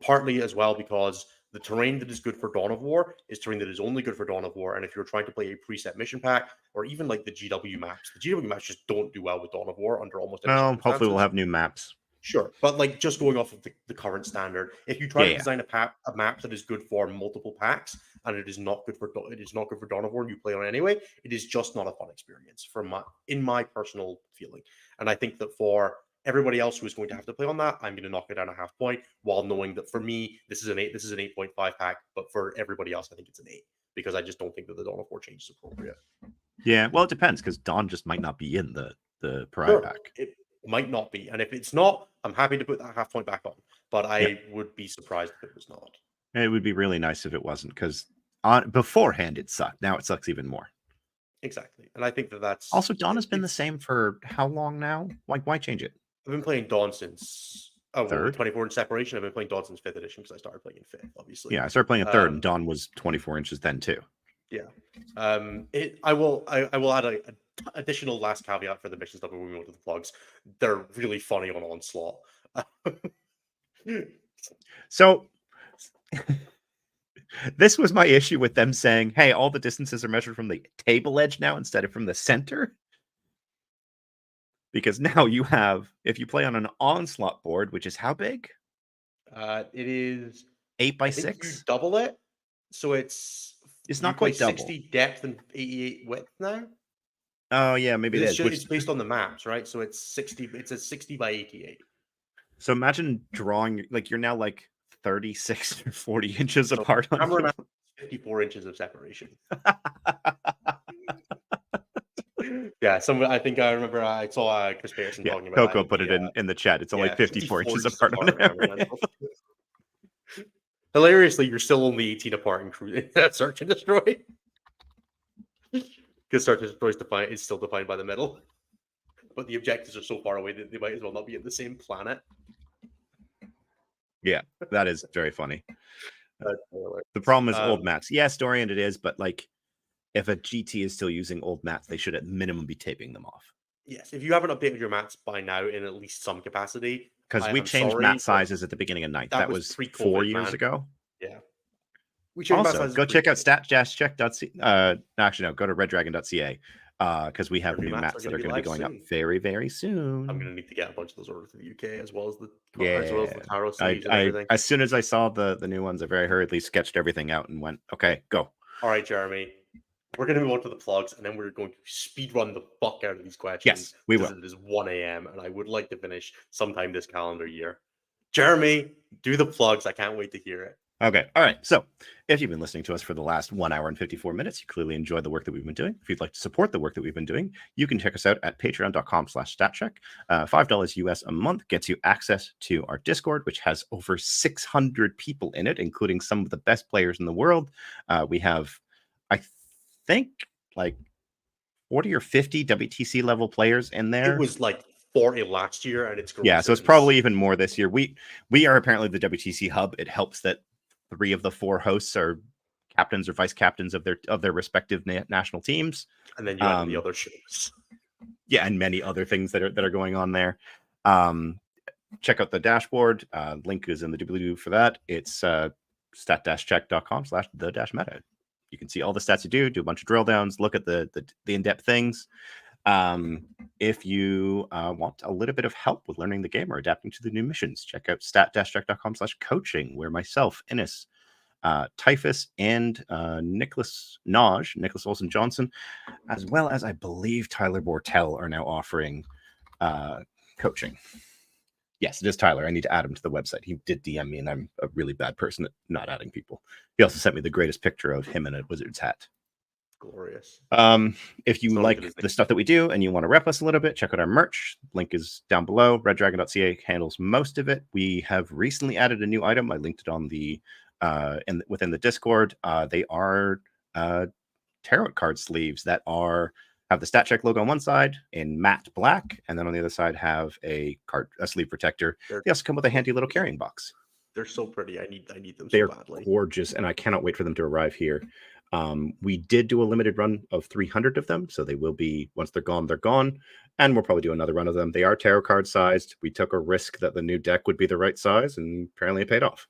Partly as well because the terrain that is good for Dawn of War is terrain that is only good for Dawn of War. And if you're trying to play a preset mission pack or even like the GW maps just don't do well with Dawn of War under almost any circumstances. Hopefully we'll have new maps. Sure, but like just going off of the current standard, if you try to design a map that is good for multiple packs and it is not good for Dawn of War and you play on it anyway, it is just not a fun experience in my personal feeling. And I think that for everybody else who is going to have to play on that, I'm going to knock it down a half point while knowing that for me, this is an 8.5 pack, but for everybody else, I think it's an 8 because I just don't think that the Dawn of War change is appropriate. Yeah, well, it depends because Dawn just might not be in the Pariah pack. It might not be. And if it's not, I'm happy to put that half point back on, but I would be surprised if it was not. It would be really nice if it wasn't because beforehand it sucked. Now it sucks even more. Exactly. And I think that's... Also, Dawn has been the same for how long now? Like, why change it? I've been playing Dawn since... third? 24 inch separation. I've been playing Dawn since 5th edition because I started playing in 5th, obviously. Yeah, I started playing in 3rd, and Dawn was 24 inches then, too. Yeah. I will add an additional last caveat for the mission stuff when we move to the plugs. They're really funny on Onslaught. So... This was my issue with them saying, hey, all the distances are measured from the table edge now instead of from the center. Because now you have, if you play on an Onslaught board, which is how big? It is 8 by 6. You double it, so it's not quite double. 60 depth and 88 width now. Oh yeah, maybe it is. It's based on the maps, right? So it's 60. It's a 60 by 88. So imagine drawing like you're now like 36 or 40 inches apart. On 54 inches of separation. Yeah, I think I remember I saw Chris Pearson talking about Coco put it in the chat. It's only 54 inches apart on average. Hilariously, you're still only 18 apart in Search and Destroy. Because Search and Destroy is still defined by the middle. But the objectives are so far away that they might as well not be in the same planet. Yeah, that is very funny. The problem is old maps. Yes, Dorian, it is, but like if a GT is still using old maps, they should at minimum be taping them off. Yes, if you haven't updated your mats by now in at least some capacity. Because we changed mat sizes at the beginning of 9th. That was 4 years ago. Yeah. Also, go check out statjazzcheck.ca. Actually, no, go to reddragon.ca. Because we have new maps that are going to be going up very, very soon. I'm going to need to get a bunch of those ordered to the UK as well as the Taro series and everything. As soon as I saw the new ones, I very hurriedly sketched everything out and went, okay, go. All right, Jeremy. We're going to move on to the plugs, and then we're going to speed run the fuck out of these questions. Yes, we will. It is 1 a.m., and I would like to finish sometime this calendar year. Jeremy, do the plugs. I can't wait to hear it. Okay. All right. So if you've been listening to us for the last 1 hour and 54 minutes, you clearly enjoyed the work that we've been doing. If you'd like to support the work that we've been doing, you can check us out at patreon.com/statcheck. $5 US a month gets you access to our Discord, which has over 600 people in it, including some of the best players in the world. We have, I think, like 40 or 50 WTC level players in there. It was like 40 last year, and it's grown. Yeah, so it's probably even more this year. We are apparently the WTC hub. It helps that 3 of the 4 hosts are captains or vice captains of their respective national teams, and then you have the other shows. Yeah, and many other things that are going on there. Check out the dashboard. Link is in the doobly-doo for that. It's stat-check.com/the-meta. You can see all the stats you do a bunch of drill downs, look at the in-depth things. If you want a little bit of help with learning the game or adapting to the new missions, check out stat-check.com/coaching, where myself, Innes, Typhus, and Nicholas Olsen Johnson, as well as I believe Tyler Bortel, are now offering coaching. Yes, it is Tyler. I need to add him to the website. He did DM me, and I'm a really bad person at not adding people. He also sent me the greatest picture of him in a wizard's hat. Glorious. If you like the stuff that we do and you want to rep us a little bit, check out our merch. Link is down below. reddragon.ca handles most of it. We have recently added a new item. I linked it on the within the Discord. They are tarot card sleeves that have the Stat Check logo on one side in matte black, and then on the other side have a sleeve protector. They also come with a handy little carrying box. They're so pretty. I need them They're so badly. Gorgeous, and I cannot wait for them to arrive here. We did do a limited run of 300 of them, so they will be, once they're gone, and we'll probably do another run of them. They are tarot card sized. We took a risk that the new deck would be the right size, and apparently it paid off.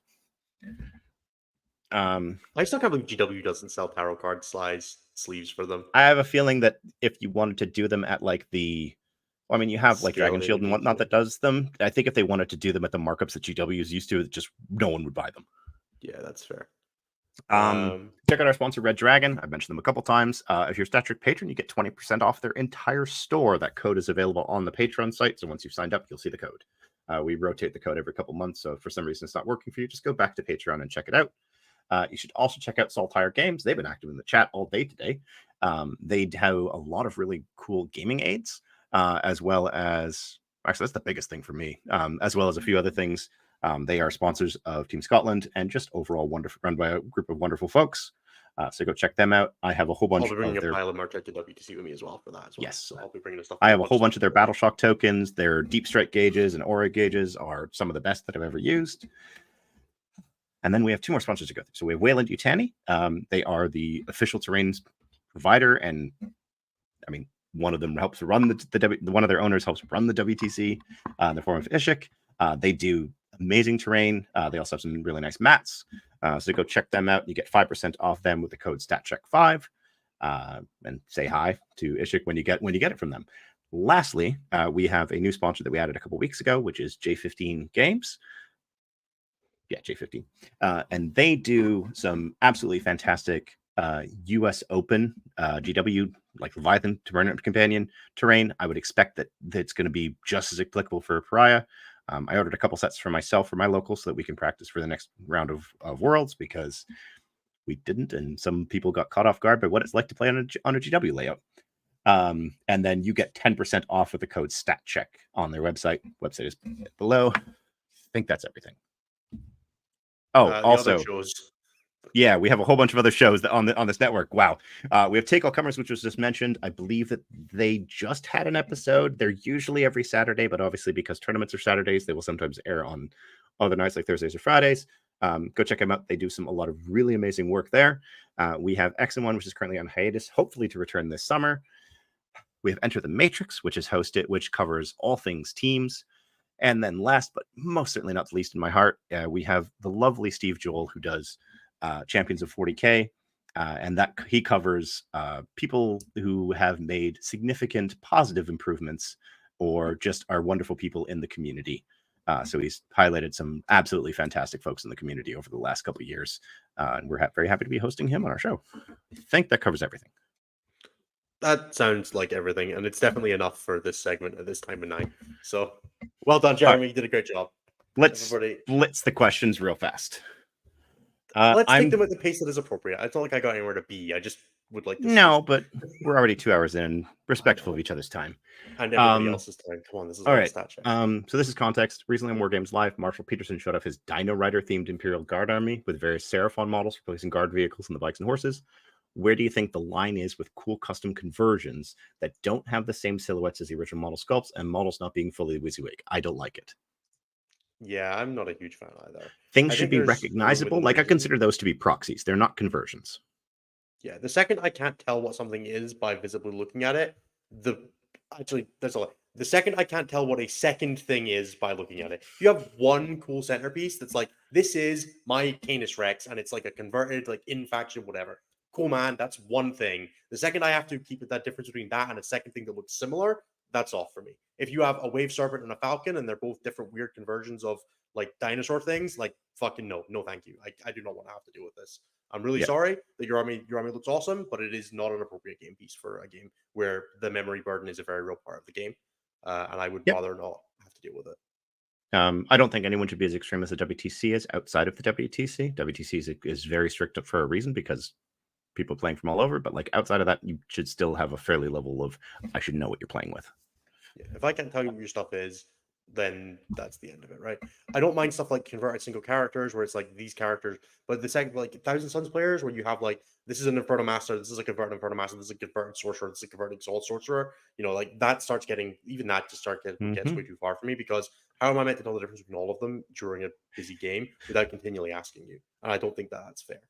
I still can't believe GW doesn't sell tarot card sleeves for them. I have a feeling that if you wanted to do them at like you have like Dragon Shield and whatnot that does them. I think if they wanted to do them at the markups that GW is used to, just no one would buy them. Yeah, that's fair. Check out our sponsor, Red Dragon. I've mentioned them a couple times. If you're a Stat Trick patron, you get 20% off their entire store. That code is available on the Patreon site, so once you've signed up, you'll see the code. We rotate the code every couple months, so if for some reason it's not working for you, just go back to Patreon and check it out. You should also check out Saltire Games. They've been active in the chat all day today. They have a lot of really cool gaming aids, as well as, actually, that's the biggest thing for me, as well as a few other things. They are sponsors of Team Scotland and just overall run by a group of wonderful folks. So go check them out. I have a whole bunch I'll be bringing of a pile of merch out to WTC with me as well for that. Yes, so I'll be bringing the stuff. I have a whole bunch of their Battle Shock tokens. Their Deep Strike gauges and Aura gauges are some of the best that I've ever used. And then we have 2 more sponsors to go through. So we have Wayland Yutani. They are the official terrains provider, and I mean, one of them helps run one of their owners helps run the WTC in the form of Ishik. They do amazing terrain. They also have some really nice mats. So go check them out. You get 5% off them with the code StatCheck5. And say hi to Ishik when you get it from them. Lastly, we have a new sponsor that we added a couple weeks ago, which is J15 Games. Yeah, J15. And they do some absolutely fantastic US Open GW, like Leviathan Tournament Companion terrain. I would expect that it's going to be just as applicable for Pariah. I ordered a couple sets for myself for my local so that we can practice for the next round of Worlds, because we didn't, and some people got caught off guard by what it's like to play on a GW layout. And then you get 10% off with the code StatCheck on their website. Website is below. I think that's everything. Oh, also, yeah, we have a whole bunch of other shows that on this network. Wow. We have Take All Comers, which was just mentioned. I believe that they just had an episode. They're usually every Saturday, but obviously because tournaments are Saturdays, they will sometimes air on other nights like Thursdays or Fridays. Go check them out. They do a lot of really amazing work there. We have X&1, which is currently on hiatus, hopefully to return this summer. We have Enter the Matrix, which covers all things teams. And then last, but most certainly not least in my heart, we have the lovely Steve Joel, who does Champions of 40K. And that he covers people who have made significant positive improvements or just are wonderful people in the community. So he's highlighted some absolutely fantastic folks in the community over the last couple of years. And we're very happy to be hosting him on our show. I think that covers everything. That sounds like everything, and it's definitely enough for this segment at this time of night. So, well done, Jeremy. You did a great job. Let's blitz the questions real fast. Let's take I'm them at the pace that is appropriate. It's not like I got anywhere to be. I just would like to no, see. but we're already 2 hours in, I respectful of know. each other's time. And everybody else's time. Come on, this is All not a right. stat check. So this is context. Recently on War Games Live, Marshall Peterson showed off his Dino Rider themed Imperial Guard army with various Seraphon models replacing guard vehicles and the bikes and horses. Where do you think the line is with cool custom conversions that don't have the same silhouettes as the original model sculpts and models not being fully WYSIWYG? I don't like it. Yeah, I'm not a huge fan either. Things I should think be there's room recognizable. within Like I reason. consider those to be proxies. They're not conversions. Yeah, the second I can't tell what something is by visibly looking at it, there's a lot. The second I can't tell what a second thing is by looking at it. If you have one cool centerpiece that's like, this is my Canis Rex, and it's like a converted, like in faction, whatever. Cool, man. That's one thing. The second I have to keep that difference between that and a second thing that looks similar, that's off for me. If you have a Wave Serpent and a Falcon, and they're both different weird conversions of like dinosaur things, like fucking no, thank you. I do not want to have to deal with this. I'm really sorry that your army looks awesome, but it is not an appropriate game piece for a game where the memory burden is a very real part of the game, and I would rather not have to deal with it. I don't think anyone should be as extreme as the WTC is outside of the WTC. WTC is very strict for a reason because people playing from all over, but like outside of that, you should still have a fairly level of I should know what you're playing with. Yeah, if I can't tell you what your stuff is, then that's the end of it, right? I don't mind stuff like converted single characters where it's like these characters, but the second like Thousand Suns players where you have like this is an Inferno Master, this is a converted Inferno Master, this is a converted Sorcerer, this is a converted Exalt Sorcerer, like that starts getting even that just gets way too far for me because how am I meant to know the difference between all of them during a busy game without continually asking you? And I don't think that's fair.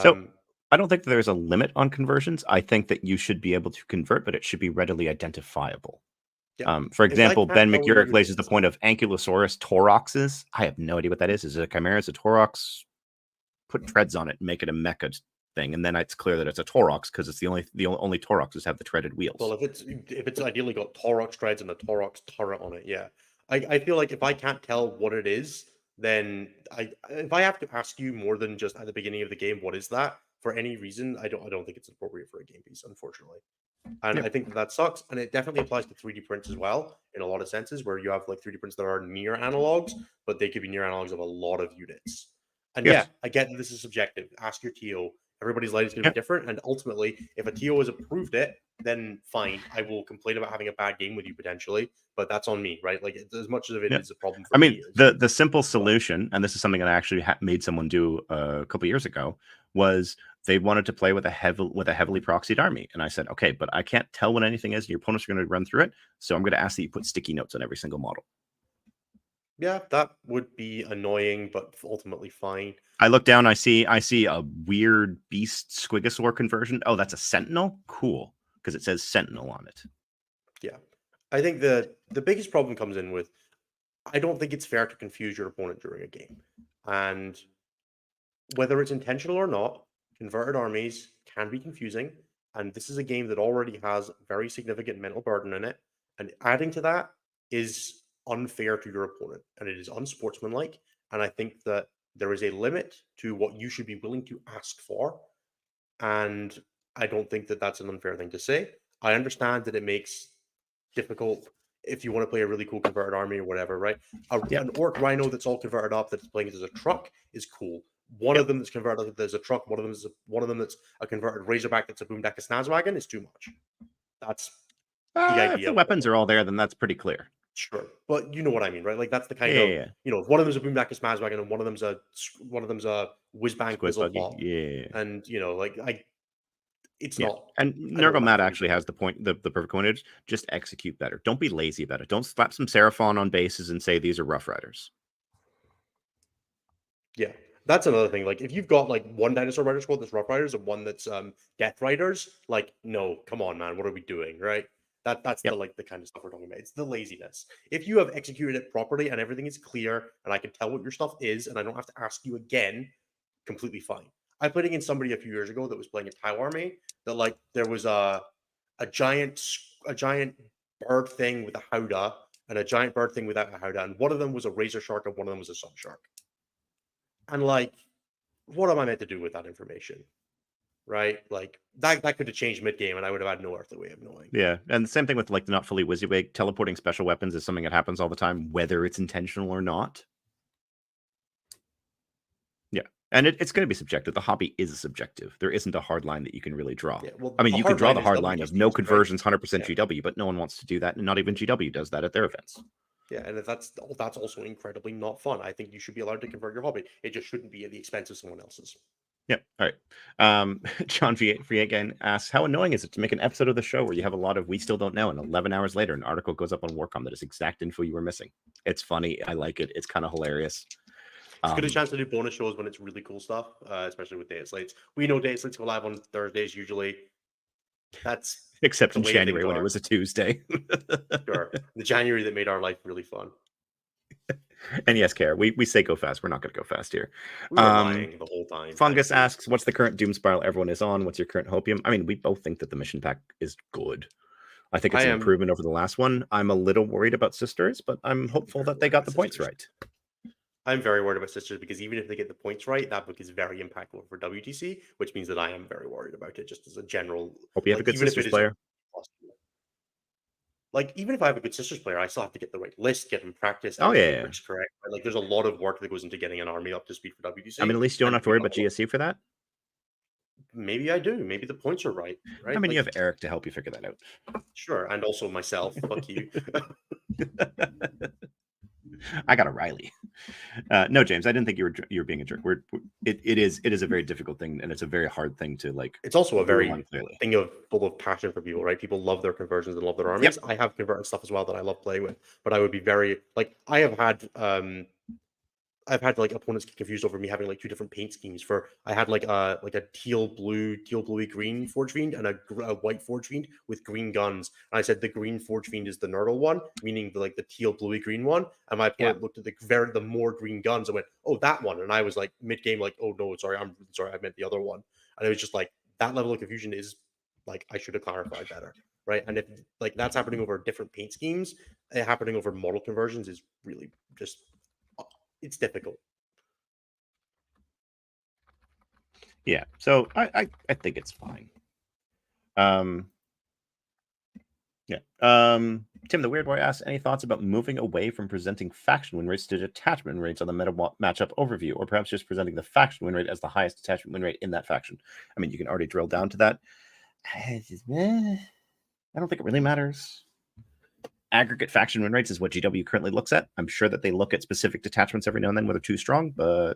So I don't think there's a limit on conversions. I think that you should be able to convert, but it should be readily identifiable. Yeah. For example, Ben McUrick raises the point of Ankylosaurus Tauroxes. I have no idea what that is. Is it a chimera? Is it a Taurox? Put treads on it and make it a mecha thing, and then it's clear that it's a Taurox because it's the only Tauroxes have the treaded wheels. Well, if it's ideally got Taurox treads and a Taurox turret on it, yeah. I feel like if I can't tell what it is, then if I have to ask you more than just at the beginning of the game, what is that? For any reason, I don't think it's appropriate for a game piece, unfortunately. And I think that sucks. And it definitely applies to 3D prints as well, in a lot of senses, where you have like 3D prints that are near analogs, but they could be near analogs of a lot of units. And yeah, I get that this is subjective. Ask your TO. Everybody's light is going to be different. And ultimately, if a TO has approved it, then fine. I will complain about having a bad game with you potentially, but that's on me, right? Like as much of it is a problem for me. The simple solution, and this is something that I actually made someone do a couple years ago, was they wanted to play with a heavily proxied army. And I said, okay, but I can't tell what anything is. And your opponents are going to run through it. So I'm going to ask that you put sticky notes on every single model. Yeah, that would be annoying, but ultimately fine. I look down, I see a weird beast squigosaur conversion. Oh, that's a sentinel? Cool. Because it says sentinel on it. Yeah. I think the biggest problem comes in with I don't think it's fair to confuse your opponent during a game. And whether it's intentional or not, converted armies can be confusing. And this is a game that already has very significant mental burden in it. And adding to that is unfair to your opponent. And it is unsportsmanlike. And I think that there is a limit to what you should be willing to ask for. And I don't think that that's an unfair thing to say. I understand that it makes difficult if you want to play a really cool converted army or whatever, right? An orc rhino that's all converted up that's playing it as a truck is cool. One of them that's converted up as a truck, one of them that's a converted razorback that's a boomdeck Snazwagon is too much. That's the idea. If the weapons are all there, then that's pretty clear. Sure, but you know what I mean, right? Like that's the kind of if one of them's a boomdeck Snazwagon and one of them's a whiz-bang Quizzle-Plot. And it's not. And Nergomat actually has the perfect coinage. Just execute better. Don't be lazy about it. Don't slap some Seraphon on bases and say these are Rough Riders. Yeah, that's another thing. Like if you've got like one Dinosaur Rider squad that's Rough Riders and one that's Death Riders, like no, come on, man, what are we doing, right? That's the kind of stuff we're talking about. It's the laziness. If you have executed it properly and everything is clear and I can tell what your stuff is and I don't have to ask you again, completely fine. I played against somebody a few years ago that was playing a Tau army that like there was a giant bird thing with a howdah and a giant bird thing without a howdah, and one of them was a razor shark and one of them was a sun shark. And like, what am I meant to do with that information? Right? Like that could have changed mid-game and I would have had no earthly way of knowing. Yeah. And the same thing with like the not fully WYSIWYG. Teleporting special weapons is something that happens all the time, whether it's intentional or not. Yeah. And it's going to be subjective. The hobby is subjective. There isn't a hard line that you can really draw. Yeah, well, I mean, the you can hard draw line the is hard line of WTCs, no right? conversions, 100% Yeah. GW, but no one wants to do that, and not even GW does that at their events. Yeah, and that's also incredibly not fun. I think you should be allowed to convert your hobby. It just shouldn't be at the expense of someone else's. Yep. All right. John V8 again asks, how annoying is it to make an episode of the show where you have a lot of we still don't know, and 11 hours later, an article goes up on Warcom that is exact info you were missing? It's funny. I like it. It's kind of hilarious. It's a good chance to do bonus shows when it's really cool stuff, especially with data slates. We know data slates go live on Thursdays usually. That's except the in way January things when are. it was a Tuesday. Sure. The January that made our life really fun. And yes, Care, we say go fast. We're not going to go fast here. We were lying the whole time. Fungus asks, what's the current doom spiral everyone is on? What's your current hopium? I mean, we both think that the mission pack is good. I think it's an improvement over the last one. I'm a little worried about Sisters, but I'm hopeful that they got the points right. I'm very worried about Sisters because even if they get the points right, that book is very impactful for WTC, which means that I am very worried about it just as a general. Hope you have a good Sisters player. Like, even if I have a good Sisters player, I still have to get the right list, get them practice. Oh, yeah. Correct. Like, there's a lot of work that goes into getting an army up to speed for WTC. I mean, at least you don't have to worry about GSC for that. Maybe I do. Maybe the points are right. I mean, you have Eric to help you figure that out. Sure, and also myself. Fuck you. I got a Riley. No, James, I didn't think you were being a jerk. It is a very difficult thing, and it's a very hard thing to like. It's also a very thing full of passion for people, right? People love their conversions and love their armies. Yep. I have converted stuff as well that I love playing with, but I would be very like I have had like opponents get confused over me having like two different paint schemes. I had like a teal bluey green Forge Fiend and a white Forge Fiend with green guns. And I said the green Forge Fiend is the Nurdle one, meaning the teal bluey green one. And my opponent looked at the more green guns and went, "Oh, that one." And I was like mid game, like, "Oh no, sorry, I'm sorry, I meant the other one." And it was just like that level of confusion is like I should have clarified better, right? And if like that's happening over different paint schemes, happening over model conversions is really just. It's difficult. Yeah, so I think it's fine. Tim the Weird Boy asks, any thoughts about moving away from presenting faction win rates to detachment win rates on the meta matchup overview, or perhaps just presenting the faction win rate as the highest detachment win rate in that faction? I mean, you can already drill down to that. I don't think it really matters. Aggregate faction win rates is what GW currently looks at. I'm sure that they look at specific detachments every now and then where they're too strong, but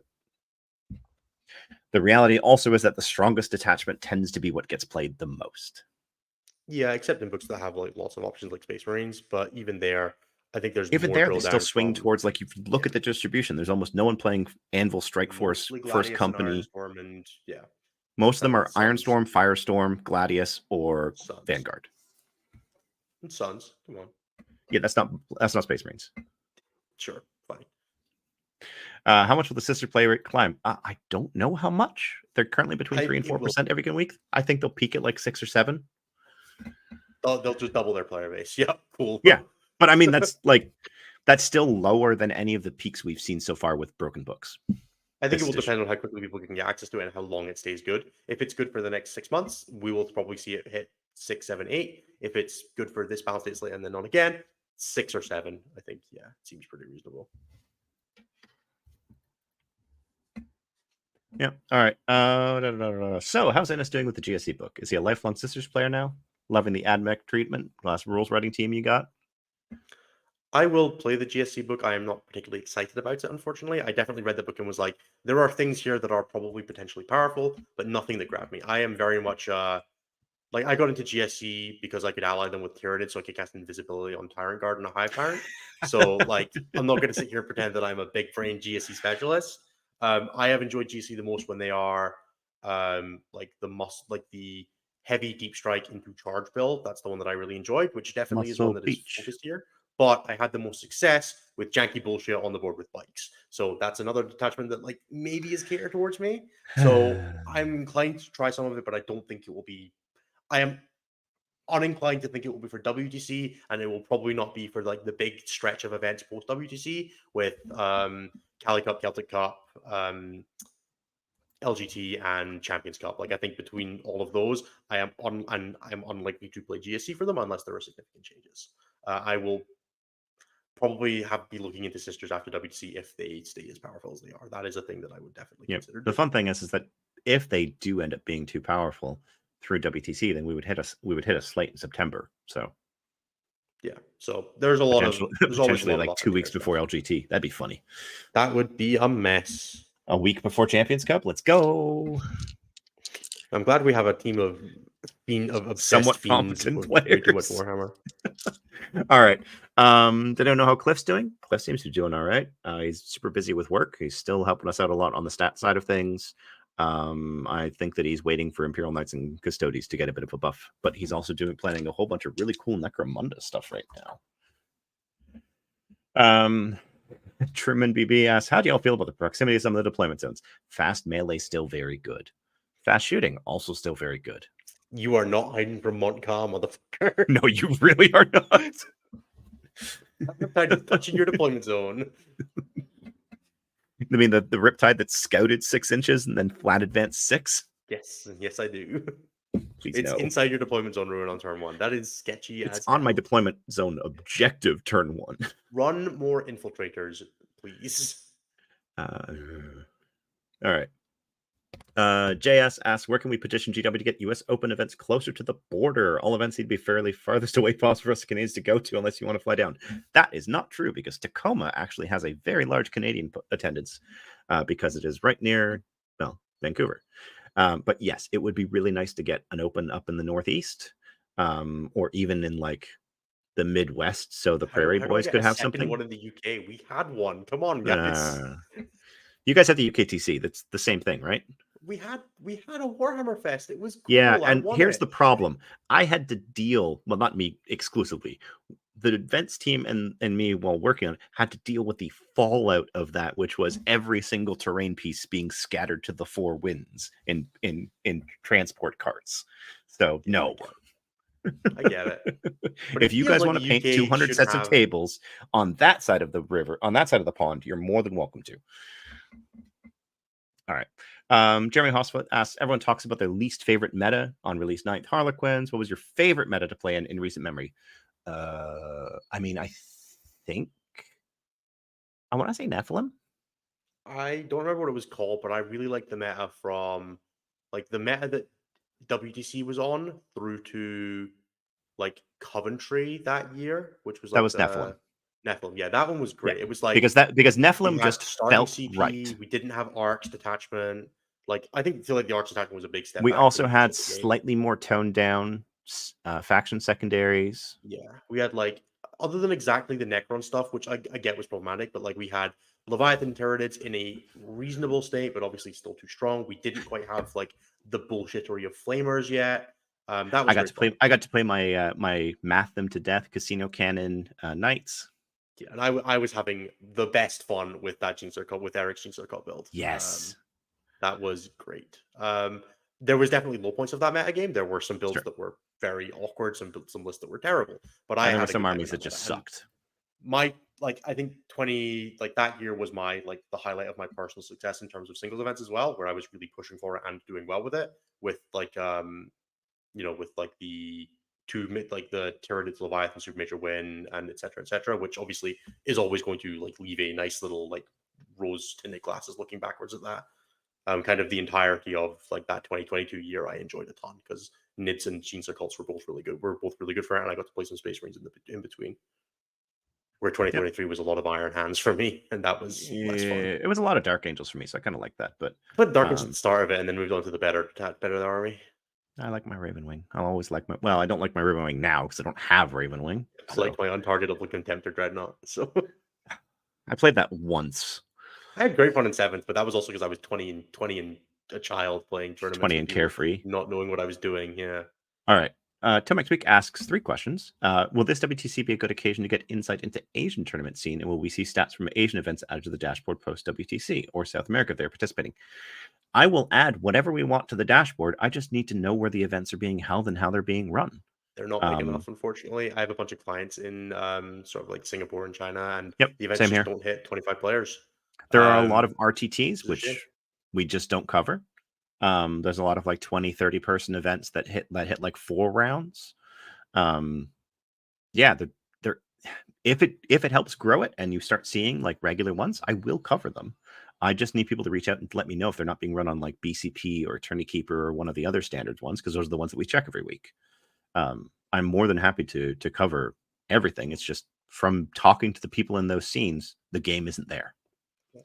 the reality also is that the strongest detachment tends to be what gets played the most. Yeah, except in books that have like lots of options like Space Marines, but even there, I think there's even there they still swing towards like if you look at the distribution, there's almost no one playing Anvil, Strike Force, First Company, and most of them are Ironstorm, Firestorm, Gladius, or Suns. Vanguard. And Suns, come on. Yeah, that's not Space Marines. Sure, fine. How much will the sister play rate climb? I don't know how much. They're currently between 3 and 4% every week. I think they'll peak at like 6 or 7. They'll just double their player base. Yeah, cool. Yeah, but I mean that's still lower than any of the peaks we've seen so far with Broken Books. I think it will depend on how quickly people can get access to it and how long it stays good. If it's good for the next 6 months, we will probably see it hit 6, 7, 8. If it's good for this balance date and then on again, 6 or 7. I think it seems pretty reasonable. Yeah. All right. So, how's Ennis doing with the GSC book? Is he a lifelong Sisters player now? Loving the AdMech treatment? Last rules writing team you got? I will play the GSC book. I am not particularly excited about it, unfortunately. I definitely read the book and was like, there are things here that are probably potentially powerful, but nothing that grabbed me. I am very much like I got into GSC because I could ally them with Tyranid, so I could cast Invisibility on Tyrant Guard and a Hive Tyrant. So like I'm not going to sit here and pretend that I'm a big brain GSC specialist. I have enjoyed GSC the most when they are like the heavy deep strike into charge build. That's the one that I really enjoyed, which definitely is one that is focused here. But I had the most success with janky bullshit on the board with bikes. So that's another detachment that like maybe is catered towards me. So I'm inclined to try some of it, but I don't think it will be. I am uninclined to think it will be for WTC, and it will probably not be for like the big stretch of events post WTC with Cali Cup, Celtic Cup, LGT, and Champions Cup. Like I think between all of those, I'm unlikely to play GSC for them unless there are significant changes. I will probably be looking into sisters after WTC if they stay as powerful as they are. That is a thing that I would definitely consider. The fun thing is that if they do end up being too powerful through WTC, then we would hit a slate in September. So yeah, so there's a lot of potentially like 2 weeks before LGT. That'd be funny. That would be a mess. A week before Champions Cup. Let's go. I'm glad we have a team of obsessed competent players. Way too much players. Warhammer. All right. Did I know how Cliff's doing? Cliff seems to be doing all right. He's super busy with work. He's still helping us out a lot on the stat side of things. I think that he's waiting for Imperial Knights and Custodes to get a bit of a buff, but he's also planning a whole bunch of really cool Necromunda stuff right now. Truman BB asks, how do y'all feel about the proximity of some of the deployment zones? Fast melee still very good. Fast shooting also still very good. You are not hiding from Montcalm, motherfucker. No, you really are not. I'm touching your deployment zone. I mean the Riptide that scouted 6 inches and then flat advanced 6? Yes, I do. Please it's no. Inside your deployment zone, Ruin, on turn 1. That is sketchy. It's on my deployment zone objective turn 1. Run more infiltrators, please. All right. JS asks, where can we petition GW to get US Open events closer to the border? All events need to be fairly farthest away possible for us Canadians to go to unless you want to fly down. That is not true because Tacoma actually has a very large Canadian attendance because it is right near, Vancouver. But yes, it would be really nice to get an Open up in the Northeast or even in like the Midwest so the Prairie Boys could have something. One in the UK. We had one. Come on, guys. You guys have the UKTC. That's the same thing, right? We had a Warhammer Fest. It was cool. Yeah, and here's the problem. I had to deal, well, not me exclusively. The events team and me, while working on it, had to deal with the fallout of that, which was every single terrain piece being scattered to the 4 winds in transport carts. So no. I get it. But if you guys want to paint 200 sets of tables on that side of the river, on that side of the pond, you're more than welcome to. All right. Jeremy Hosfoot asks, everyone talks about their least favorite meta on release 9th Harlequins. What was your favorite meta to play in recent memory? I mean, I think I want to say Nephilim. I don't remember what it was called, but I really liked the meta from like the meta that WTC was on through to like Coventry that year, which was like that was Nephilim. Nephilim, yeah, that one was great. Yeah. It was like because Nephilim just felt CP, right. We didn't have Arcs detachment. Like I feel like the Arcs detachment was a big step. We also had slightly more toned down faction secondaries. Yeah, we had like other than exactly the Necron stuff, which I get was problematic, but like we had Leviathan Tyranids in a reasonable state, but obviously still too strong. We didn't quite have like the bullshittery of Flamers yet. That was I got to play my my Math Them to Death Casino Cannon Knights. Yeah, and I was having the best fun with that Genestealer with Eric's Genestealer build. Yes, that was great. There was definitely low points of that meta game. There were some builds that were very awkward, some lists that were terrible. But I had some armies that just sucked. My I think 20 that year was my the highlight of my personal success in terms of singles events as well, where I was really pushing for it and doing well with it. With with the the Tyranids Leviathan Super Major win and etc., which obviously is always going to leave a nice little rose tinted glasses looking backwards at that. Kind of the entirety of that 2022 year, I enjoyed a ton because Nids and Genestealer cults were both really good. We're both really good for it, and I got to play some Space Marines in between. Where 2023 was a lot of Iron Hands for me, and that was less fun. It was a lot of Dark Angels for me, so I kind of like that. But Dark Angels at the start of it, and then moved on to the better army. I like my Ravenwing. I'll always like my. Well, I don't like my Ravenwing now because I don't have Ravenwing. So. I like my Untargetable Contemptor Dreadnought. So I played that once. I had great fun in 7th, but that was also because I was 20 and a child playing tournaments. 20 and carefree, not knowing what I was doing. Yeah. All right. Tomex Week asks 3 questions. Will this WTC be a good occasion to get insight into Asian tournament scene, and will we see stats from Asian events added to the dashboard post WTC or South America if they're participating? I will add whatever we want to the dashboard. I just need to know where the events are being held and how they're being run. They're not big enough, unfortunately. I have a bunch of clients in sort of Singapore and China, and the events just don't hit 25 players. There are a lot of RTTs, which we just don't cover. There's a lot of 20, 30 person events that hit 4 rounds. Yeah, if it helps grow it and you start seeing like regular ones, I will cover them. I just need people to reach out and let me know if they're not being run on like BCP or Attorney Keeper or one of the other standard ones, because those are the ones that we check every week. I'm more than happy to cover everything. It's just from talking to the people in those scenes, the game isn't there.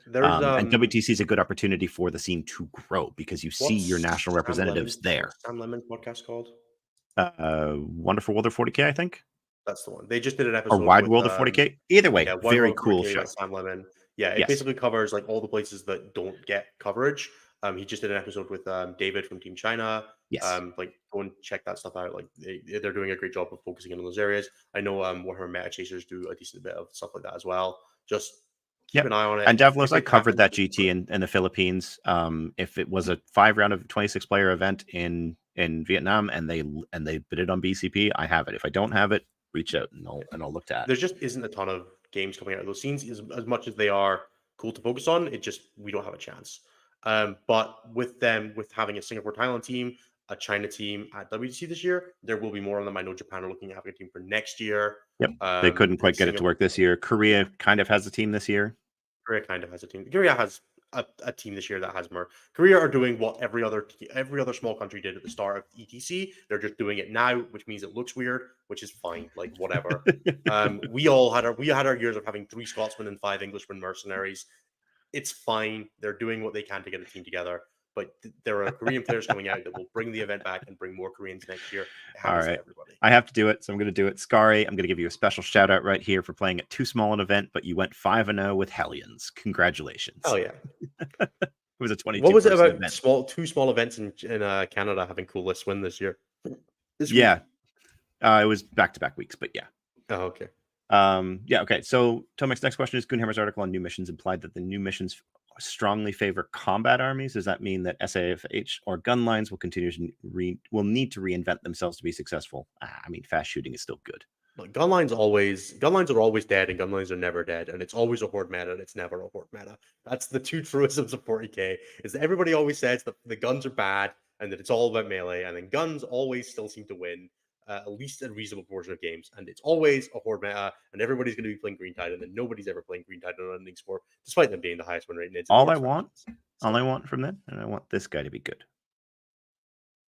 There's And WTC is a good opportunity for the scene to grow because you see your national representatives there. What's Sam Lemon's podcast called? Wonderful World of 40K, I think. That's the one. They just did an Or episode Wide with, World of 40K. Either way, yeah, Wide very World of cool 40K show. by Sam Lemon. Yeah, it Yes. basically covers like all the places that don't get coverage. He just did an episode with David from Team China. Yes. Like go and check that stuff out. Like they're doing a great job of focusing on those areas. I know Warhammer Meta Chasers do a decent bit of stuff like that as well. Just keep an eye on it. And Devlos, I covered that GT in the Philippines. If it was a 5-round of 26-player event in Vietnam and they bid it on BCP, I have it. If I don't have it, reach out and I'll look to add. There just isn't a ton of games coming out of those scenes as much as they are cool to focus on. It just we don't have a chance. But with having a Singapore Thailand team, a China team at WTC this year, there will be more on them. I know Japan are looking at having a team for next year. Yep. They couldn't quite get it to work this year. Korea kind of has a team this year. Korea kind of has a team. Korea has a team this year that has more. Korea are doing what every other small country did at the start of ETC. They're just doing it now, which means it looks weird, which is fine. Like whatever. We had our years of having 3 Scotsmen and 5 Englishmen mercenaries. It's fine. They're doing what they can to get a team together. But there are Korean players coming out that will bring the event back and bring more Koreans next year. It happens to everybody. I have to do it, so I'm going to do it. Scary, I'm going to give you a special shout out right here for playing at too small an event, but you went 5-0 with Hellions. Congratulations! Oh yeah, it was a 22. What was it about event. two small events in Canada having coolest win this year? It was back-to-back weeks, but yeah. Oh, okay. Okay. So Tomek's next question is: Goonhammer's article on new missions implied that the new missions strongly favor combat armies. Does that mean that SAFH or gun lines will continue to need to reinvent themselves to be successful? I mean, fast shooting is still good. But gun lines are always dead, and gun lines are never dead, and it's always a horde meta, and it's never a horde meta. That's the 2 truisms of 40k. Is that everybody always says that the guns are bad and that it's all about melee, and then guns always still seem to win. At least a reasonable portion of games, and it's always a horde meta, and everybody's going to be playing Green Tide, and then nobody's ever playing Green Tide on ending score, despite them being the highest win rate. All I want from them, and I want this guy to be good.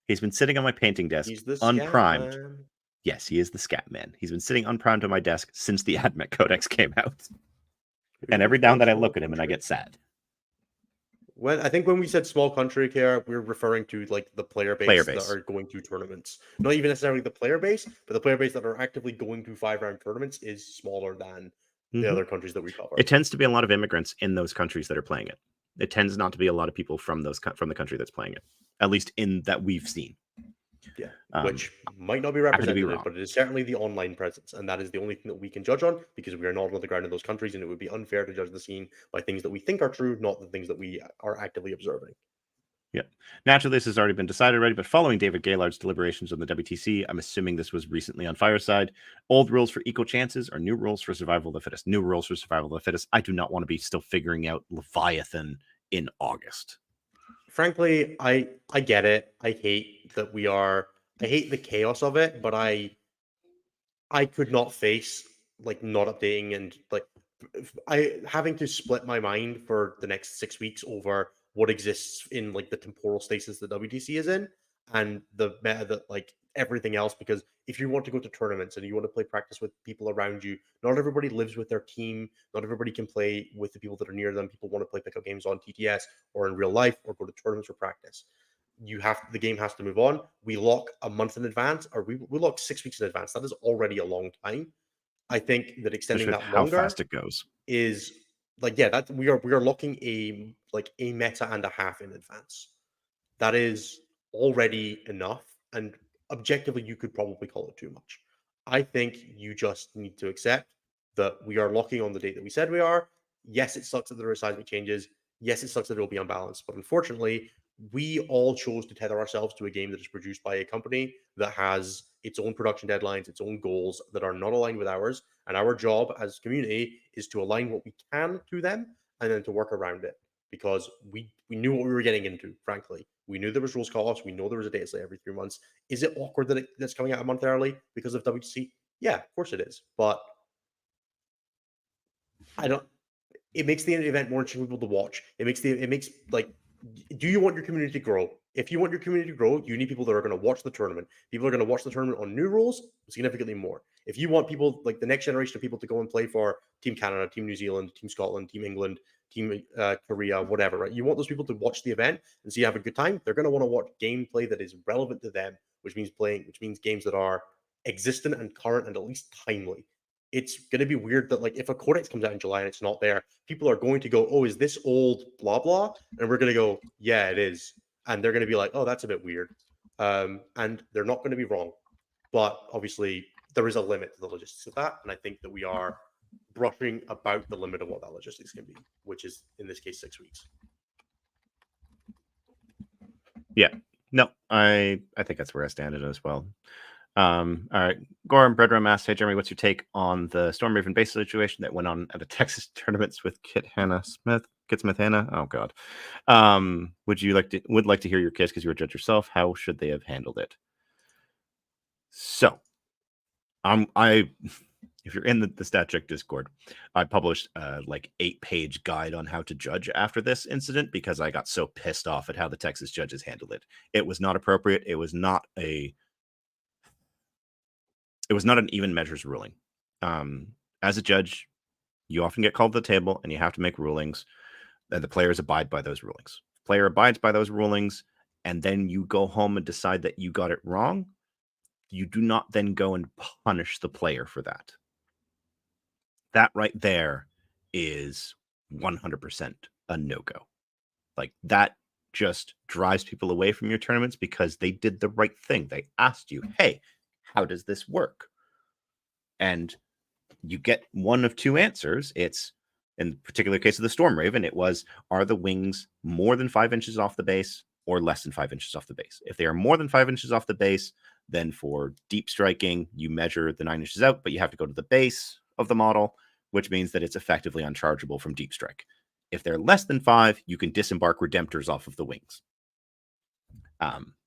He's been sitting on my painting desk, unprimed. Yes, he is the scat man. He's been sitting unprimed on my desk since the Admech Codex came out, and every now and then I look at him and I get sad. I think when we said small country here, we're referring to like the player base that are going to tournaments. Not even necessarily the player base, but the player base that are actively going to 5-round tournaments is smaller than the other countries that we cover. It tends to be a lot of immigrants in those countries that are playing it. It tends not to be a lot of people from the country that's playing it, at least in that we've seen. Yeah, which might not be representative, but it is certainly the online presence, and that is the only thing that we can judge on because we are not on the ground in those countries, and it would be unfair to judge the scene by things that we think are true, not the things that we are actively observing. Yeah. Naturally, this has already been decided already, but following David Gaillard's deliberations on the WTC, I'm assuming this was recently on Fireside. Old rules for equal chances or new rules for survival of the fittest? New rules for survival of the fittest. I do not want to be still figuring out Leviathan in August. Frankly, I get it. I hate the chaos of it, but I could not face like not updating and like I having to split my mind for the next 6 weeks over what exists in like the temporal stasis that WTC is in and the meta that like everything else. Because if you want to go to tournaments and you want to play practice with people around you, not everybody lives with their team. Not everybody can play with the people that are near them. People want to play pickup games on TTS or in real life or go to tournaments for practice. The game has to move on. We lock a month in advance, or we lock 6 weeks in advance. That is already a long time. I think that extending that longer, how fast it goes, is like that we are locking a meta and a half in advance. That is already enough, and objectively, you could probably call it too much. I think you just need to accept that we are locking on the date that we said we are. Yes, it sucks that there are seismic changes. Yes, it sucks that it will be unbalanced, but unfortunately, we all chose to tether ourselves to a game that is produced by a company that has its own production deadlines, its own goals that are not aligned with ours. And our job as a community is to align what we can to them and then to work around it, because we knew what we were getting into, frankly. We knew there was rules call-offs. We know there was a data slate every 3 months. Is it awkward that that's coming out a month early because of WTC? Yeah, of course it is. But I don't. It makes the event more interesting for people to watch. It makes like, do you want your community to grow? If you want your community to grow, you need people that are going to watch the tournament. People are going to watch the tournament on new rules significantly more. If you want people like the next generation of people to go and play for Team Canada, Team New Zealand, Team Scotland, Team England, Team Korea, whatever, right? You want those people to watch the event and see you have a good time. They're going to want to watch gameplay that is relevant to them, which means games that are existent and current and at least timely. It's going to be weird that like if a Codex comes out in July and it's not there, people are going to go, oh, is this old blah blah? And we're going to go, yeah, it is. And they're going to be like, oh, that's a bit weird. And they're not going to be wrong. But obviously, there is a limit to the logistics of that. And I think that we are brushing about the limit of what that logistics can be, which is, in this case, 6 weeks. Yeah. No, I think that's where I stand at it as well. All right. Gorham Breadrum asked, hey, Jeremy, what's your take on the Stormraven base situation that went on at the Texas tournaments with Kit Smith Hannah? Oh, God. Would like to hear your case because you're a judge yourself. How should they have handled it? So, if you're in the Stat Check Discord, I published like 8-page guide on how to judge after this incident because I got so pissed off at how the Texas judges handled it. It was not appropriate. It was not an even measures ruling. As a judge, you often get called to the table and you have to make rulings, and the players abide by those rulings. The player abides by those rulings, and then you go home and decide that you got it wrong. You do not then go and punish the player for that. That right there is 100% a no-go. Like, that just drives people away from your tournaments because they did the right thing. They asked you, hey, how does this work? And you get one of two answers. It's, in the particular case of the Stormraven, it was, are the wings more than 5 inches off the base or less than 5 inches off the base? If they are more than 5 inches off the base, then for deep striking, you measure the 9 inches out, but you have to go to the base of the model, which means that it's effectively unchargeable from deep strike. If they're less than 5, you can disembark Redemptors off of the wings.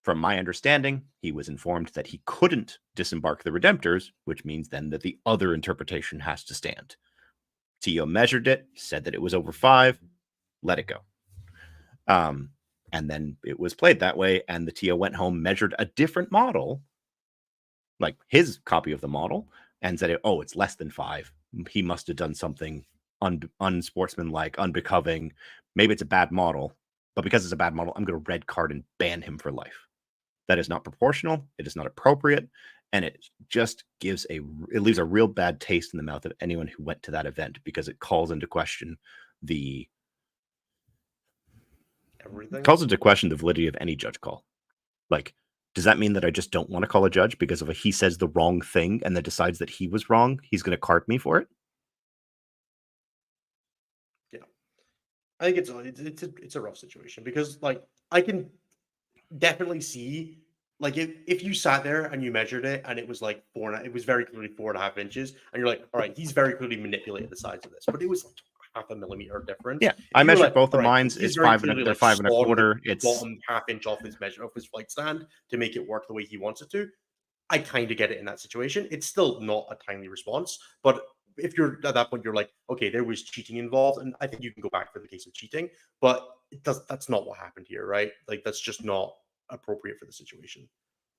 From my understanding, he was informed that he couldn't disembark the Redemptors, which means then that the other interpretation has to stand. TO measured it, said that it was over 5, let it go. And then it was played that way, and the TO went home, measured a different model, like his copy of the model, and said, oh, it's less than 5. He must have done something unsportsmanlike, unbecoming. Maybe it's a bad model, but because it's a bad model, I'm going to red card and ban him for life. That is not proportional. It is not appropriate. And it just it leaves a real bad taste in the mouth of anyone who went to that event because it calls into question the validity of any judge call. Like, does that mean that I just don't want to call a judge because if he says the wrong thing and then decides that he was wrong, he's going to card me for it? Yeah, I think it's a rough situation because, like, I can definitely see, like, if you sat there and you measured it and it was like it was very clearly 4.5 inches, and you're like, all right, he's very clearly manipulated the size of this, but it was like half a millimeter difference. Yeah, I measured both of mine. It's 5 1/4. It's bottom half-inch off his flight stand to make it work the way he wants it to. I kind of get it in that situation. It's still not a timely response, but if you're at that point, you're like, okay, there was cheating involved, and I think you can go back for the case of cheating, but that's not what happened here, right? Like, that's just not appropriate for the situation.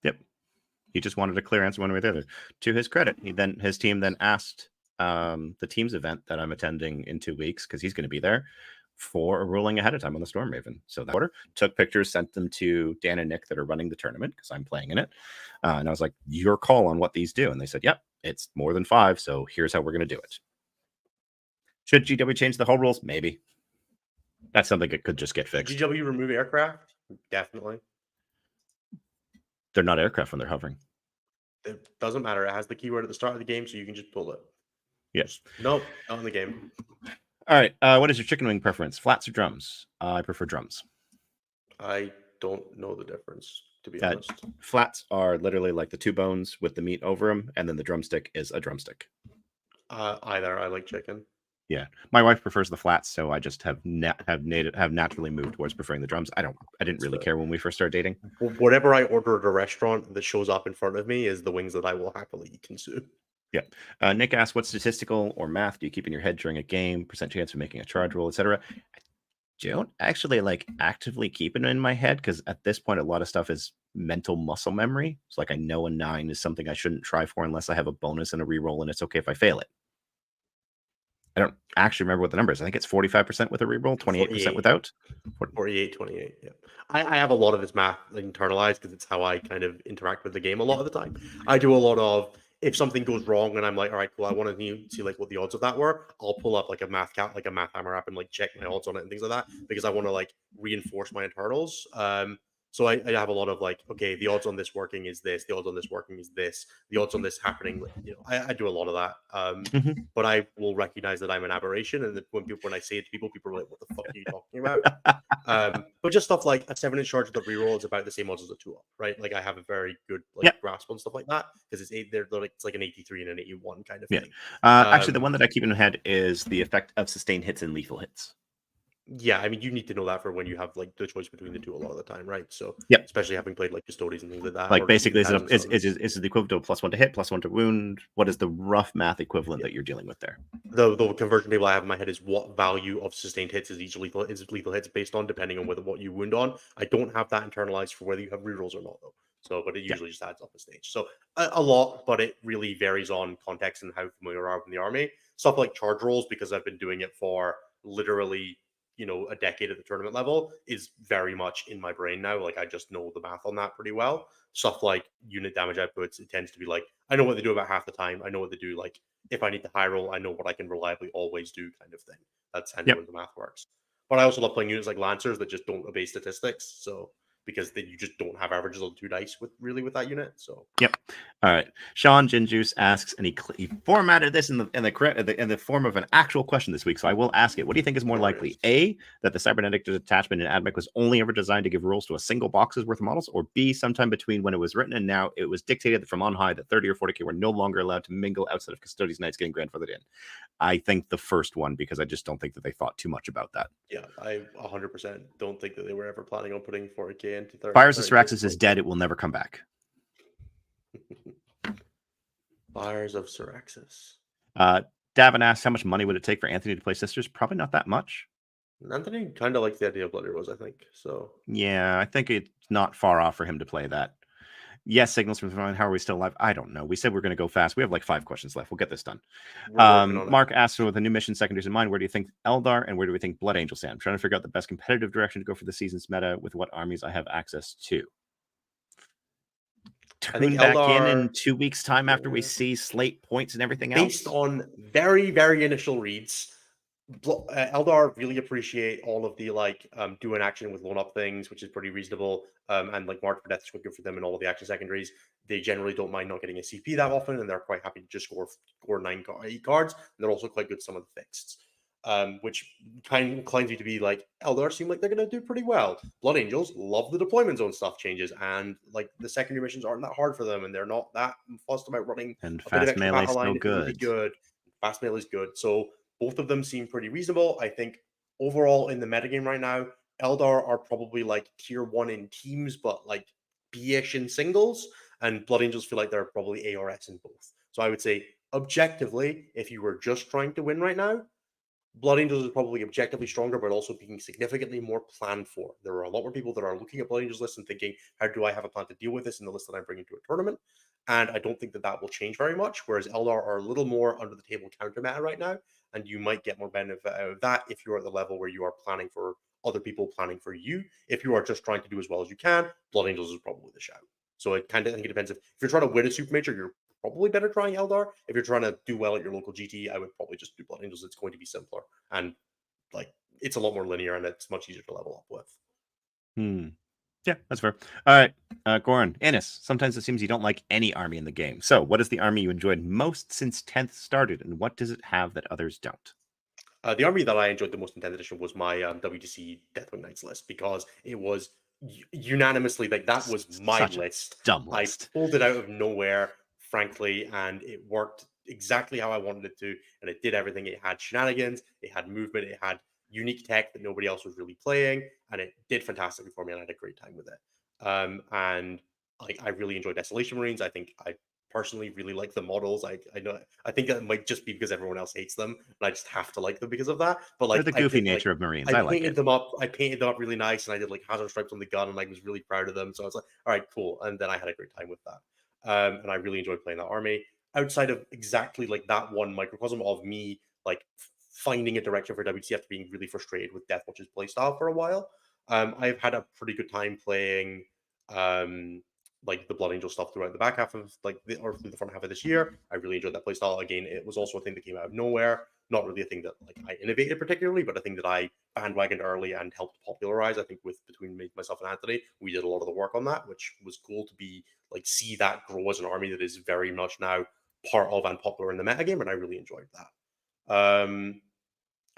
Yep. He just wanted a clear answer one way or the other. To his credit, his team then asked the team's event that I'm attending in 2 weeks, because he's going to be there, for a ruling ahead of time on the Stormraven. So that order, took pictures, sent them to Dan and Nick that are running the tournament because I'm playing in it. And I was like, your call on what these do. And they said, yep, it's more than 5. So here's how we're going to do it. Should GW change the whole rules? Maybe. That's something that could just get fixed. GW remove aircraft? Definitely. They're not aircraft when they're hovering. It doesn't matter. It has the keyword at the start of the game, so you can just pull it. Yes. Nope, not in the game. All right. What is your chicken wing preference? Flats or drums? I prefer drums. I don't know the difference, to be honest. Flats are literally like the 2 bones with the meat over them, and then the drumstick is a drumstick. Either. I like chicken. Yeah, my wife prefers the flats, so I just have naturally moved towards preferring the drums. I didn't really care when we first started dating. Whatever I order at a restaurant that shows up in front of me is the wings that I will happily consume. Yeah. Nick asks, what statistical or math do you keep in your head during a game? Percent chance of making a charge roll, etc. Don't actually like actively keep it in my head because at this point, a lot of stuff is mental muscle memory. It's like I know a 9 is something I shouldn't try for unless I have a bonus and a reroll, and it's okay if I fail it. I don't actually remember what the number is. I think it's 45% with a reroll, 28% without. 48, 28. Yeah. I have a lot of this math internalized because it's how I kind of interact with the game a lot of the time. I do a lot of if something goes wrong and I'm like, all right, cool, I want to see like what the odds of that were. I'll pull up like a like a math hammer app and like check my odds on it and things like that because I want to like reinforce my internals. So I have a lot of like, okay, the odds on this working is this, the odds on this working is this, the odds on this happening. You know, I do a lot of that. But I will recognize that I'm an aberration, and that when I say it to people, people are like, "What the fuck are you talking about?" But just stuff like a 7-inch charge with a reroll is about the same odds as a 2-up, right? Like I have a very good like grasp on stuff like that because they're like it's like an 83 and an 81 kind of thing. Actually, the one that I keep in my head is the effect of sustained hits and lethal hits. Yeah, I mean, you need to know that for when you have like the choice between the two a lot of the time, right? So, especially having played like Custodians and things like that. Like basically, is it the equivalent to +1 to hit, +1 to wound? What is the rough math equivalent that you're dealing with there? The conversion table I have in my head is what value of sustained hits is each lethal hits based on, depending on what you wound on. I don't have that internalized for whether you have rerolls or not, though. So, but it usually just adds up a stage. So a lot, but it really varies on context and how familiar you are with the army. Stuff like charge rolls, because I've been doing it for literally a decade at the tournament level, is very much in my brain now. Like I just know the math on that pretty well. Stuff like unit damage outputs, it tends to be like I know what they do about half the time. I know what they do like if I need to high roll, I know what I can reliably always do, kind of thing. That's kind of when the math works. But I also love playing units like Lancers that just don't obey statistics. So because you just don't have averages on 2 dice with that unit. So all right. Sean Ginjuice asks, and he formatted this in the form of an actual question this week. So I will ask it. What do you think is more likely? A, that the cybernetic detachment in AdMech was only ever designed to give rolls to a single box's worth of models, or B, sometime between when it was written and now it was dictated from on high that 30 or 40k were no longer allowed to mingle outside of Custodians Knights getting grandfathered in. I think the first one, because I just don't think that they thought too much about that. Yeah, I 100% don't think that they were ever planning on putting 40k into 30. Fires of Syraxis is dead. It will never come back. Fires of Syraxis. Davin asks, how much money would it take for Anthony to play Sisters? Probably not that much. Anthony kind of likes the idea of Blood Heroes, I think. So yeah, I think it's not far off for him to play that. Yes, signals from how are we still alive? I don't know. We said we're going to go fast. We have like 5 questions left. We'll get this done. Mark asks, with a new mission secondaries in mind, where do you think Eldar and where do we think Blood Angels stand? I'm trying to figure out the best competitive direction to go for the season's meta with what armies I have access to. Tune back in 2 weeks' time after we see slate points and everything else. Based on very, very initial reads, Eldar really appreciate all of the like doing action with one up things, which is pretty reasonable. And like Mark for Death is quite good for them and all of the action secondaries. They generally don't mind not getting a CP that often, and they're quite happy to just score 8 cards. And they're also quite good at some of the fixeds. Which kind of inclines you to be like, Eldar seem like they're going to do pretty well. Blood Angels love the deployment zone stuff changes, and like the secondary missions aren't that hard for them, and they're not that fussed about running and a bit of fast extra melee battle line. still good. Really good. Fast melee is good. So both of them seem pretty reasonable. I think overall in the metagame right now, Eldar are probably like tier 1 in teams, but like B-ish in singles, and Blood Angels feel like they're probably ARS in both. So I would say objectively, if you were just trying to win right now, Blood Angels is probably objectively stronger, but also being significantly more planned for. There are a lot more people that are looking at Blood Angels lists and thinking, how do I have a plan to deal with this in the list that I'm bringing to a tournament? And I don't think that will change very much, whereas Eldar are a little more under the table counter meta right now, and you might get more benefit out of that if you're at the level where you are planning for other people planning for you. If you are just trying to do as well as you can, Blood Angels is probably the shout. So I think it depends. If you're trying to win a super major, you're probably better trying Eldar. If you're trying to do well at your local GT, I would probably just do Blood Angels. It's going to be simpler, and like it's a lot more linear, and it's much easier to level up with. Yeah, that's fair. All right, Goran, Ennis, sometimes it seems you don't like any army in the game. So what is the army you enjoyed most since 10th started, and what does it have that others don't? The army that I enjoyed the most in 10th edition was my WTC Deathwing Knights list, because it was unanimously like that was my list. Dumb list. I pulled it out of nowhere, frankly, and it worked exactly how I wanted it to, and it did everything. It had shenanigans, it had movement, it had unique tech that nobody else was really playing, and it did fantastically for me, and I had a great time with it. And I really enjoyed Desolation Marines. I think I personally really like the models. I know, I think it might just be because everyone else hates them, and I just have to like them because of that. But They're like, the I goofy did like, nature of Marines. I I like painted it. them up. I painted them up really nice, and I did like hazard stripes on the gun, and I was really proud of them. So I was like, all right, cool. And then I had a great time with that. And I really enjoyed playing that army. Outside of exactly like that one microcosm of me like finding a direction for WC after being really frustrated with Deathwatch's playstyle for a while, I've had a pretty good time playing like the Blood Angel stuff throughout the back half of or through the front half of this year. I really enjoyed that playstyle. Again, it was also a thing that came out of nowhere. Not really a thing that like I innovated particularly, but a thing that I bandwagoned early and helped popularize. I think with between myself and Anthony, we did a lot of the work on that, which was cool to be like see that grow as an army that is very much now part of and popular in the metagame, and I really enjoyed that.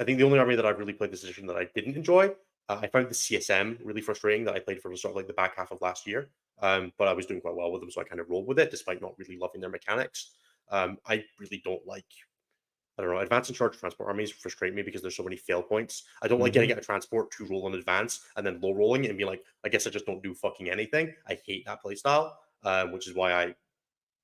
I think the only army that I've really played this edition that I didn't enjoy, I found the CSM really frustrating that I played for sort of like the back half of last year. But I was doing quite well with them, so I kind of rolled with it, despite not really loving their mechanics. I really don't like, I don't know, advance and charge transport armies frustrate me because there's so many fail points. I don't like getting a transport to roll in advance and then low rolling it and be like, I guess I just don't do fucking anything. I hate that playstyle, which is why I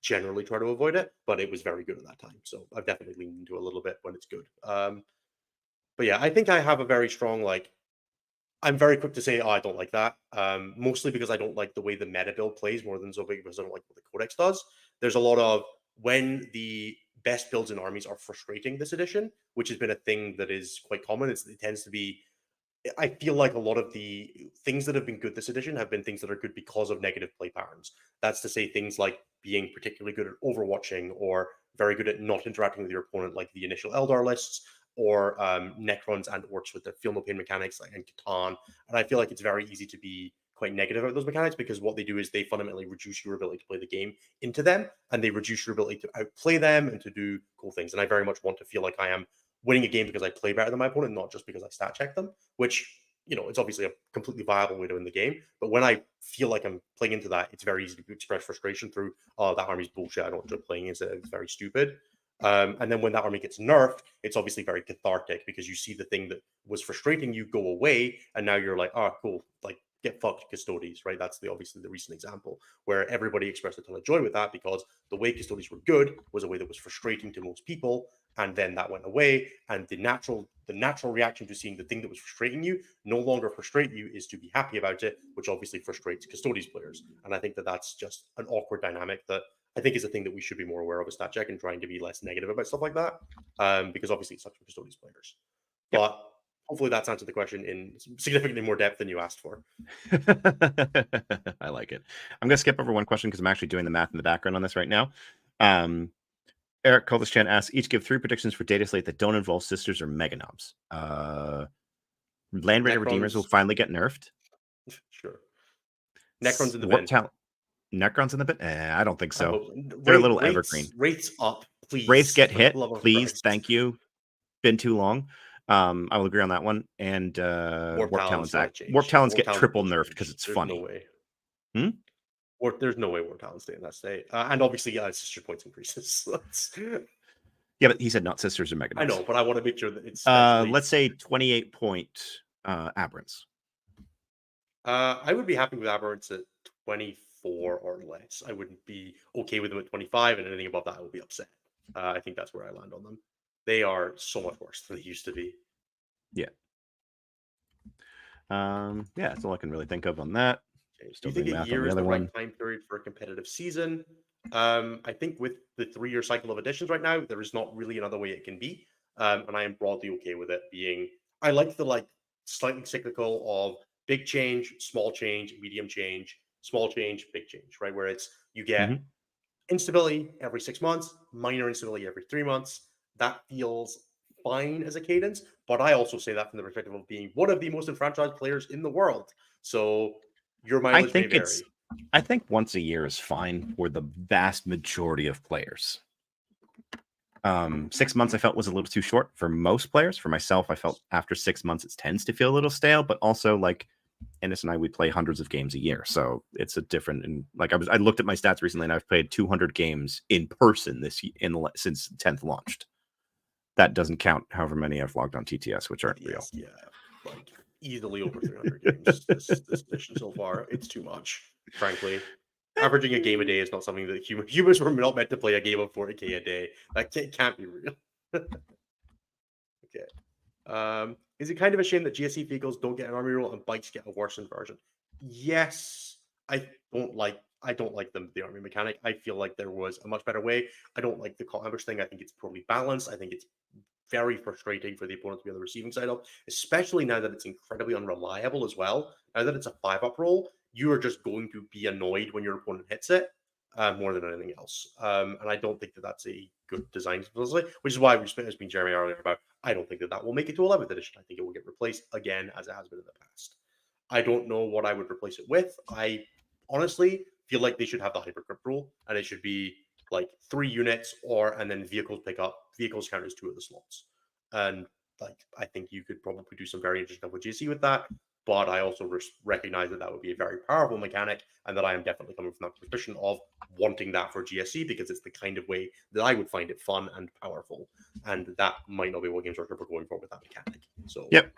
generally try to avoid it. But it was very good at that time, so I've definitely leaned into it a little bit when it's good. But yeah, I think I have a very strong like. I'm very quick to say, oh, I don't like that. Mostly because I don't like the way the meta build plays more than so big because I don't like what the Codex does. There's a lot of when the best builds in armies are frustrating this edition, which has been a thing that is quite common. It tends to be. I feel like a lot of the things that have been good this edition have been things that are good because of negative play patterns. That's to say things like being particularly good at overwatching or very good at not interacting with your opponent, like the initial Eldar lists, or Necrons and Orcs with their feel no pain mechanics and Catan. And I feel like it's very easy to be quite negative about those mechanics because what they do is they fundamentally reduce your ability to play the game into them, and they reduce your ability to outplay them and to do cool things. And I very much want to feel like I am winning a game because I play better than my opponent, not just because I stat check them, which, you know, it's obviously a completely viable way to win the game. But when I feel like I'm playing into that, it's very easy to express frustration through, oh, that army's bullshit. I don't enjoy playing it. It's very stupid. And then when that army gets nerfed, it's obviously very cathartic because you see the thing that was frustrating you go away, and now you're like, oh, cool, like get fucked, Custodes, right? That's obviously the recent example where everybody expressed a ton of joy with that because the way Custodes were good was a way that was frustrating to most people, and then that went away, and the natural reaction to seeing the thing that was frustrating you no longer frustrate you is to be happy about it, which obviously frustrates Custodes players. And I think that that's just an awkward dynamic that I think is a thing that we should be more aware of as stat check and trying to be less negative about stuff like that, because obviously it sucks for Custodes players. Yep. But hopefully that's answered the question in significantly more depth than you asked for. I like it. I'm going to skip over one question because I'm actually doing the math in the background on this right now. Eric Kovaschan asks, each give 3 predictions for data slate that don't involve sisters or meganobs. Land Raider Redeemers will finally get nerfed. Sure. Necrons in the bin. Necrons in the bin? I don't think so. They're a little evergreen. Wraiths up, please. Wraiths get hit, please. Thank you. Been too long. I will agree on that one. And Warp Talons get triple nerfed because it's funny. No way. There's no way Warp Talons stay in that state. And obviously, sister points increases. Yeah, but he said not sisters or meganobs. I know, but I want to make sure that it's. Let's say 28 point aberrants. I would be happy with aberrants at 24 or less. I wouldn't be okay with them at 25, and anything above that I would be upset. I think that's where I land on them. They are so much worse than they used to be. Yeah. Yeah, that's all I can really think of on that. Do you think a year is the right time period for a competitive season? I think with the 3-year cycle of editions right now, there is not really another way it can be. And I am broadly okay with it being. I like the slightly cyclical of big change, small change, medium change, small change, big change, right? Where it's you get instability every 6 months, minor instability every 3 months. That feels fine as a cadence, but I also say that from the perspective of being one of the most enfranchised players in the world. So your mileage may vary. I think once a year is fine for the vast majority of players. 6 months I felt was a little too short for most players. For myself, I felt after 6 months it tends to feel a little stale, but also like Ennis and I, we play hundreds of games a year, so it's a different. And like I looked at my stats recently, and I've played 200 games in person since 10th launched. That doesn't count however many I've logged on TTS, which aren't real. Yeah, like easily over 300 games this edition so far. It's too much, frankly. Averaging a game a day is not something that humans were not meant to play a game of 40k a day. That can't be real. Okay. Is it kind of a shame that GSE vehicles don't get an army roll and bikes get a worsened version? Yes, I don't like them, the army mechanic. I feel like there was a much better way. I don't like the call ambush thing. I think it's poorly balanced. I think it's very frustrating for the opponent to be on the receiving side of, especially now that it's incredibly unreliable as well. Now that it's a 5-up roll, you are just going to be annoyed when your opponent hits it more than anything else. And I don't think that that's a good design, which is why we spent as being Jeremy earlier about, I don't think that that will make it to 11th edition. I think it will get replaced again as it has been in the past. I don't know what I would replace it with. I honestly feel like they should have the hypercrypt rule, and it should be like 3 units and then vehicles count as 2 of the slots. And like I think you could probably do some very interesting stuff with GC with that. But I also recognize that would be a very powerful mechanic, and that I am definitely coming from that position of wanting that for GSC because it's the kind of way that I would find it fun and powerful, and that might not be what Games Workshop are going for with that mechanic. So yep.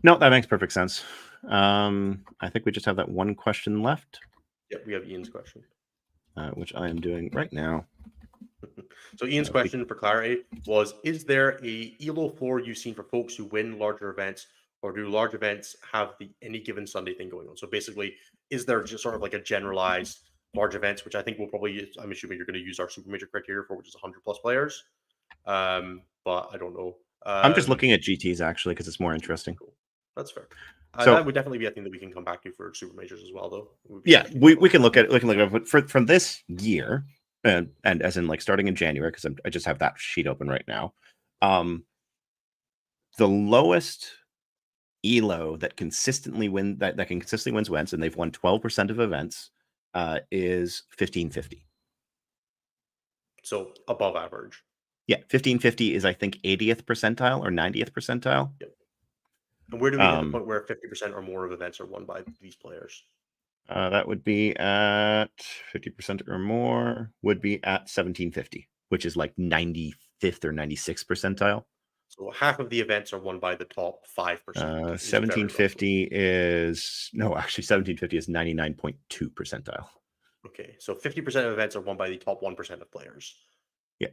No, that makes perfect sense. I think we just have that one question left. Yep, we have Ian's question, which I am doing right now. So Ian's question for clarity was, is there a ELO 4 you've seen for folks who win larger events, or do large events have the any given Sunday thing going on? So basically, is there just sort of like a generalized large events, which I think we'll probably use, I'm assuming you're going to use our super major criteria for, which is 100 plus players. But I don't know. I'm just looking at GTs actually because it's more interesting. Cool. That's fair. So that would definitely be a thing that we can come back to for super majors as well, though. Yeah, we can look at it from this year, and as in like starting in January, because I just have that sheet open right now. The lowest ELO that consistently wins events, and they've won 12% of events, is 1550. So above average. Yeah, 1550 is I think 80th percentile or 90th percentile. Yep. And where do we get the point where 50% or more of events are won by these players? That would be at 50% or more, would be at 1750, which is like 95th or 96th percentile. So half of the events are won by the top 5%. 1750 is, no, actually 1750 is 99.2 percentile. Okay, so 50% of events are won by the top 1% of players. Yeah,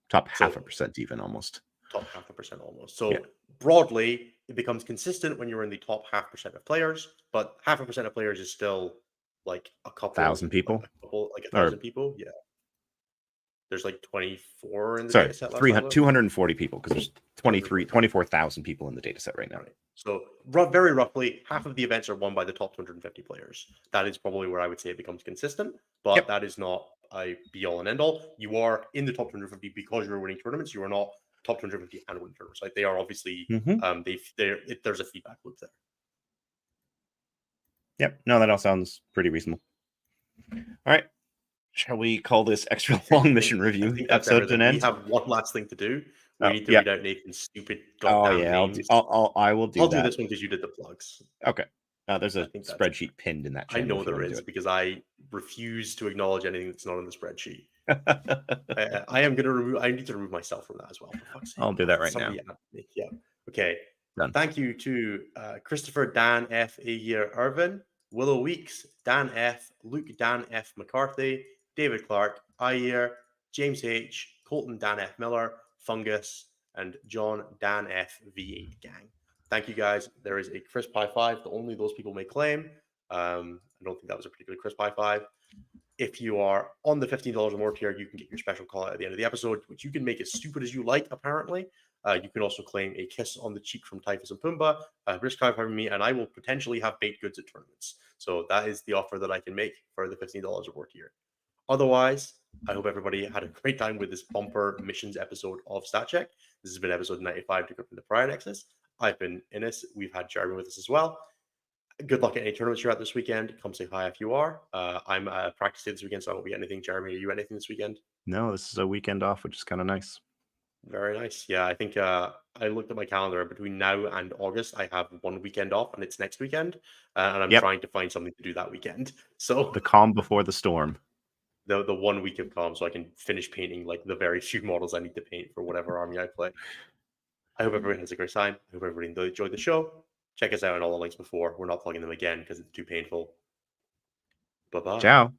top half a percent even almost. Top half a percent almost. So broadly, it becomes consistent when you're in the top 0.5% of players, but 0.5% of players is still like a couple 1,000 people, like 1,000 people. Yeah, there's like 24 in the data set. 240 people because there's 24,000 people in the data set right now. Right. So very roughly, half of the events are won by the top 250 players. That is probably where I would say it becomes consistent, but that is not a be all and end all. You are in the top 250 because you're winning tournaments. You are not top 250 and win tournaments. Like they are obviously, there's a feedback loop there. Yep. No, that all sounds pretty reasonable. All right. Shall we call this extra long mission review episode an end? We have one last thing to do. We need to read out Nathan's stupid goddamn names. I will do that. I'll do this one because you did the plugs. Okay. There's a spreadsheet pinned in that channel. I know there is because I refuse to acknowledge anything that's not in the spreadsheet. I need to remove myself from that as well. For fuck's sake. I'll do that right now. Yeah. Okay. Done. Thank you to Christopher Dan F. A. Year Irvin, Willow Weeks, Dan F., Luke Dan F. McCarthy, David Clark, Ayer, James H., Colton Dan F. Miller, Fungus, and John Dan F. V8 Gang. Thank you guys. There is a crisp high five that only those people may claim. I don't think that was a particularly crisp high five. If you are on the $15 or more tier, you can get your special call out at the end of the episode, which you can make as stupid as you like, apparently. You can also claim a kiss on the cheek from Typhus and Pumbaa, risk high fiving me, and I will potentially have baked goods at tournaments. So that is the offer that I can make for the $15 or more tier. Otherwise, I hope everybody had a great time with this bumper missions episode of StatCheck. This has been episode 95, Decrypting the Pariah Nexus. I've been Innes. We've had Jeremy with us as well. Good luck at any tournaments you're at this weekend. Come say hi if you are. I'm at practice day this weekend, so I won't be anything. Jeremy, are you anything this weekend? No, this is a weekend off, which is kind of nice. Very nice. Yeah, I think I looked at my calendar. Between now and August, I have one weekend off, and it's next weekend. And I'm trying to find something to do that weekend. So the calm before the storm. The 1 week of calm, so I can finish painting like the very few models I need to paint for whatever army I play. I hope everyone has a great time. I hope everybody enjoyed the show. Check us out on all the links before. We're not plugging them again because it's too painful. Bye-bye. Ciao.